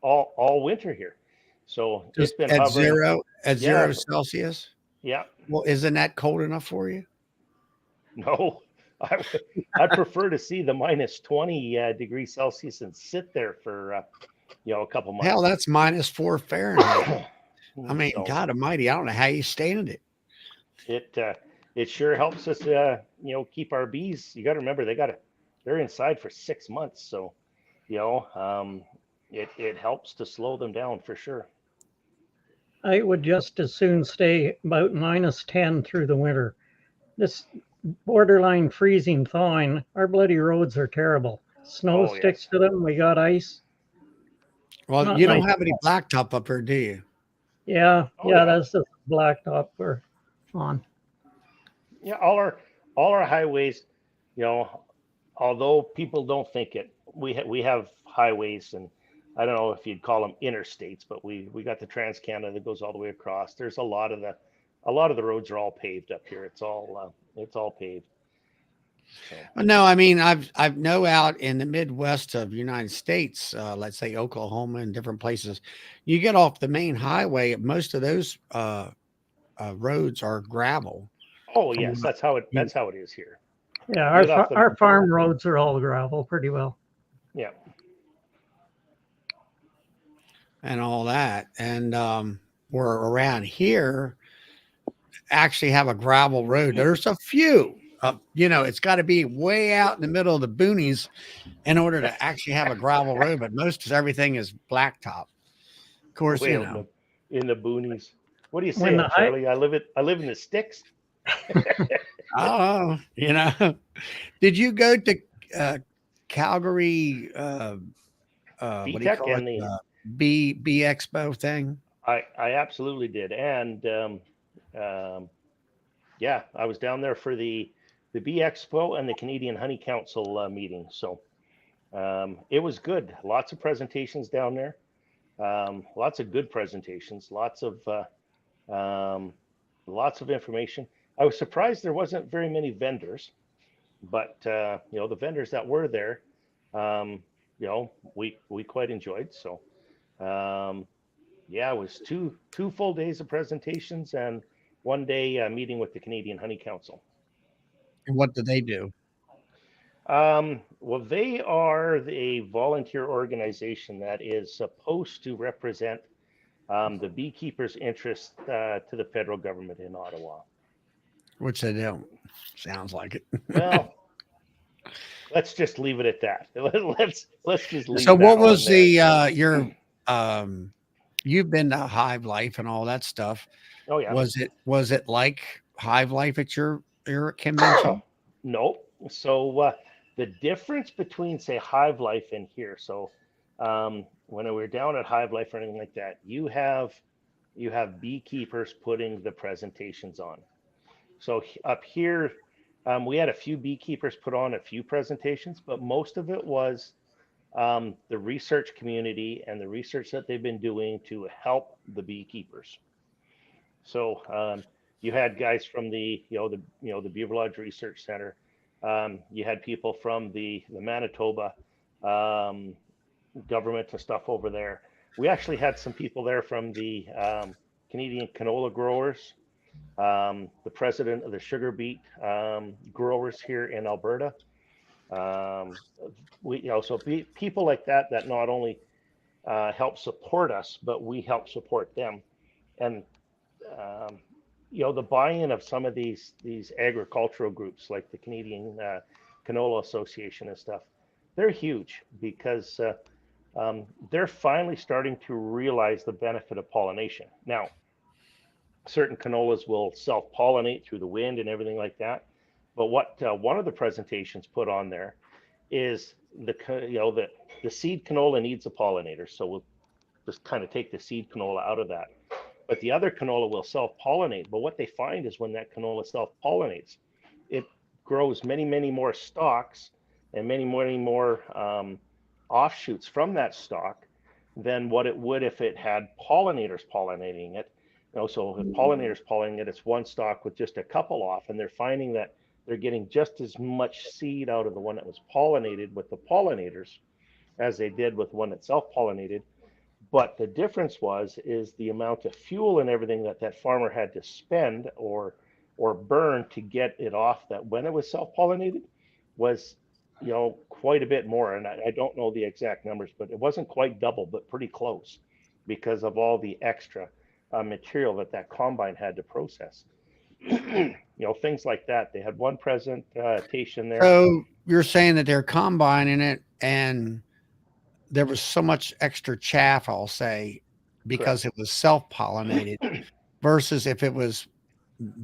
all winter here. So
Just
it's been
at
hovering.
zero Celsius?
Yeah.
Well, isn't that cold enough for you?
No, I'd prefer to see the minus 20 degrees Celsius and sit there for a couple months.
Hell, that's -4 Fahrenheit. I mean, so, God Almighty, I don't know how you stand it.
It sure helps us, keep our bees. You got to remember they're inside for 6 months, so it helps to slow them down for sure.
I would just as soon stay about -10 through the winter. This borderline freezing thawing, our bloody roads are terrible. Snow sticks to them. We got ice.
Well,
Not
you don't
nice.
have any blacktop up there, do you?
Yeah, that's the blacktop we're on.
Yeah, all our highways, although people don't think it, we have highways, and I don't know if you'd call them interstates, but we got the Trans-Canada that goes all the way across. There's a lot of the roads are all paved up here. It's all paved. So.
No, I mean I've know out in the Midwest of the United States, let's say Oklahoma and different places, you get off the main highway. Most of those roads are gravel.
Oh yes, that's how it is here.
Yeah, our farm roads are all gravel pretty well.
Yeah.
And all that, and we're around here actually have a gravel road. There's a few. It's got to be way out in the middle of the boonies in order to actually have a gravel road, but most everything is blacktop. Of course,
in the boonies. What do you say, Charlie? I live in the sticks.
Oh, did you go to Calgary? What do you call it? B Expo thing?
I absolutely did, and I was down there for the Bee Expo and the Canadian Honey Council meeting. So it was good. Lots of presentations down there. Lots of good presentations. Lots of information. I was surprised there wasn't very many vendors, but the vendors that were there, we quite enjoyed. So it was two full days of presentations and 1 day meeting with the Canadian Honey Council.
And what do they do?
Well, they are a volunteer organization that is supposed to represent the beekeepers' interest to the federal government in Ottawa.
Which they don't. Sounds like it.
Well, let's just leave it at that. Let's just leave.
So, what was your you've been to Hive Life and all that stuff?
Oh yeah.
Was it like Hive Life at your convention?
No. So the difference between say Hive Life and here. So when we were down at Hive Life or anything like that, you have beekeepers putting the presentations on. So up here, we had a few beekeepers put on a few presentations, but most of it was the research community and the research that they've been doing to help the beekeepers. So you had guys from the Beaver Lodge Research Center. You had people from the Manitoba government and stuff over there. We actually had some people there from the Canadian canola growers, the president of the sugar beet growers here in Alberta. People like that not only help support us, but we help support them. And the buy-in of some of these agricultural groups like the Canadian Canola Association and stuff, they're huge because they're finally starting to realize the benefit of pollination. Now, certain canolas will self-pollinate through the wind and everything like that, But what one of the presentations put on there is the seed canola needs a pollinator. So we'll just kind of take the seed canola out of that. But the other canola will self-pollinate. But what they find is when that canola self-pollinates, it grows many, many more stalks and many, many more offshoots from that stalk than what it would if it had pollinators pollinating it. So if pollinators pollinating it, it's one stalk with just a couple off, and they're finding that they're getting just as much seed out of the one that was pollinated with the pollinators as they did with one that self-pollinated. But the difference is the amount of fuel and everything that farmer had to spend or burn to get it off that when it was self-pollinated was, quite a bit more. And I don't know the exact numbers, but it wasn't quite double, but pretty close because of all the extra material that combine had to process. Things like that. They had one presentation there.
So you're saying that they're combining it and there was so much extra chaff, I'll say, because
Correct.
it was self-pollinated versus if it was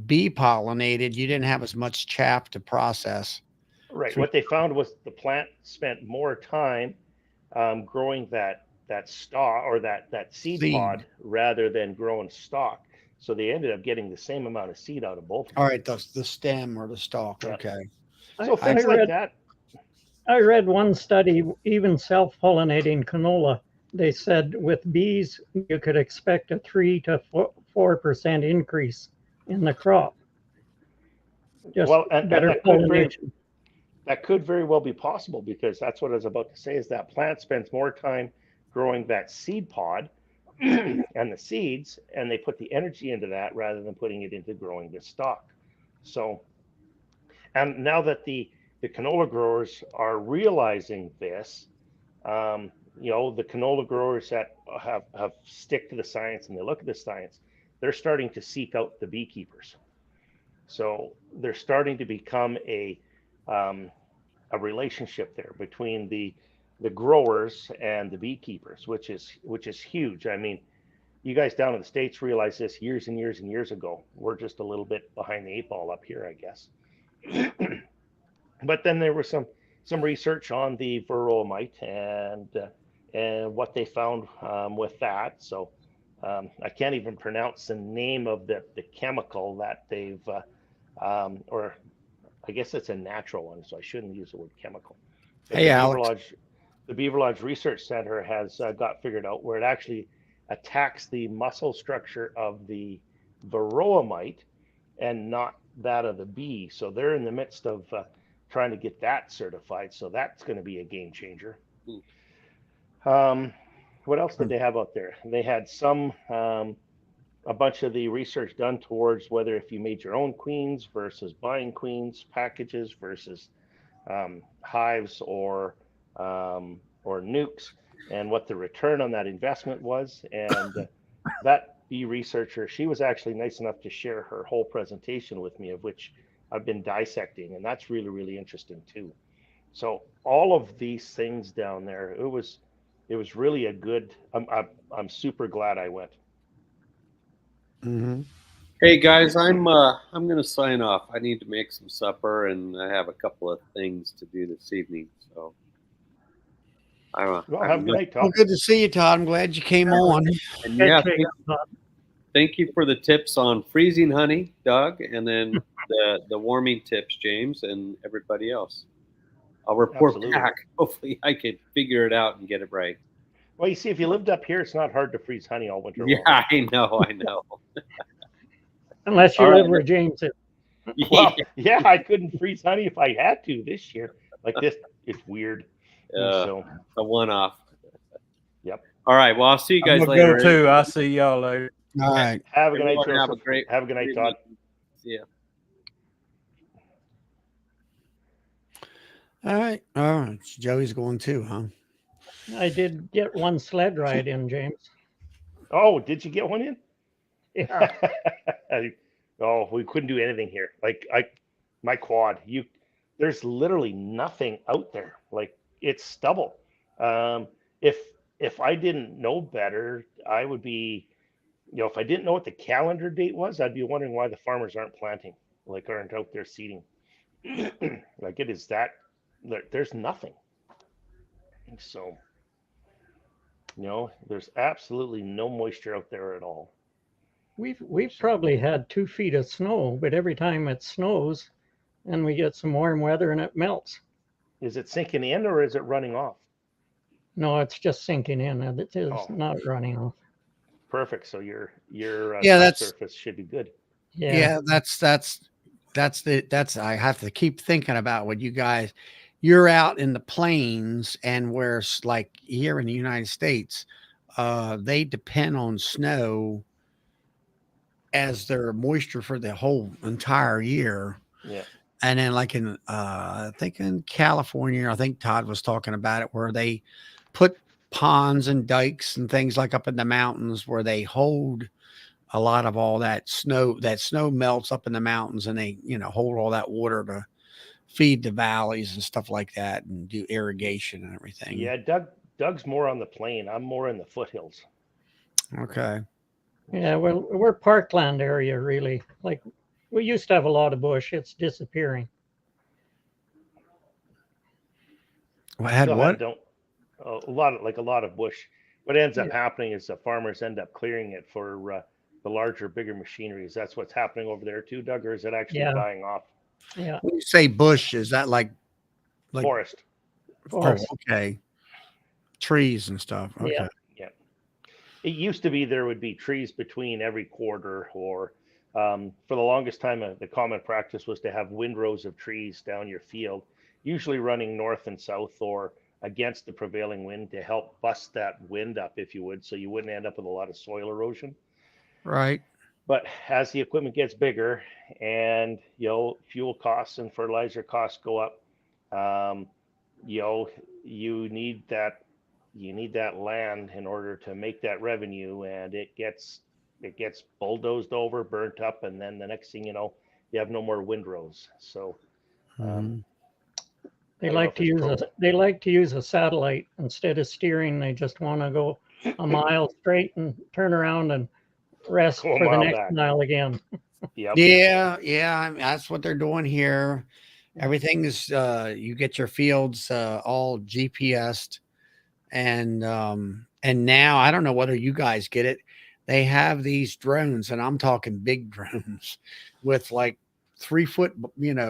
bee pollinated, you didn't have as much chaff to process.
Right. What they found was the plant spent more time growing that stalk or that seed pod rather than growing stalk. So they ended up getting the same amount of seed out of both of them.
All right, the stem or the stalk. Yeah. Okay.
So things like that.
I read one study, even self-pollinating canola, they said with bees, you could expect a 3 to 4% increase in the crop. Just better pollination.
That could very well be possible because that's what I was about to say is that plant spends more time growing that seed pod and the seeds, and they put the energy into that rather than putting it into growing the stalk. So, and now that the canola growers are realizing this, the canola growers that have stick to the science and they look at the science, they're starting to seek out the beekeepers. So they're starting to become a relationship there between the growers and the beekeepers, which is huge. I mean, you guys down in the States realize this years and years and years ago. We're just a little bit behind the 8 ball up here, I guess. But then there was some research on the varroa mite and what they found with that. So I can't even pronounce the name of the chemical that they've or I guess it's a natural one, so I shouldn't use the word chemical. But
hey, Alex.
The Beaver Lodge Research Center has got figured out where it actually attacks the muscle structure of the varroa mite and not that of the bee. So they're in the midst of trying to get that certified. So that's going to be a game changer. What else did they have out there? They had a bunch of the research done towards whether if you made your own queens versus buying queens packages versus hives or nukes, and what the return on that investment was. And that bee researcher, she was actually nice enough to share her whole presentation with me, of which I've been dissecting, and that's really, really interesting too. So all of these things down there, it was really a good. I'm super glad I went.
Mm-hmm.
Hey guys, I'm going to sign off. I need to make some supper, and I have a couple of things to do this evening. So,
well, have a good night, Todd.
Well, good to see you, Todd. I'm glad you came on.
And yeah, thank you for the tips on freezing honey, Doug, and then the warming tips, James, and everybody else. I'll report back. Hopefully, I can figure it out and get it right.
Well, you see, if you lived up here, it's not hard to freeze honey all winter long.
Yeah, I know.
Unless you live where James is.
Well, yeah, I couldn't freeze honey if I had to this year. Like this, it's weird.
So a one-off.
Yep.
All right. Well, I'll see you guys later.
Go too. I'll see y'all later.
All right.
Have a good night.
Have
a good night, Todd.
See ya.
All right. All right. Joey's going too, huh?
I did get one sled ride in, James.
Oh, did you get one in?
Yeah.
Oh, we couldn't do anything here. Like my quad, there's literally nothing out there. Like it's stubble. If I didn't know better, I would be, if I didn't know what the calendar date was, I'd be wondering why the farmers aren't planting, like aren't out there seeding. Like it is that there's nothing. So, there's absolutely no moisture out there at all.
We've probably had 2 feet of snow, but every time it snows and we get some warm weather and it melts.
Is it sinking in or is it running off?
No, it's just sinking in, and it is not running off.
Perfect. So your subsurface should be good.
Yeah, that's I have to keep thinking about what you guys. You're out in the plains, and where like here in the United States, they depend on snow as their moisture for the whole entire year.
Yeah.
And then like in I think in California, I think Todd was talking about it, where they put ponds and dikes and things like up in the mountains where they hold a lot of all that snow. That snow melts up in the mountains, and they, hold all that water to feed the valleys and stuff like that, and do irrigation and everything.
Yeah, Doug's more on the plain. I'm more in the foothills.
Okay.
Yeah, well, we're parkland area, really. Like, we used to have a lot of bush. It's disappearing.
Well, had what?
A lot of bush. What ends up happening is the farmers end up clearing it for the larger, bigger machineries. That's what's happening over there too, Doug, or is it actually dying off?
Yeah.
When you say bush, is that like
forest?
Oh, okay. Trees and stuff. Okay.
Yeah. It used to be there would be trees between every quarter, or for the longest time, the common practice was to have windrows of trees down your field, usually running north and south or against the prevailing wind to help bust that wind up, if you would, so you wouldn't end up with a lot of soil erosion.
Right.
But as the equipment gets bigger and, fuel costs and fertilizer costs go up, you need that land in order to make that revenue, and it gets bulldozed over, burnt up, and then the next thing you know, you have no more windrows. So
they like to use a satellite instead of steering. They just want to go a mile straight and turn around and rest for the next mile again.
Yep.
Yeah. I mean, that's what they're doing here. Everything is you get your fields all GPSed, and now I don't know whether you guys get it. They have these drones, and I'm talking big drones with like 3-foot,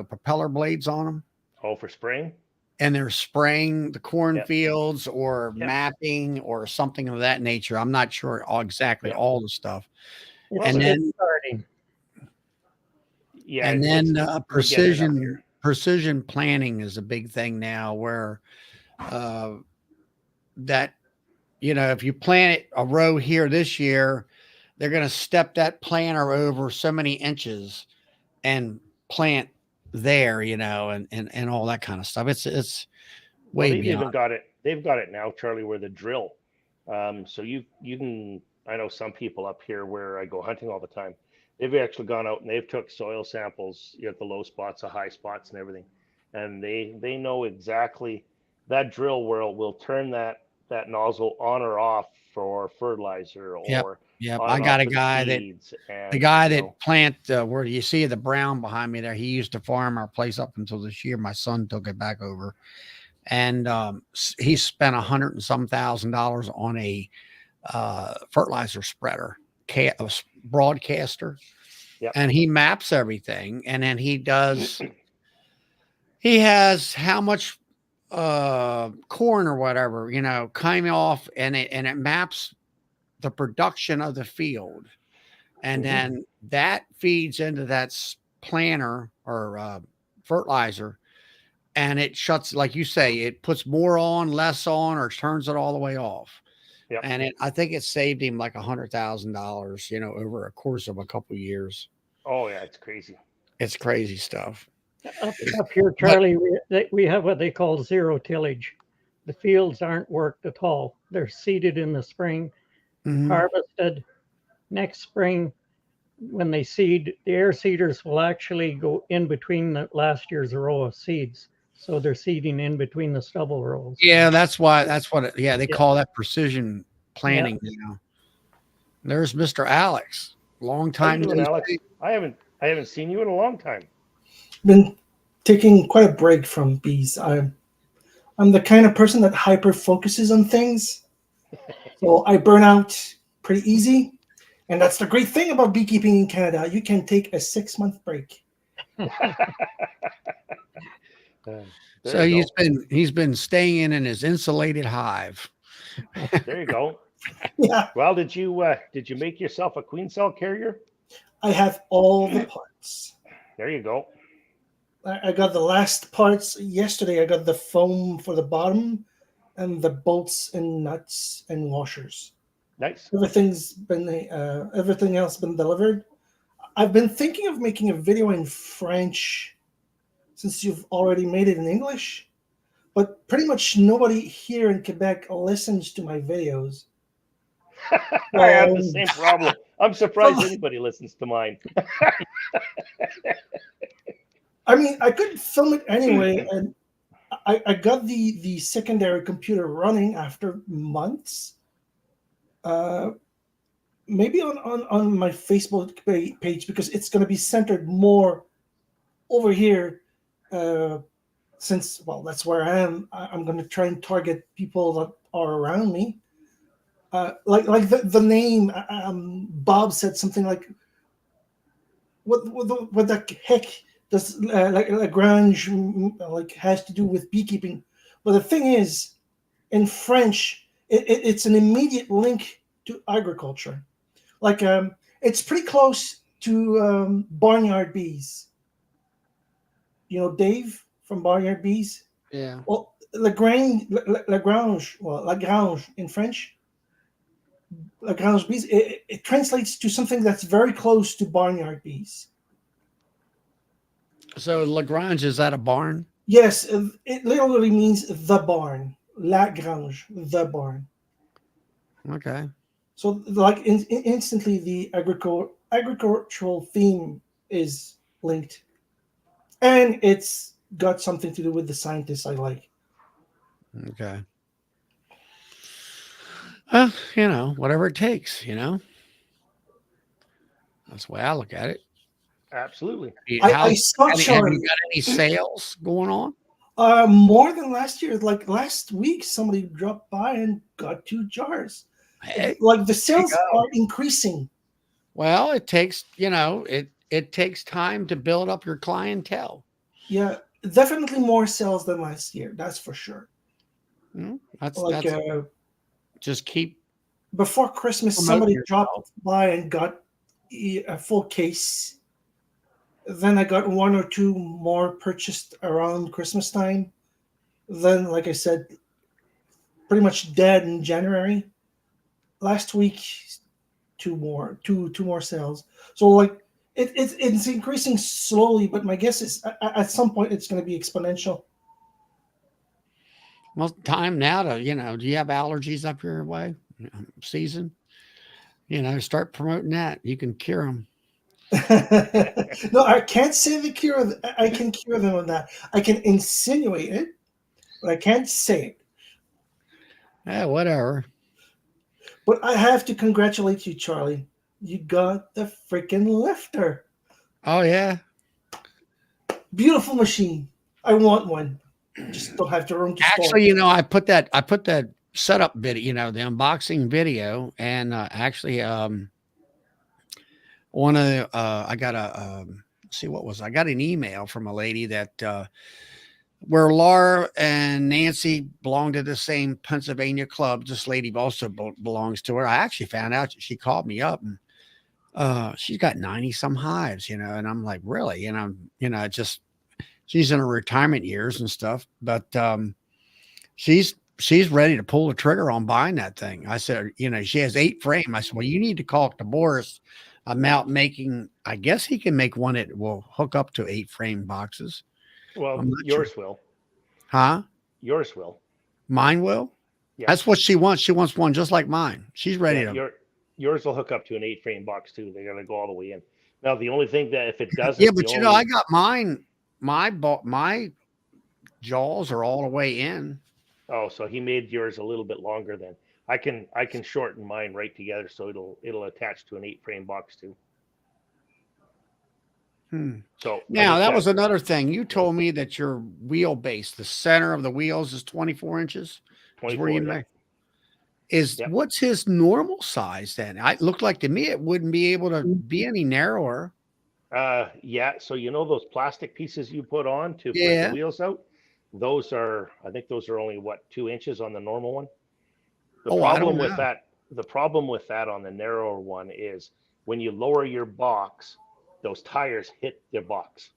propeller blades on them.
Oh, for spraying?
And they're spraying the cornfields or mapping or something of that nature. I'm not sure exactly all the stuff.
And then starting.
Yeah. And then precision planting is a big thing now, where that, if you plant a row here this year, they're going to step that planter over so many inches and plant there, and all that kind of stuff. It's way
they've
beyond.
Even got it. They've got it now, Charlie, where the drill. So you can. I know some people up here where I go hunting all the time. They've actually gone out and they've took soil samples at the low spots, the high spots, and everything, and they know exactly that drill will turn that nozzle on or off for fertilizer or.
Yep. I got a guy that plant where you see the brown behind me there. He used to farm our place up until this year. My son took it back over, and he spent $100 and some thousand on a fertilizer spreader, a broadcaster.
Yep.
And he maps everything, and then he has how much corn or whatever, came off, and it maps the production of the field, and then that feeds into that planter or fertilizer, and it shuts, like you say, it puts more on, less on, or turns it all the way off.
Yep.
And I think it saved him like $100,000, over a course of a couple of years.
Oh yeah, it's crazy.
It's crazy stuff.
Up here, Charlie, we have what they call zero tillage. The fields aren't worked at all. They're seeded in the spring, harvested. Next spring, when they seed, the air seeders will actually go in between the last year's row of seeds. So they're seeding in between the stubble rows.
Yeah, that's what they call that precision planting now. There's Mr. Alex. Long time.
Alex? I haven't seen you in a long time.
taking quite a break from bees. I'm the kind of person that hyper focuses on things, so I burn out pretty easy. And that's the great thing about beekeeping in Canada. You can take a 6-month break.
So he's been staying in his insulated hive.
There you go.
Yeah.
Well, did you make yourself a queen cell carrier?
I have all the parts.
There you go.
I got the last parts yesterday. I got the foam for the bottom and the bolts and nuts and washers.
Nice.
Everything else been delivered. I've been thinking of making a video in French since you've already made it in English, but pretty much nobody here in Quebec listens to my videos.
I have the same problem. I'm surprised anybody listens to mine.
I mean, I could film it anyway, and I got the secondary computer running after months. Maybe on my Facebook page, because it's going to be centered more over here, since, well, that's where I am. I'm going to try and target people that are around me. Like the name, Bob said something like, what the heck does like Lagrange like has to do with beekeeping? But the thing is, in French, it's an immediate link to agriculture. Like it's pretty close to barnyard bees. You know Dave from Barnyard Bees?
Yeah.
Well, Lagrange in French, Lagrange bees, it translates to something that's very close to barnyard bees.
So Lagrange, is that a barn?
Yes, it literally means the barn. Lagrange, the barn.
Okay.
So, like, instantly, the agricultural theme is linked, and it's got something to do with the scientists I like.
Okay. Whatever it takes, That's the way I look at it.
Absolutely.
I saw
have you got any sales going on?
More than last year. Like last week, somebody dropped by and got 2 jars.
Hey,
like the sales are increasing.
Well, it takes, it takes time to build up your clientele.
Yeah, definitely more sales than last year. That's for sure.
That's just keep.
Before Christmas, somebody dropped by and got a full case. Then I got 1 or 2 more purchased around Christmas time. Then, like I said, pretty much dead in January. Last week, 2 more sales. So like it's increasing slowly, but my guess is at some point it's going to be exponential.
Well, time now to, do you have allergies up your way? Season? Start promoting that. You can cure them.
No, I can't say the cure. I can cure them on that. I can insinuate it, but I can't say it.
Yeah, whatever.
But I have to congratulate you, Charlie. You got the freaking lifter.
Oh, yeah.
Beautiful machine. I want one. Just don't have the room to
actually store. I put that setup video, the unboxing video, and actually one of the I got I got an email from a lady that where Laura and Nancy belong to the same Pennsylvania club. This lady also belongs to her. I actually found out, she called me up, and she's got 90 some hives, and I'm like, really? Just, she's in her retirement years and stuff, but she's ready to pull the trigger on buying that thing. I said, she has 8 frame. I said, well, you need to call to Boris about making, I guess he can make one that will hook up to 8 frame boxes.
Well, yours will.
Huh?
Yours will.
Mine will?
Yeah.
That's what she wants. She wants one just like mine. She's ready to.
Yours will hook up to an 8 frame box too. They're going to go all the way in. Now, the only thing that if it doesn't.
Yeah, but I got mine. My jaws are all the way in.
Oh, so he made yours a little bit longer then. I can shorten mine right together so it'll attach to an 8 frame box too. So
now that was another thing. You told me that your wheelbase, the center of the wheels is 24 inches.
24,
What's his normal size then? It looked like to me it wouldn't be able to be any narrower.
Yeah. So you know those plastic pieces you put on to put the wheels out? Those are, I think those are only what, 2 inches on the normal one. The problem with that on the narrower one is when you lower your box, those tires hit the box.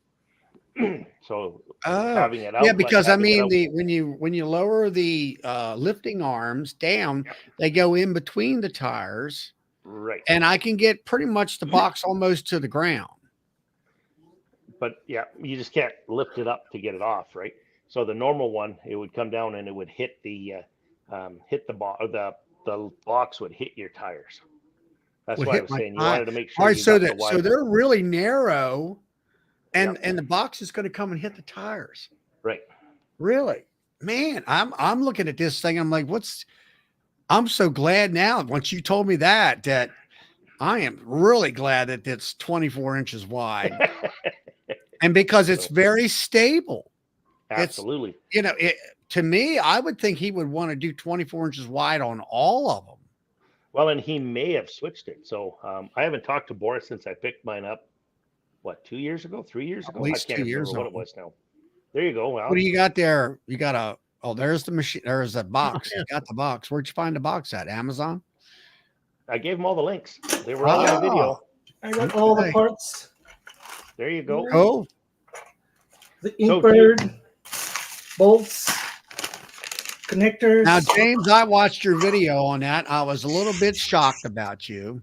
So having it out,
yeah, because I mean when you lower the lifting arms down, they go in between the tires,
right?
And I can get pretty much the box almost to the ground.
But yeah, you just can't lift it up to get it off, right? So the normal one, it would come down and it would hit the box. The box would hit your tires. That's why I was saying you wanted to make sure.
All right, so they're really narrow, and the box is going to come and hit the tires.
Right.
Really, man, I'm looking at this thing. I'm like, I'm so glad now. Once you told me that I am really glad that it's 24 inches wide, and because it's very stable.
Absolutely.
To me, I would think he would want to do 24 inches wide on all of them.
Well, and he may have switched it. So I haven't talked to Boris since I picked mine up, 2 years ago, 3 years ago?
At least
I can't
2 years
remember what it was now. There you go.
What do you got there? You got there's the machine. There's a box. You got the box. Where'd you find the box at? Amazon?
I gave them all the links. They were on my video.
I got all the parts.
There you go.
Oh.
The Inkbird, bolts, connectors.
Now, James, I watched your video on that. I was a little bit shocked about you.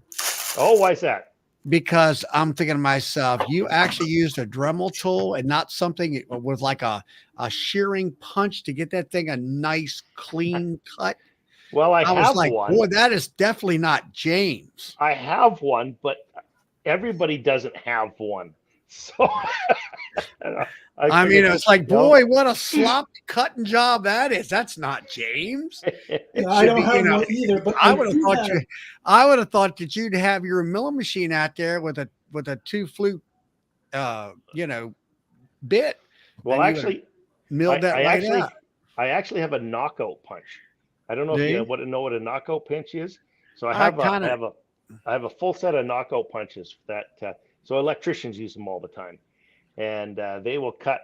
Oh, why is that?
Because I'm thinking to myself, you actually used a Dremel tool and not something with like a shearing punch to get that thing a nice, clean cut.
Well, I
was
have
like,
one.
boy, that is definitely not James.
I have one, but everybody doesn't have one. So
I mean, it's like, boy, what a sloppy cutting job that is. That's not James.
I don't have one either. But
I would have thought that you'd have your milling machine out there with a 2-flute, bit.
Well, actually,
milled that out.
I actually have a knockout punch. I don't know if you know what a knockout punch is. So I have a full set of knockout punches that. So electricians use them all the time, and they will cut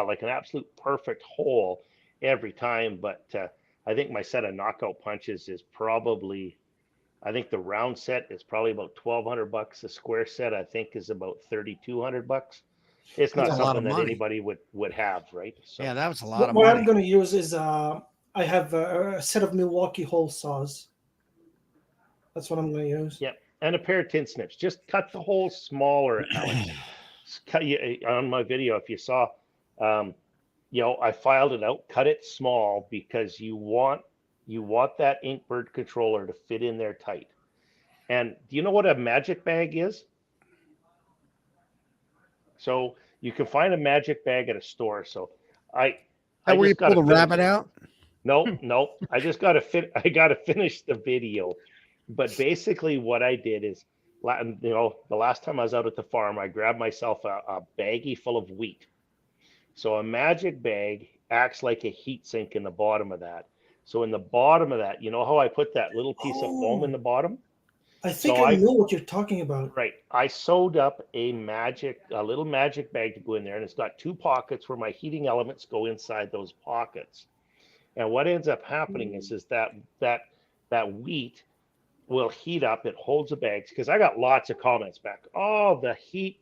like an absolute perfect hole every time. But I think my set of knockout punches is probably, I think the round set is probably about $1,200. The square set I think is about $3,200. It's not something that anybody would have, right? So,
yeah, that was a lot of
money.
What
I'm going to use is I have a set of Milwaukee hole saws. That's what I'm going to use.
Yep. And a pair of tin snips. Just cut the holes smaller, Alex. On my video, if you saw, I filed it out, cut it small because you want that Inkbird controller to fit in there tight. And do you know what a magic bag is? So you can find a magic bag at a store. So where you pull the
rabbit out?
No. I just got to I got to finish the video. But basically what I did is, the last time I was out at the farm, I grabbed myself a baggie full of wheat. So a magic bag acts like a heat sink in the bottom of that. So in the bottom of that, you know how I put that little piece of foam in the bottom?
I think I know what you're talking about.
Right. I sewed up a little magic bag to go in there, and it's got 2 pockets where my heating elements go inside those pockets. And what ends up happening is that wheat will heat up. It holds the bags, because I got lots of comments back. Oh, the heat,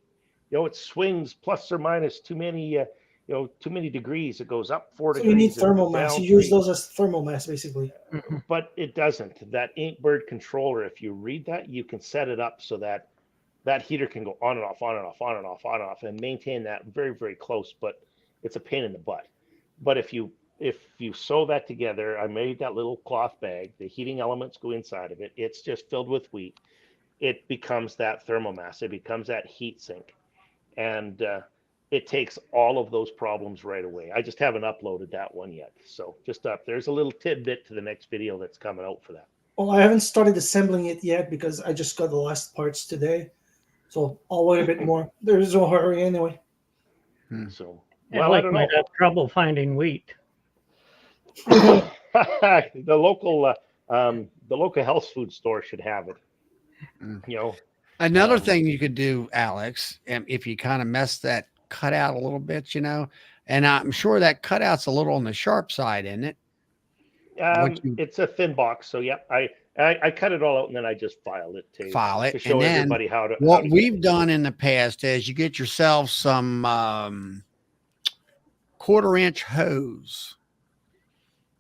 it swings plus or minus too many degrees. It goes up 4 degrees.
You need thermal mass. You use those as thermal mass, basically.
But it doesn't. That Inkbird controller, if you read that, you can set it up so that heater can go on and off, on and off, on and off, on and off, and maintain that very, very close. But it's a pain in the butt. But if you sew that together, I made that little cloth bag, the heating elements go inside of it. It's just filled with wheat. It becomes that thermal mass. It becomes that heat sink. And it takes all of those problems right away. I just haven't uploaded that one yet. So there's a little tidbit to the next video that's coming out for that.
Well, I haven't started assembling it yet because I just got the last parts today. So I'll wait a bit more. There's no hurry anyway.
So,
And
well, I
like
don't
might
know.
have trouble finding wheat.
The local health food store should have it. You know,
Another thing you could do, Alex, if you kind of mess that cutout a little bit, and I'm sure that cutout's a little on the sharp side, isn't it?
it's a thin box, so yeah, I cut it all out and then I just filed it
File it,
to show
and then
everybody how to.
what
get
we've
it.
done in the past is you get yourself some quarter-inch hose,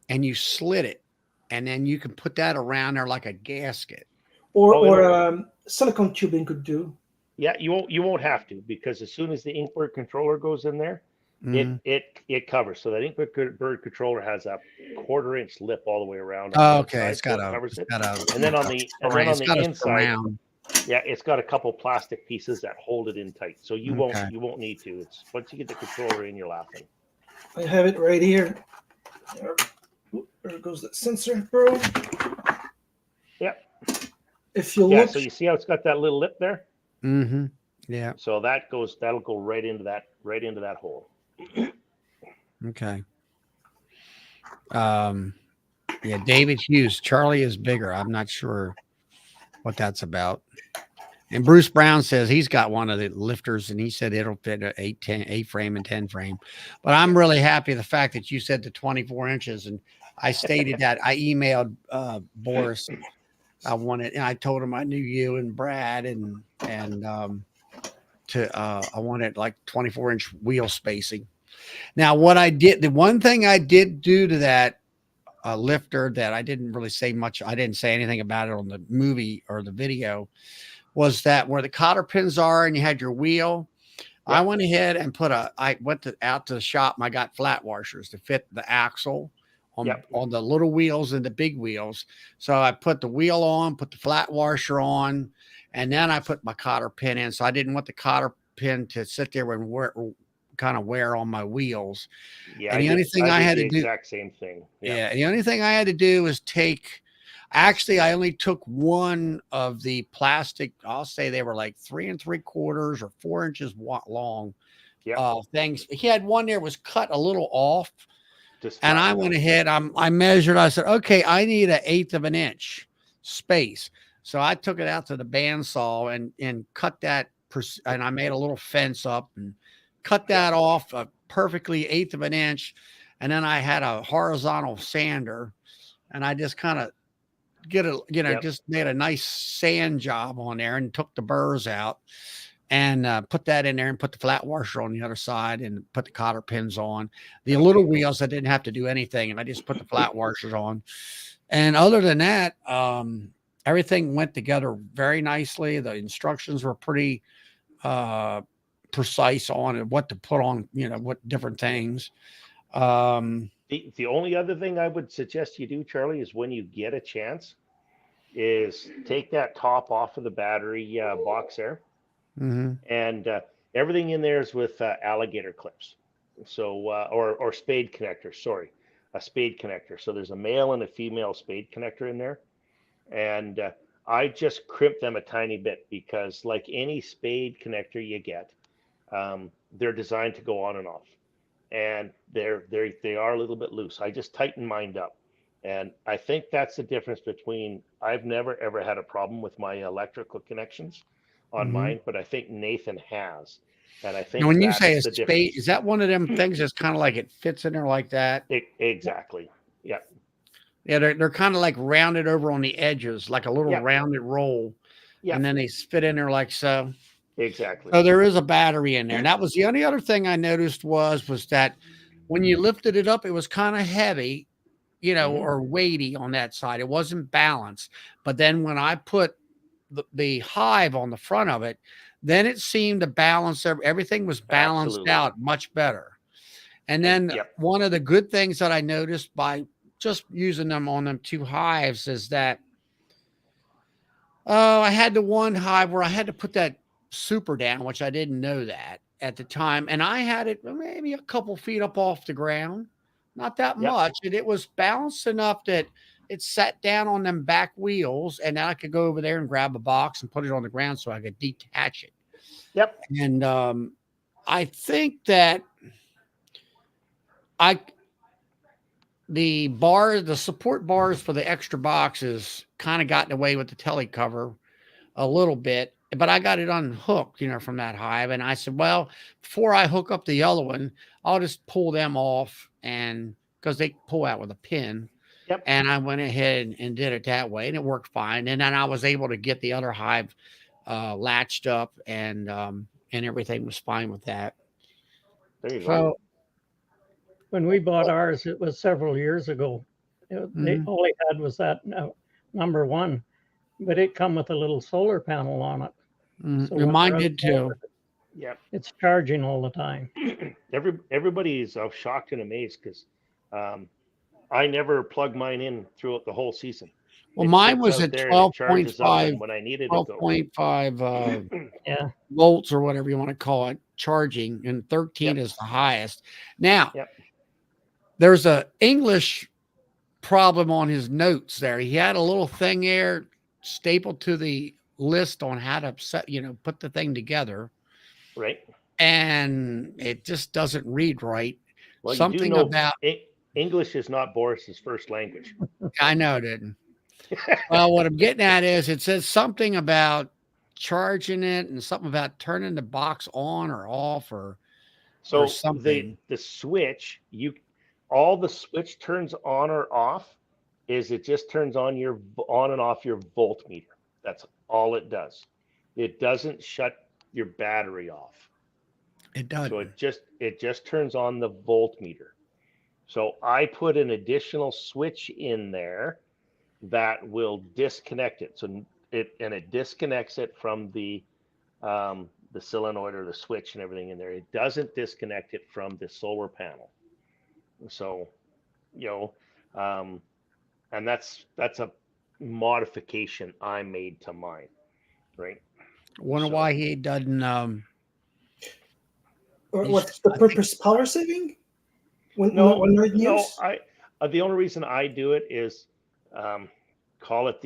and you slit it, and then you can put that around there like a gasket.
Or silicone tubing could do.
Yeah, you won't have to, because as soon as the Inkbird controller goes in there, it covers. So that Inkbird controller has a quarter-inch lip all the way around.
Oh, okay,
Side,
it's got
so
a,
covers
it's
it.
got a,
And then on the inside,
surround.
yeah, it's got a couple plastic pieces that hold it in tight. So you won't need to. It's once you get the controller in, you're laughing.
I have it right here. There goes the sensor probe.
Yep.
If you
Yeah,
look,
so you see how it's got that little lip there?
Mm-hmm. Yeah.
So that'll go right into that hole.
Okay. Yeah, David Hughes. Charlie is bigger. I'm not sure what that's about. And Bruce Brown says he's got one of the lifters, and he said it'll fit an 8 frame and 10 frame. But I'm really happy the fact that you said the 24 inches, and I stated that. I emailed Boris. I told him I knew you and Brad, and I wanted like 24-inch wheel spacing. Now, what I did, the one thing I did do to that lifter that I didn't really say much, I didn't say anything about it on the movie or the video, was that where the cotter pins are and you had your wheel, I went ahead and I went out to the shop and I got flat washers to fit the axle on the little wheels and the big wheels. So I put the wheel on, put the flat washer on, and then I put my cotter pin in. So I didn't want the cotter pin to sit there and wear on my wheels.
Yeah,
and the only thing I had to do,
exact same thing.
Yeah, the only thing I had to do was I only took one of the plastic, I'll say they were like 3 3/4 or 4 inches long things. He had one there was cut a little off. And I went ahead, I measured, I said, okay, I need 1/8 of an inch space. So I took it out to the bandsaw and cut that, and I made a little fence up and cut that off perfectly 1/8 of an inch. And then I had a horizontal sander, and I just kind of just made a nice sand job on there and took the burrs out and put that in there and put the flat washer on the other side and put the cotter pins on. The little wheels, I didn't have to do anything, and I just put the flat washers on. And other than that, everything went together very nicely. The instructions were pretty precise on what to put on, what different things.
The only other thing I would suggest you do, Charlie, is when you get a chance, is take that top off of the battery box there.
Mm-hmm.
And everything in there is with alligator clips. So, or spade connector, sorry, a spade connector. So there's a male and a female spade connector in there. And I just crimp them a tiny bit because like any spade connector you get, they're designed to go on and off. And they are a little bit loose. I just tighten mine up. And I think that's the difference between, I've never ever had a problem with my electrical connections on mine, but I think Nathan has. And I think
now, when you say a
the
spade,
difference.
is that one of them things that's kind of like it fits in there like that?
Exactly. Yeah.
Yeah, they're kind of like rounded over on the edges, like a little rounded roll. Yeah. And then they fit in there like so.
Exactly.
So there is a battery in there. And that was the only other thing I noticed was that when you lifted it up, it was kind of heavy, or weighty on that side. It wasn't balanced. But then when I put the hive on the front of it, then it seemed to balance, everything was balanced out much better. And then one of the good things that I noticed by just using them on them 2 hives is that I had the one hive where I had to put that super down, which I didn't know that at the time. And I had it maybe a couple feet up off the ground, not that much. And it was balanced enough that it sat down on them back wheels, and then I could go over there and grab a box and put it on the ground so I could detach it.
Yep.
And I think that the support bars for the extra boxes kind of gotten away with the telly cover a little bit, but I got it unhooked, from that hive. And I said, well, before I hook up the other one, I'll just pull them off, and because they pull out with a pin.
Yep.
And I went ahead and did it that way, and it worked fine. And then I was able to get the other hive latched up, and everything was fine with that.
There you go.
So when we bought ours, it was several years ago. They all they had was that number one, but it come with a little solar panel on it.
So
when
mine
we're
did too.
Yeah.
It's charging all the time.
Everybody is shocked and amazed because I never plug mine in throughout the whole season.
Well,
It
mine
sits
was
out
at
there and it charges up
12.5
when I needed to go.
12.5
Yeah.
volts or whatever you want to call it, charging, and 13 is the highest. Now, there's a English problem on his notes there. He had a little thing there stapled to the list on how to set, put the thing together.
Right.
And it just doesn't read right.
Well,
Something
you do know
about
English is not Boris's first language.
I know it didn't. Well, what I'm getting at is it says something about charging it and something about turning the box on or off or something.
The switch, all the switch turns on or off is it just turns on and off your voltmeter. That's all it does. It doesn't shut your battery off.
It does.
So it just turns on the voltmeter. So I put an additional switch in there that will disconnect it. So it disconnects it from the solenoid or the switch and everything in there. It doesn't disconnect it from the solar panel. So, and that's a modification I made to mine, right?
Wonder why he doesn't.
Or what's the purpose? Power saving?
No, the only reason I do it is call it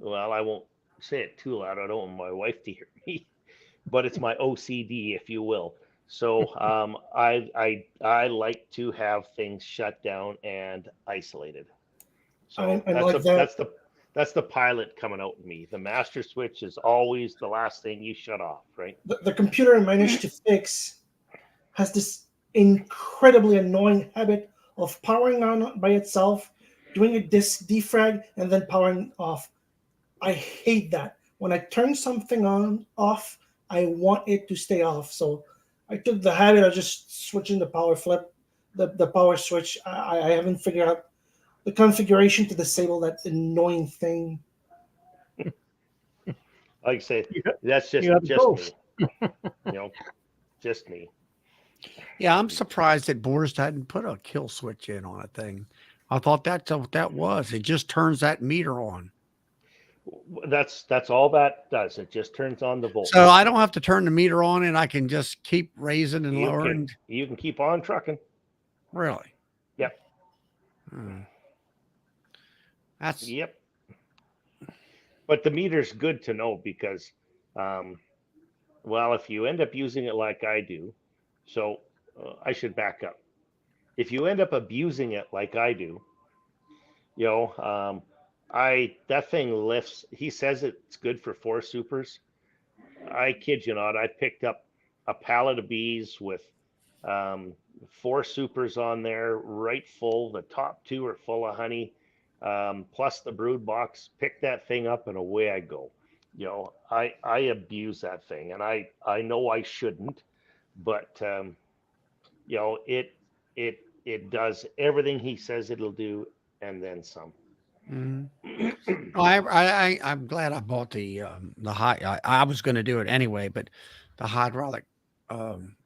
I won't say it too loud. I don't want my wife to hear me, but it's my OCD, if you will. So I like to have things shut down and isolated. So that's the pilot coming out in me. The master switch is always the last thing you shut off, right?
The computer I managed to fix has this incredibly annoying habit of powering on by itself, doing a disk defrag, and then powering off. I hate that. When I turn something off, I want it to stay off. So I took the habit of just switching the power flip, the power switch. I haven't figured out the configuration to disable that annoying thing.
Like I say, that's just me. Just me.
Yeah, I'm surprised that Boris hadn't put a kill switch in on a thing. I thought that's what that was. It just turns that meter on.
That's all that does. It just turns on the volt.
So I don't have to turn the meter on, and I can just keep raising and lowering.
You can keep on trucking.
Really?
Yep.
Yep.
But the meter's good to know because, if you end up using it like I do, so I should back up. If you end up abusing it like I do, that thing lifts. He says it's good for 4 supers. I kid you not. I picked up a pallet of bees with 4 supers on there, right full. The top 2 are full of honey, plus the brood box. Pick that thing up and away I go. I abuse that thing, and I know I shouldn't, but it does everything he says it'll do, and then some.
Mm-hmm. I'm glad I bought the high. I was going to do it anyway, but the hydraulic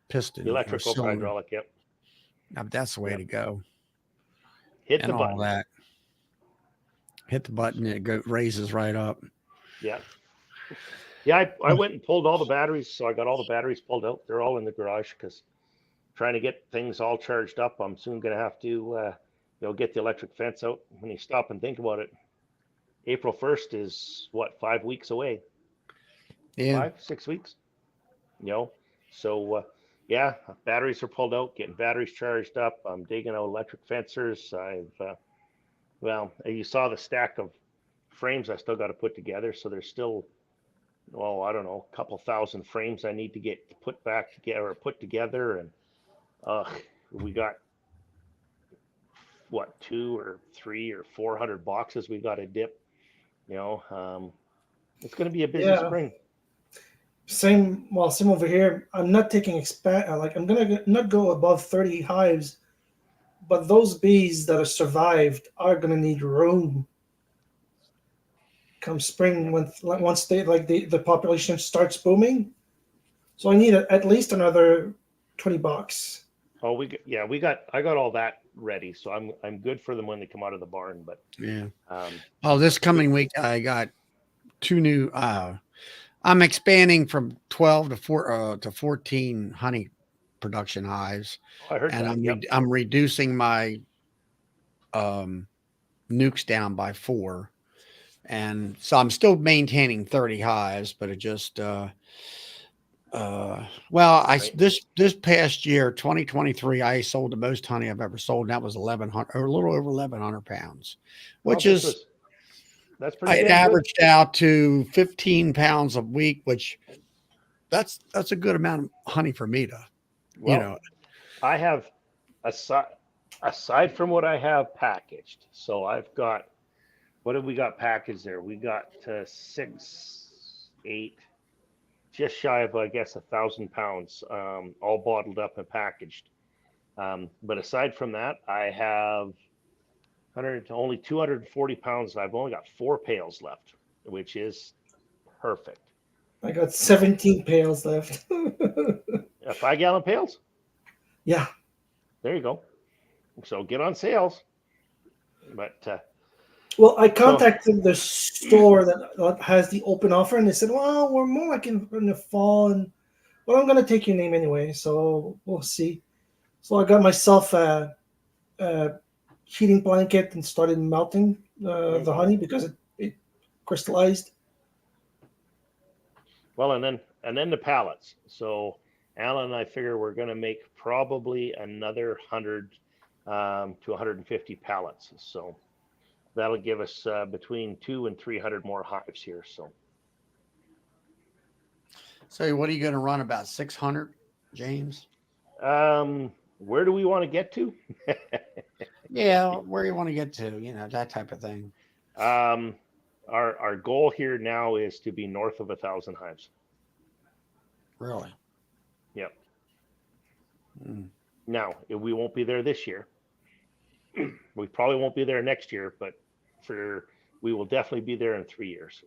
piston,
the electrical hydraulic. Yep,
that's the way to go.
Hit the button.
All that. Hit the button, it raises right up.
Yeah. Yeah, I went and pulled all the batteries, so I got all the batteries pulled out. They're all in the garage because trying to get things all charged up. I'm soon going to have to, get the electric fence out. When you stop and think about it, April 1st is 5 weeks away.
Yeah.
5-6 weeks. So yeah, batteries are pulled out, getting batteries charged up. I'm digging out electric fencers. Well, you saw the stack of frames I still got to put together. So there's still, I don't know, a couple thousand frames I need to get put back together or put together. And we got what, 2 or 3 or 400 boxes we got to dip. It's going to be a busy spring.
Same over here. I'm not taking I'm gonna not go above 30 hives, but those bees that have survived are gonna need room come spring once the population starts booming. So I need at least another 20 bucks.
Oh, I got all that ready, so I'm good for them when they come out of the barn. But
yeah. This coming week I got 2 new. I'm expanding from 12 to 14 honey production hives.
Oh, I heard
and
that.
I'm reducing my nukes down by 4, and so I'm still maintaining 30 hives, but it just this past year, 2023, I sold the most honey I've ever sold, and that was 1,100 or a little over 1,100 pounds, which
that's pretty
it
good.
Averaged out to 15 pounds a week, which that's a good amount of honey for me to,
I have aside from what I have packaged. So I've got, what have we got packaged there? We got 6, 8, just shy of, I guess, 1,000 pounds, all bottled up and packaged. But aside from that, I have only 240 pounds. I've only got 4 pails left, which is perfect.
I got 17 pails left.
5-gallon pails?
Yeah.
There you go. So get on sales. But
I contacted the store that has the open offer, and they said, "Well, we're more like in the fall." And I'm going to take your name anyway, so we'll see. So I got myself a heating blanket and started melting the honey because it crystallized.
Well, and then the pallets. So Alan and I figure we're going to make probably another 100 to 150 pallets. So that'll give us between 200 and 300 more hives here. So
what are you going to run, about 600, James?
Where do we want to get to?
Yeah, where you want to get to, that type of thing.
Our goal here now is to be north of 1,000 hives.
Really?
Yep. Now, we won't be there this year. We probably won't be there next year, but we will definitely be there in 3 years.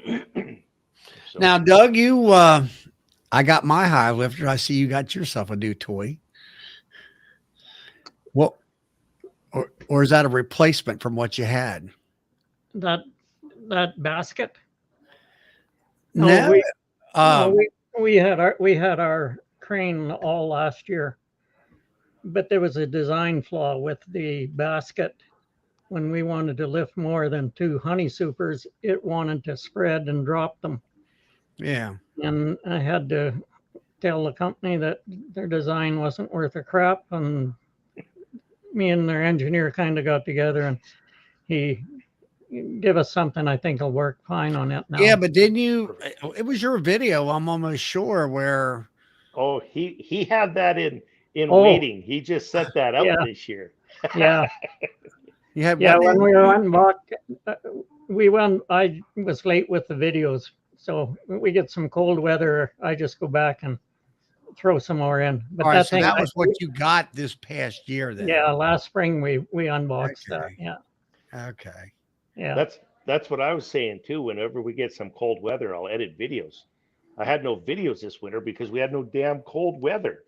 So. Now, Doug, I got my hive lifter. I see you got yourself a new toy. What, or is that a replacement from what you had?
That basket?
No,
we had our crane all last year, but there was a design flaw with the basket. When we wanted to lift more than 2 honey supers, it wanted to spread and drop them.
Yeah.
And I had to tell the company that their design wasn't worth a crap, and me and their engineer kind of got together, and he give us something I think will work fine on it now.
Yeah, but didn't you? It was your video, I'm almost sure, where.
Oh, he had that in waiting. He just set that up this year.
Yeah.
You had
when we went and bought, I was late with the videos, so when we get some cold weather, I just go back and throw some more in. But
that was what you got this past year, then.
Yeah, last spring we unboxed that. Yeah.
Okay.
Yeah.
That's what I was saying too. Whenever we get some cold weather, I'll edit videos. I had no videos this winter because we had no damn cold weather.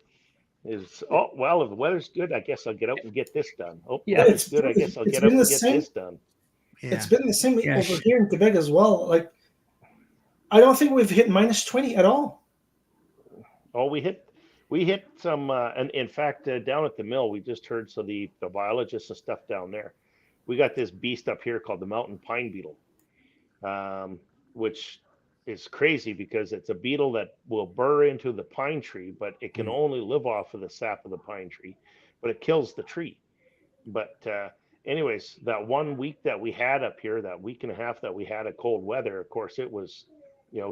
If the weather's good, I guess I'll get out and get this done. Oh, yeah, it's good. I guess I'll get up and get this done.
Yeah. It's been the same over here in Quebec as well. Like, I don't think we've hit -20 at all.
Oh, we hit some, and in fact, down at the mill, we just heard the biologists and stuff down there. We got this beast up here called the mountain pine beetle, which is crazy because it's a beetle that will burrow into the pine tree, but it can only live off of the sap of the pine tree, but it kills the tree. But anyways, that 1 week that we had up here, that week and a half that we had a cold weather, of course, it was,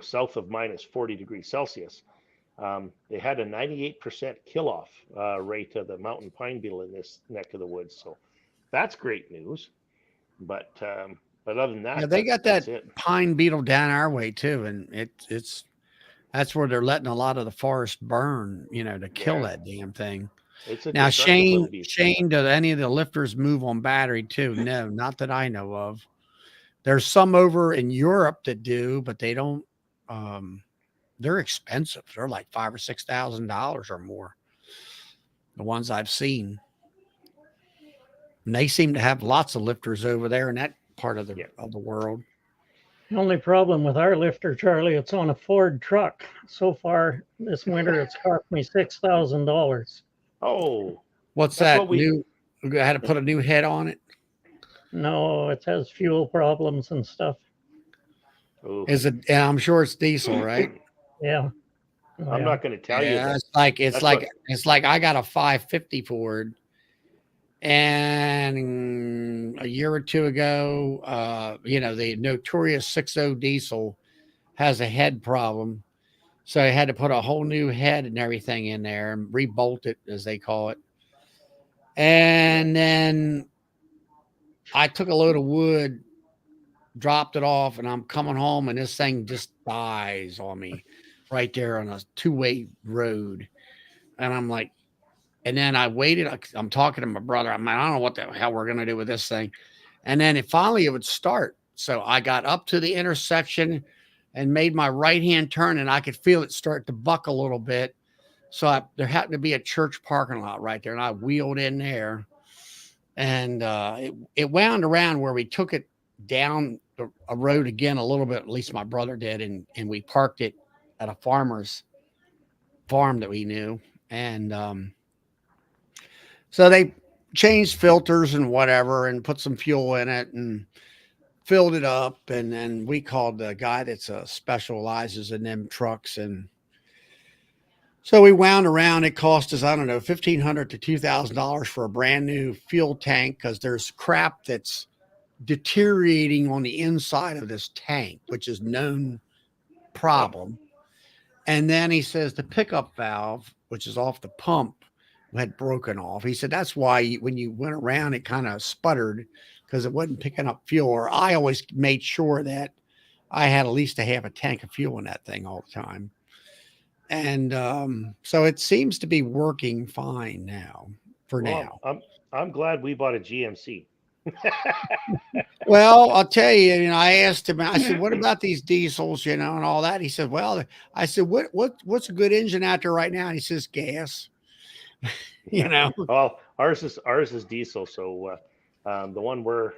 south of minus 40 degrees Celsius. They had a 98% kill off rate of the mountain pine beetle in this neck of the woods. So that's great news. But other than that,
Yeah, they got that
it.
pine beetle down our way too, and that's where they're letting a lot of the forest burn, to kill that damn thing.
It's a
Now,
destructive little
Shane,
beast.
Shane, do any of the lifters move on battery too? No, not that I know of. There's some over in Europe that do, but they don't. They're expensive. They're like $5,000 or $6,000 or more. The ones I've seen, and they seem to have lots of lifters over there in that part of the world.
The only problem with our lifter, Charlie, it's on a Ford truck. So far this winter, it's cost me $6,000.
Oh,
what's that? New? We had to put a new head on it.
No, it has fuel problems and stuff.
Ooh.
Is it? Yeah, I'm sure it's diesel, right?
Yeah.
Oh, I'm not going to tell you.
It's like I got a 550 Ford, and a year or two ago, the notorious 6.0 diesel has a head problem, so I had to put a whole new head and everything in there and rebolt it, as they call it. And then I took a load of wood, dropped it off, and I'm coming home, and this thing just dies on me right there on a two-way road. And I'm like, and then I waited. I'm talking to my brother. I don't know what the hell we're going to do with this thing. And then it would start. So I got up to the intersection and made my right-hand turn, and I could feel it start to buck a little bit. So there happened to be a church parking lot right there, and I wheeled in there. And it wound around where we took it down a road again a little bit, at least my brother did, and we parked it at a farmer's farm that we knew. And so they changed filters and whatever and put some fuel in it and filled it up. And then we called the guy that's specializes in them trucks. And so we wound around. It cost us, I don't know, $1,500 to $2,000 for a brand new fuel tank, because there's crap that's deteriorating on the inside of this tank, which is known problem. And then he says the pickup valve, which is off the pump, had broken off. He said that's why when you went around, it kind of sputtered because it wasn't picking up fuel. Or I always made sure that I had at least a half a tank of fuel in that thing all the time. And so it seems to be working fine now. Now,
I'm glad we bought a GMC.
Well, I'll tell you, I asked him, I said, what about these diesels, and all that? He said, well, I said, what's a good engine out there right now? And he says, gas.
Well, ours is diesel. So the one we're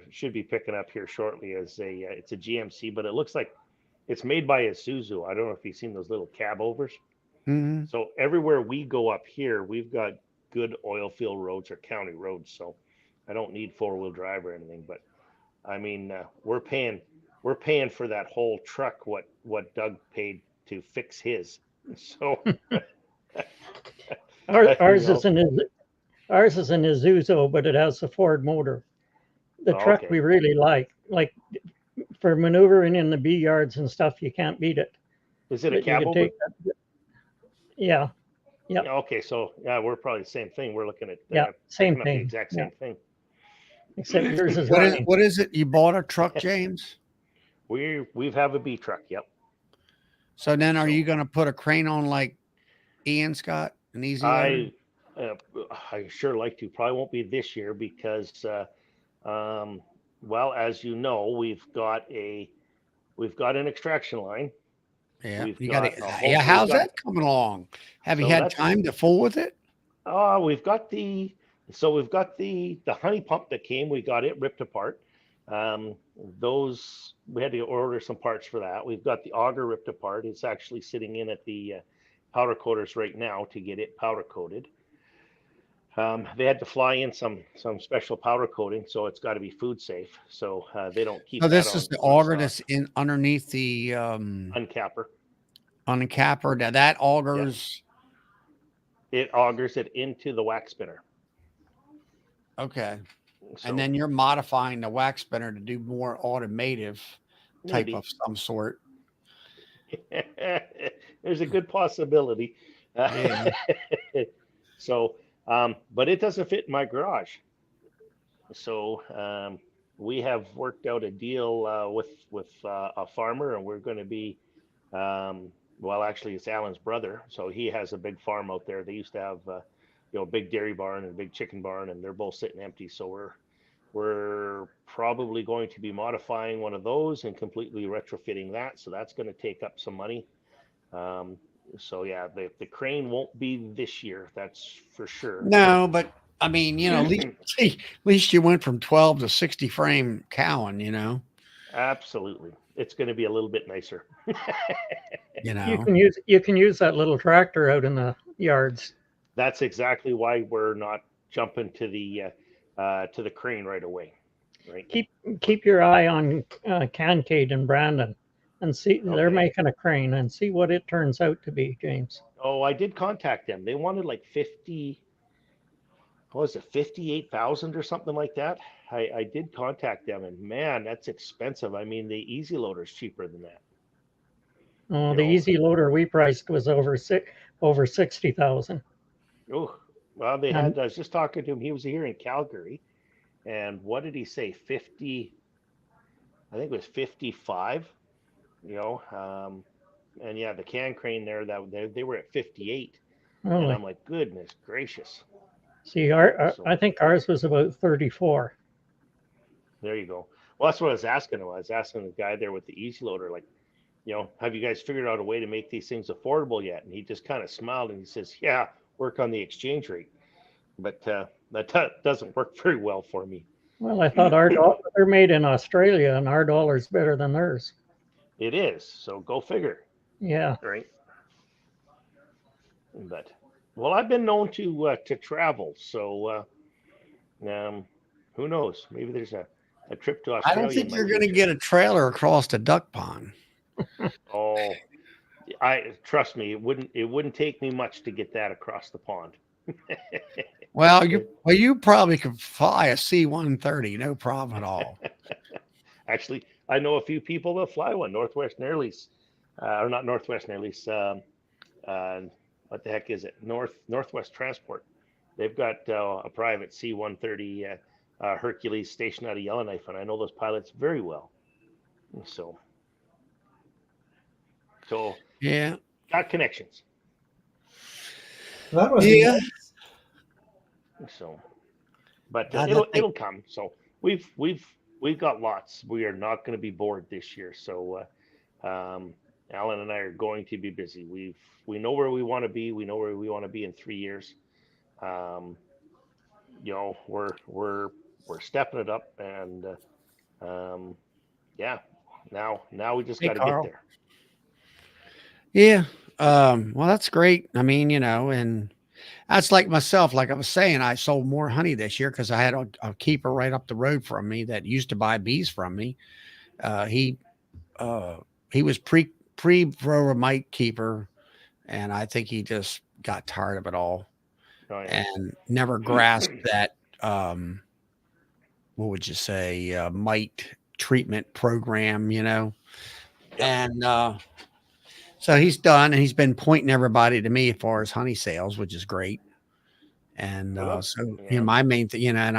should be picking up here shortly is it's a GMC, but it looks like it's made by Isuzu. I don't know if you've seen those little cab overs.
Mm-hmm.
So everywhere we go up here, we've got good oil field roads or county roads. So I don't need 4-wheel drive or anything, but I mean, we're paying for that whole truck what Doug paid to fix his. So
ours is an Isuzu, but it has a Ford motor. The truck we really like for maneuvering in the bee yards and stuff. You can't beat it.
Is it a cab over?
Yeah. Yeah.
Okay, so we're probably the same thing. We're looking at
same thing,
the exact same thing.
Except yours is
what is it? You bought a truck, James?
We have a B truck. Yep.
So then, are you going to put a crane on like Ian Scott and Easy?
I sure like to. Probably won't be this year because, well, as you know, we've got an extraction line.
Yeah, how's that coming along? Have you had time to fool with it?
We've got the honey pump that came. We got it ripped apart. Those we had to order some parts for that. We've got the auger ripped apart. It's actually sitting in at the powder coaters right now to get it powder coated. They had to fly in some special powder coating, so it's got to be food safe. So they don't keep
So
that
this is the
on
auger
stock.
that's in underneath the
Uncapper.
on the capper. Now that augers.
It augers it into the wax spinner.
Okay.
So
And then you're modifying the wax spinner to do more automotive type
maybe
of some sort.
there's a good possibility.
Yeah.
So, but it doesn't fit in my garage. So we have worked out a deal with a farmer, and we're going to be, well, actually, it's Alan's brother. So he has a big farm out there. They used to have, a big dairy barn and a big chicken barn, and they're both sitting empty. So we're probably going to be modifying one of those and completely retrofitting that. So that's going to take up some money. So yeah, the crane won't be this year. That's for sure.
No, but I mean, at least you went from 12 to 60 frame cowing,
Absolutely. It's going to be a little bit nicer.
You can use that little tractor out in the yards.
That's exactly why we're not jumping to the crane right away. Right.
Keep your eye on Cancade and Brandon, and see they're making a crane, and see what it turns out to be, James.
Oh, I did contact them. They wanted like 50. What was it, 58,000 or something like that? I did contact them, and man, that's expensive. I mean, the Easy Loader is cheaper than that.
Oh, the Easy Loader we priced was over 60,000.
Oh, well, they had. I was just talking to him. He was here in Calgary, and what did he say? 50. I think it was 55. And yeah, the can crane there that they were at 58,
Really?
and I'm like, goodness gracious.
See, I think ours was about 34.
There you go. Well, that's what I was asking him. I was asking the guy there with the Easy Loader, like, have you guys figured out a way to make these things affordable yet? And he just kind of smiled and he says, yeah, work on the exchange rate. But that doesn't work very well for me.
Well, I thought they're made in Australia, and our dollar's better than theirs.
It is. So go figure.
Yeah.
Right. But, well, I've been known to travel. So who knows? Maybe there's a trip to Australia.
I don't think you're going to get a trailer across the duck pond.
Oh, trust me, it wouldn't take me much to get that across the pond.
Well, you probably could fly a C-130, no problem at all.
Actually, I know a few people that fly one. Northwest Airlines, or not Northwest Airlines. What the heck is it? Northwest Transport. They've got a private C-130 Hercules stationed out of Yellowknife, and I know those pilots very well. So
yeah,
got connections.
That was
nice.
So, but it'll come. So we've got lots. We are not going to be bored this year. So Alan and I are going to be busy. We know where we want to be. We know where we want to be in 3 years. We're stepping it up, and yeah. Now we just got to get there.
Yeah. Well, that's great. I mean, and that's like myself. Like I was saying, I sold more honey this year because I had a keeper right up the road from me that used to buy bees from me. He was pre-grower mite keeper, and I think he just got tired of it all and never grasped that. What would you say? Mite treatment program, and so he's done, and he's been pointing everybody to me as far as honey sales, which is great. And my main thing, and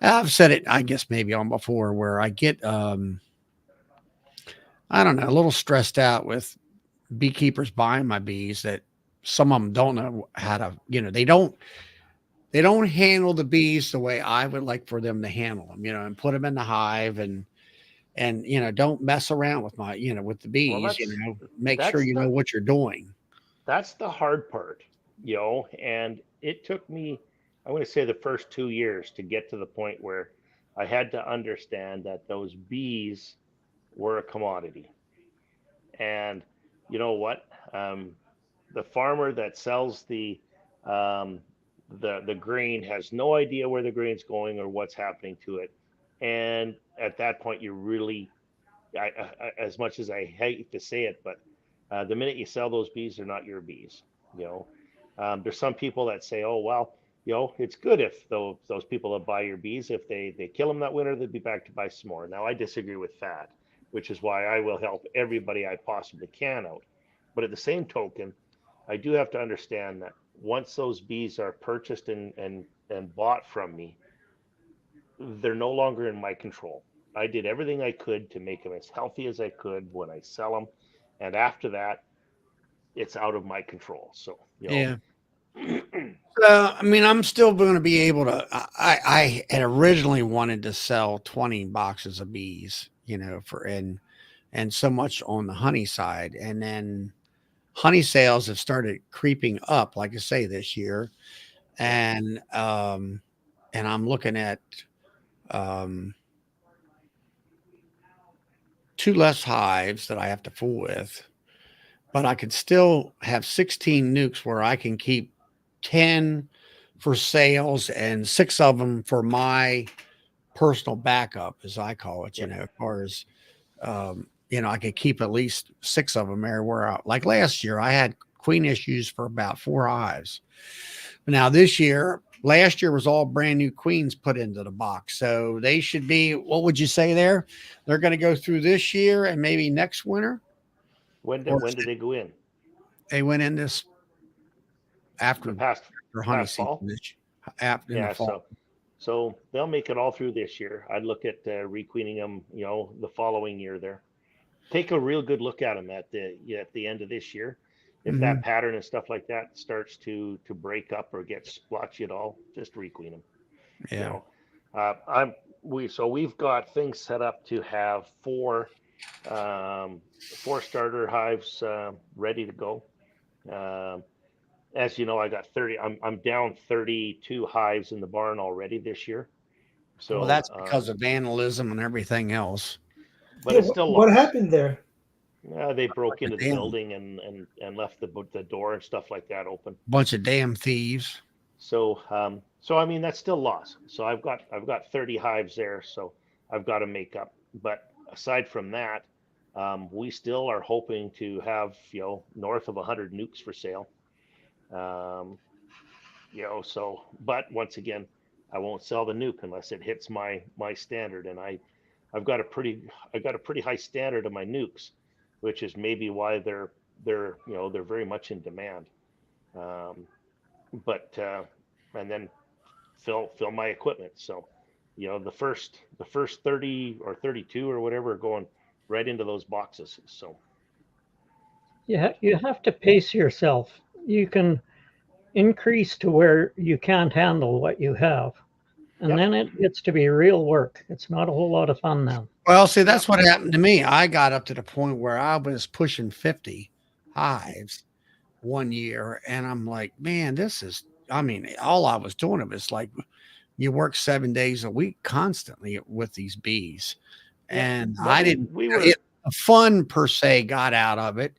I've said it, I guess maybe on before, where I get I don't know, a little stressed out with beekeepers buying my bees, that some of them don't know how to, they don't handle the bees the way I would like for them to handle them, and put them in the hive and don't mess around with with the bees, make sure you know what you're doing.
That's the hard part, and it took me, I'm going to say, the first 2 years to get to the point where I had to understand that those bees were a commodity. And you know what? The farmer that sells the the grain has no idea where the grain's going or what's happening to it. And at that point, you really, as much as I hate to say it, but the minute you sell those bees, they're not your bees. You know, there's some people that say, oh, well, you know, it's good if those people that buy your bees, if they kill them that winter, they'll be back to buy some more. Now, I disagree with that, which is why I will help everybody I possibly can out. But at the same token, I do have to understand that once those bees are purchased and bought from me, they're no longer in my control. I did everything I could to make them as healthy as I could when I sell them. And after that, it's out of my control. So, you know,
Yeah. I mean, I'm still going to be able to. I had originally wanted to sell 20 boxes of bees, you know, and so much on the honey side, and then honey sales have started creeping up, like I say, this year, and I'm looking at um, 2 less hives that I have to fool with, but I could still have 16 nukes where I can keep 10 for sales and 6 of them for my personal backup, as I call it, you
yep.
know, as far as, you know, I could keep at least 6 of them everywhere out. Like last year, I had queen issues for about 4 hives. Now last year was all brand new queens put into the box. So they should be, what would you say there? They're going to go through this year and maybe next winter.
When
Or
did they go in?
they went in this after
The past
honey
fall?
season, after in the
Yeah.
fall.
So they'll make it all through this year. I'd look at requeening them, you know, the following year there. Take a real good look at them at the end of this year. If
Mm-hmm.
that pattern and stuff like that starts to break up or get splotchy at all, just requeen them.
Yeah.
You know, we've got things set up to have four starter hives ready to go. Um, as you know, I got 30. I'm down 32 hives in the barn already this year.
Well,
So,
that's because of vandalism and everything else.
but
Yeah,
it's still
what
lost.
happened there?
They broke into the
Damn.
building and left the door and stuff like that open.
Bunch of damn thieves.
So I mean that's still loss. So I've got 30 hives there. So I've got to make up. But aside from that, we still are hoping to have north of 100 nukes for sale. So but once again, I won't sell the nuke unless it hits my standard, and I've got a pretty high standard of my nukes, which is maybe why they're very much in demand. Um, but and then fill my equipment. So, the first 30 or 32 or whatever are going right into those boxes. So
You have to pace yourself. You can increase to where you can't handle what you have. And
Yep.
then it gets to be real work. It's not a whole lot of fun now.
Well, see, that's what happened to me. I got up to the point where I was pushing 50 hives one year, and I'm like, man, I mean, all I was doing was like, you work 7 days a week constantly with these bees. And
Well,
I didn't,
we were
fun per se got out of it.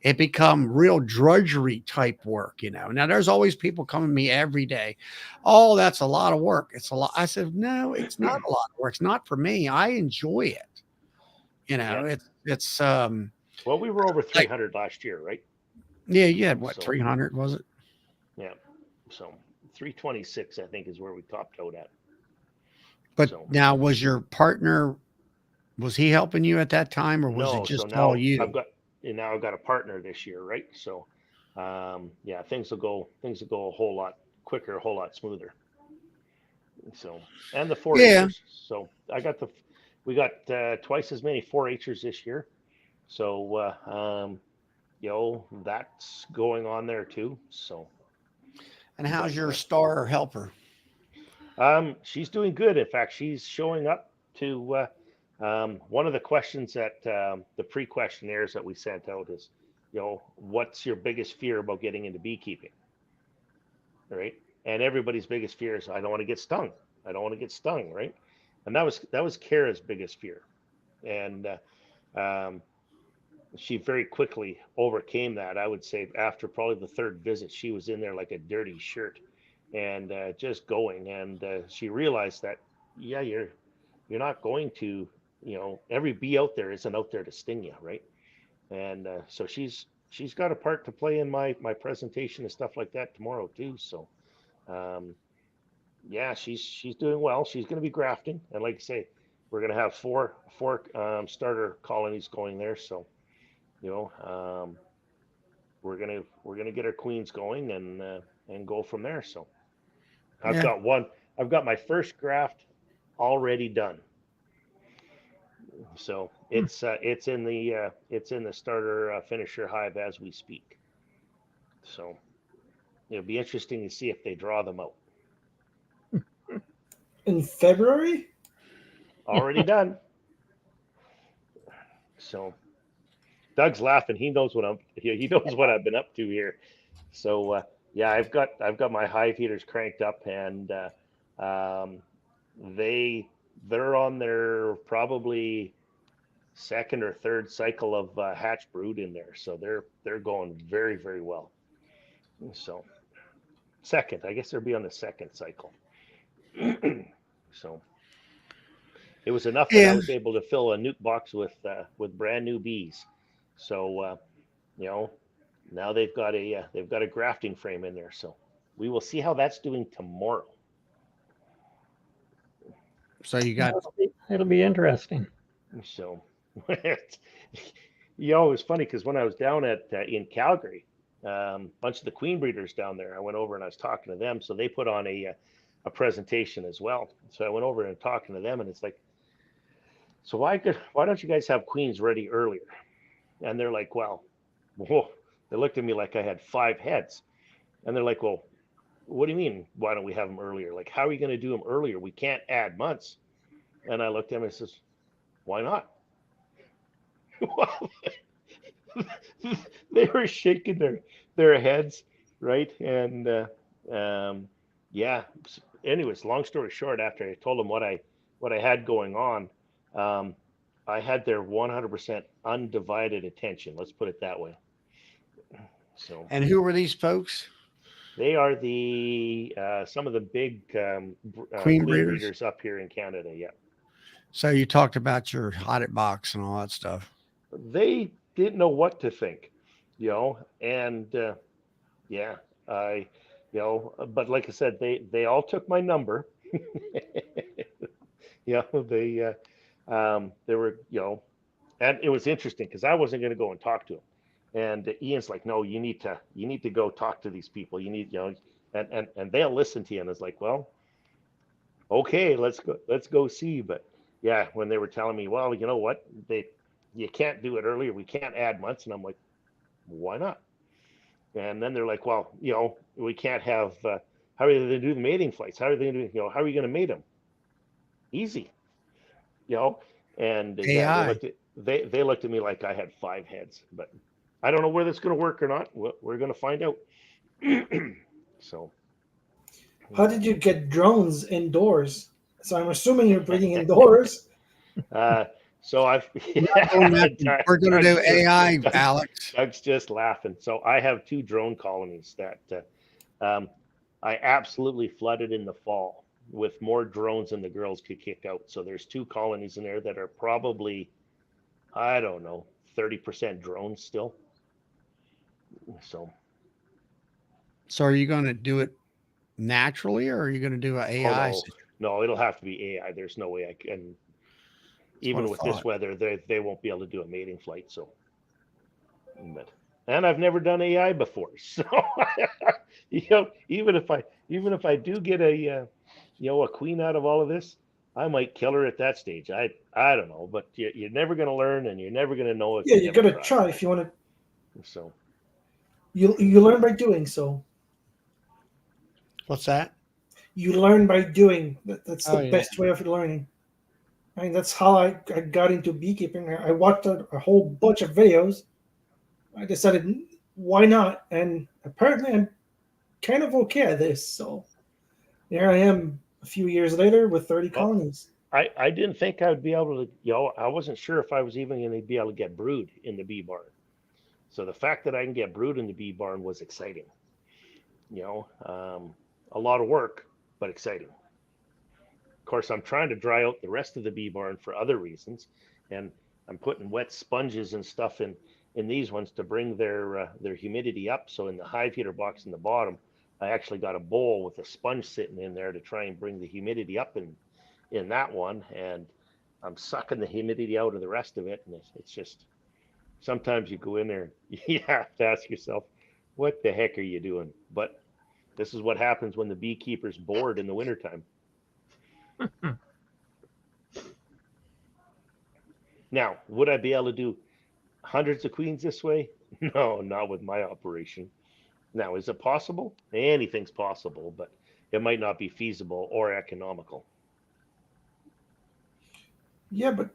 It become real drudgery type work, you know. Now there's always people coming to me every day. Oh, that's a lot of work. It's a lot. I said, no, it's not a lot of work. It's not for me. I enjoy it. You know, it's
well, we were over 300 last year, right?
Yeah, you had what,
So-
300 was it?
Yeah. So 326, I think, is where we topped out at.
But
So-
now was your partner, was he helping you at that time, or was
No,
it just
so now
all you?
I've got a partner this year, right? So things will go a whole lot quicker, a whole lot smoother. So, and the 4-Hers. So we got twice as many 4-Hers this year. So that's going on there too. So,
And how's your star helper?
she's doing good. In fact, she's showing up to one of the questions that the pre-questionnaires that we sent out is, what's your biggest fear about getting into beekeeping? Right? And everybody's biggest fear is, I don't want to get stung. I don't want to get stung, right? And that was Kara's biggest fear, and she very quickly overcame that. I would say after probably the third visit, she was in there like a dirty shirt, and just going. And she realized that, yeah, you're not going to, every bee out there isn't out there to sting you, right? And so she's got a part to play in my presentation and stuff like that tomorrow too. So yeah, she's doing well. She's going to be grafting, and like I say, we're going to have four starter colonies going there. So we're gonna get our queens going and go from there. So I've
Yeah.
got my first graft already done. So it's in the starter finisher hive as we speak. So it'll be interesting to see if they draw them out.
In February?
Already done. So Doug's laughing. He knows what I've been up to here. So yeah, I've got my hive heaters cranked up, and they're on their probably second or third cycle of hatch brood in there. So they're going very, very well. So second, I guess they'll be on the second cycle. So it was enough that I was able to fill a nuke box with brand new bees. So now they've got a grafting frame in there. So we will see how that's doing tomorrow.
So you got
it'll be interesting.
So it was funny because when I was down in Calgary, bunch of the queen breeders down there, I went over and I was talking to them. So they put on a presentation as well. So I went over and talking to them, and it's like, so why don't you guys have queens ready earlier? And they're like, well, whoa. They looked at me like I had 5 heads, and they're like, well, what do you mean? Why don't we have them earlier? Like, how are you going to do them earlier? We can't add months. And I looked at them and says, why not? Well, they were shaking their heads, right? And yeah. Anyways, long story short, after I told them what I had going on, I had their 100% undivided attention. Let's put it that way. So.
And who were these folks?
They are the some of the big queen breeders up here in Canada. Yeah.
So you talked about your hotted box and all that stuff.
They didn't know what to think, and yeah, but like I said, they all took my number. They were, and it was interesting because I wasn't going to go and talk to them. And Ian's like, no, you need to go talk to these people. You need, and they'll listen to you. And it's like, well, okay, let's go see. But yeah, when they were telling me, well, you know what, you can't do it earlier. We can't add months. And I'm like, why not? And then they're like, well, we can't have, how are they going to do the mating flights? How are they going to do, how are you going to mate them? Easy, and yeah, they looked at me like I had 5 heads, but I don't know whether it's going to work or not. We're going to find out. So,
how did you get drones indoors? So I'm assuming you're breeding indoors.
So
we're going to do AI, Alex.
Doug's just laughing. So I have 2 drone colonies that I absolutely flooded in the fall with more drones than the girls could kick out. So there's 2 colonies in there that are probably, I don't know, 30% drones still. So
are you going to do it naturally, or are you going to do an AI?
Oh, no, it'll have to be AI. There's no way I can. Even with this weather, they won't be able to do a mating flight. So, and I've never done AI before, so even if I do get a queen out of all of this, I might kill her at that stage. I don't know, but you're never going to learn, and you're never going to know.
Yeah, you got to try if you want to.
So
you learn by doing. So
what's that?
You learn by doing. That's the best way of learning. I mean, that's how I got into beekeeping. I watched a whole bunch of videos. I decided, why not? And apparently I'm kind of okay at this. So here I am a few years later with 30 colonies.
I didn't think I would be able to, I wasn't sure if I was even going to be able to get brood in the bee barn. So the fact that I can get brood in the bee barn was exciting. A a lot of work, but exciting. Of course, I'm trying to dry out the rest of the bee barn for other reasons, and I'm putting wet sponges and stuff in these ones to bring their humidity up. So in the hive heater box in the bottom, I actually got a bowl with a sponge sitting in there to try and bring the humidity up in that one, and I'm sucking the humidity out of the rest of it, and it's just sometimes you go in there, you have to ask yourself, what the heck are you doing? But this is what happens when the beekeeper's bored in the wintertime. Now, would I be able to do hundreds of queens this way? No, not with my operation. Now, is it possible? Anything's possible, but it might not be feasible or economical.
Yeah, but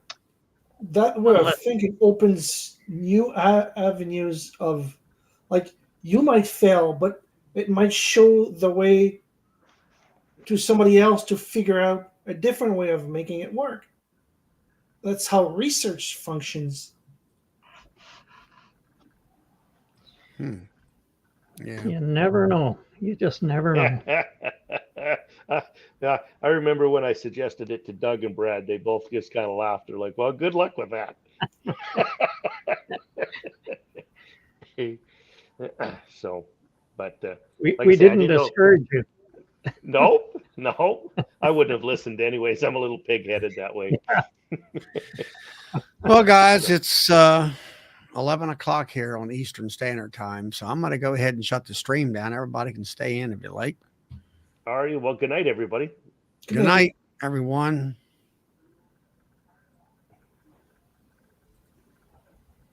that way of thinking opens new avenues of, like, you might fail, but it might show the way to somebody else to figure out a different way of making it work. That's how research functions.
Yeah.
You never know. You just never know.
Yeah, I remember when I suggested it to Doug and Brad, they both just kind of laughed. They're like, well, good luck with that. So, but
We
like I said,
didn't discourage you.
No, I wouldn't have listened anyways. I'm a little pig-headed that way.
Well, guys, it's 11 o'clock here on Eastern Standard Time, so I'm going to go ahead and shut the stream down. Everybody can stay in if you like.
All right. Well, good night, everybody.
Good night, everyone.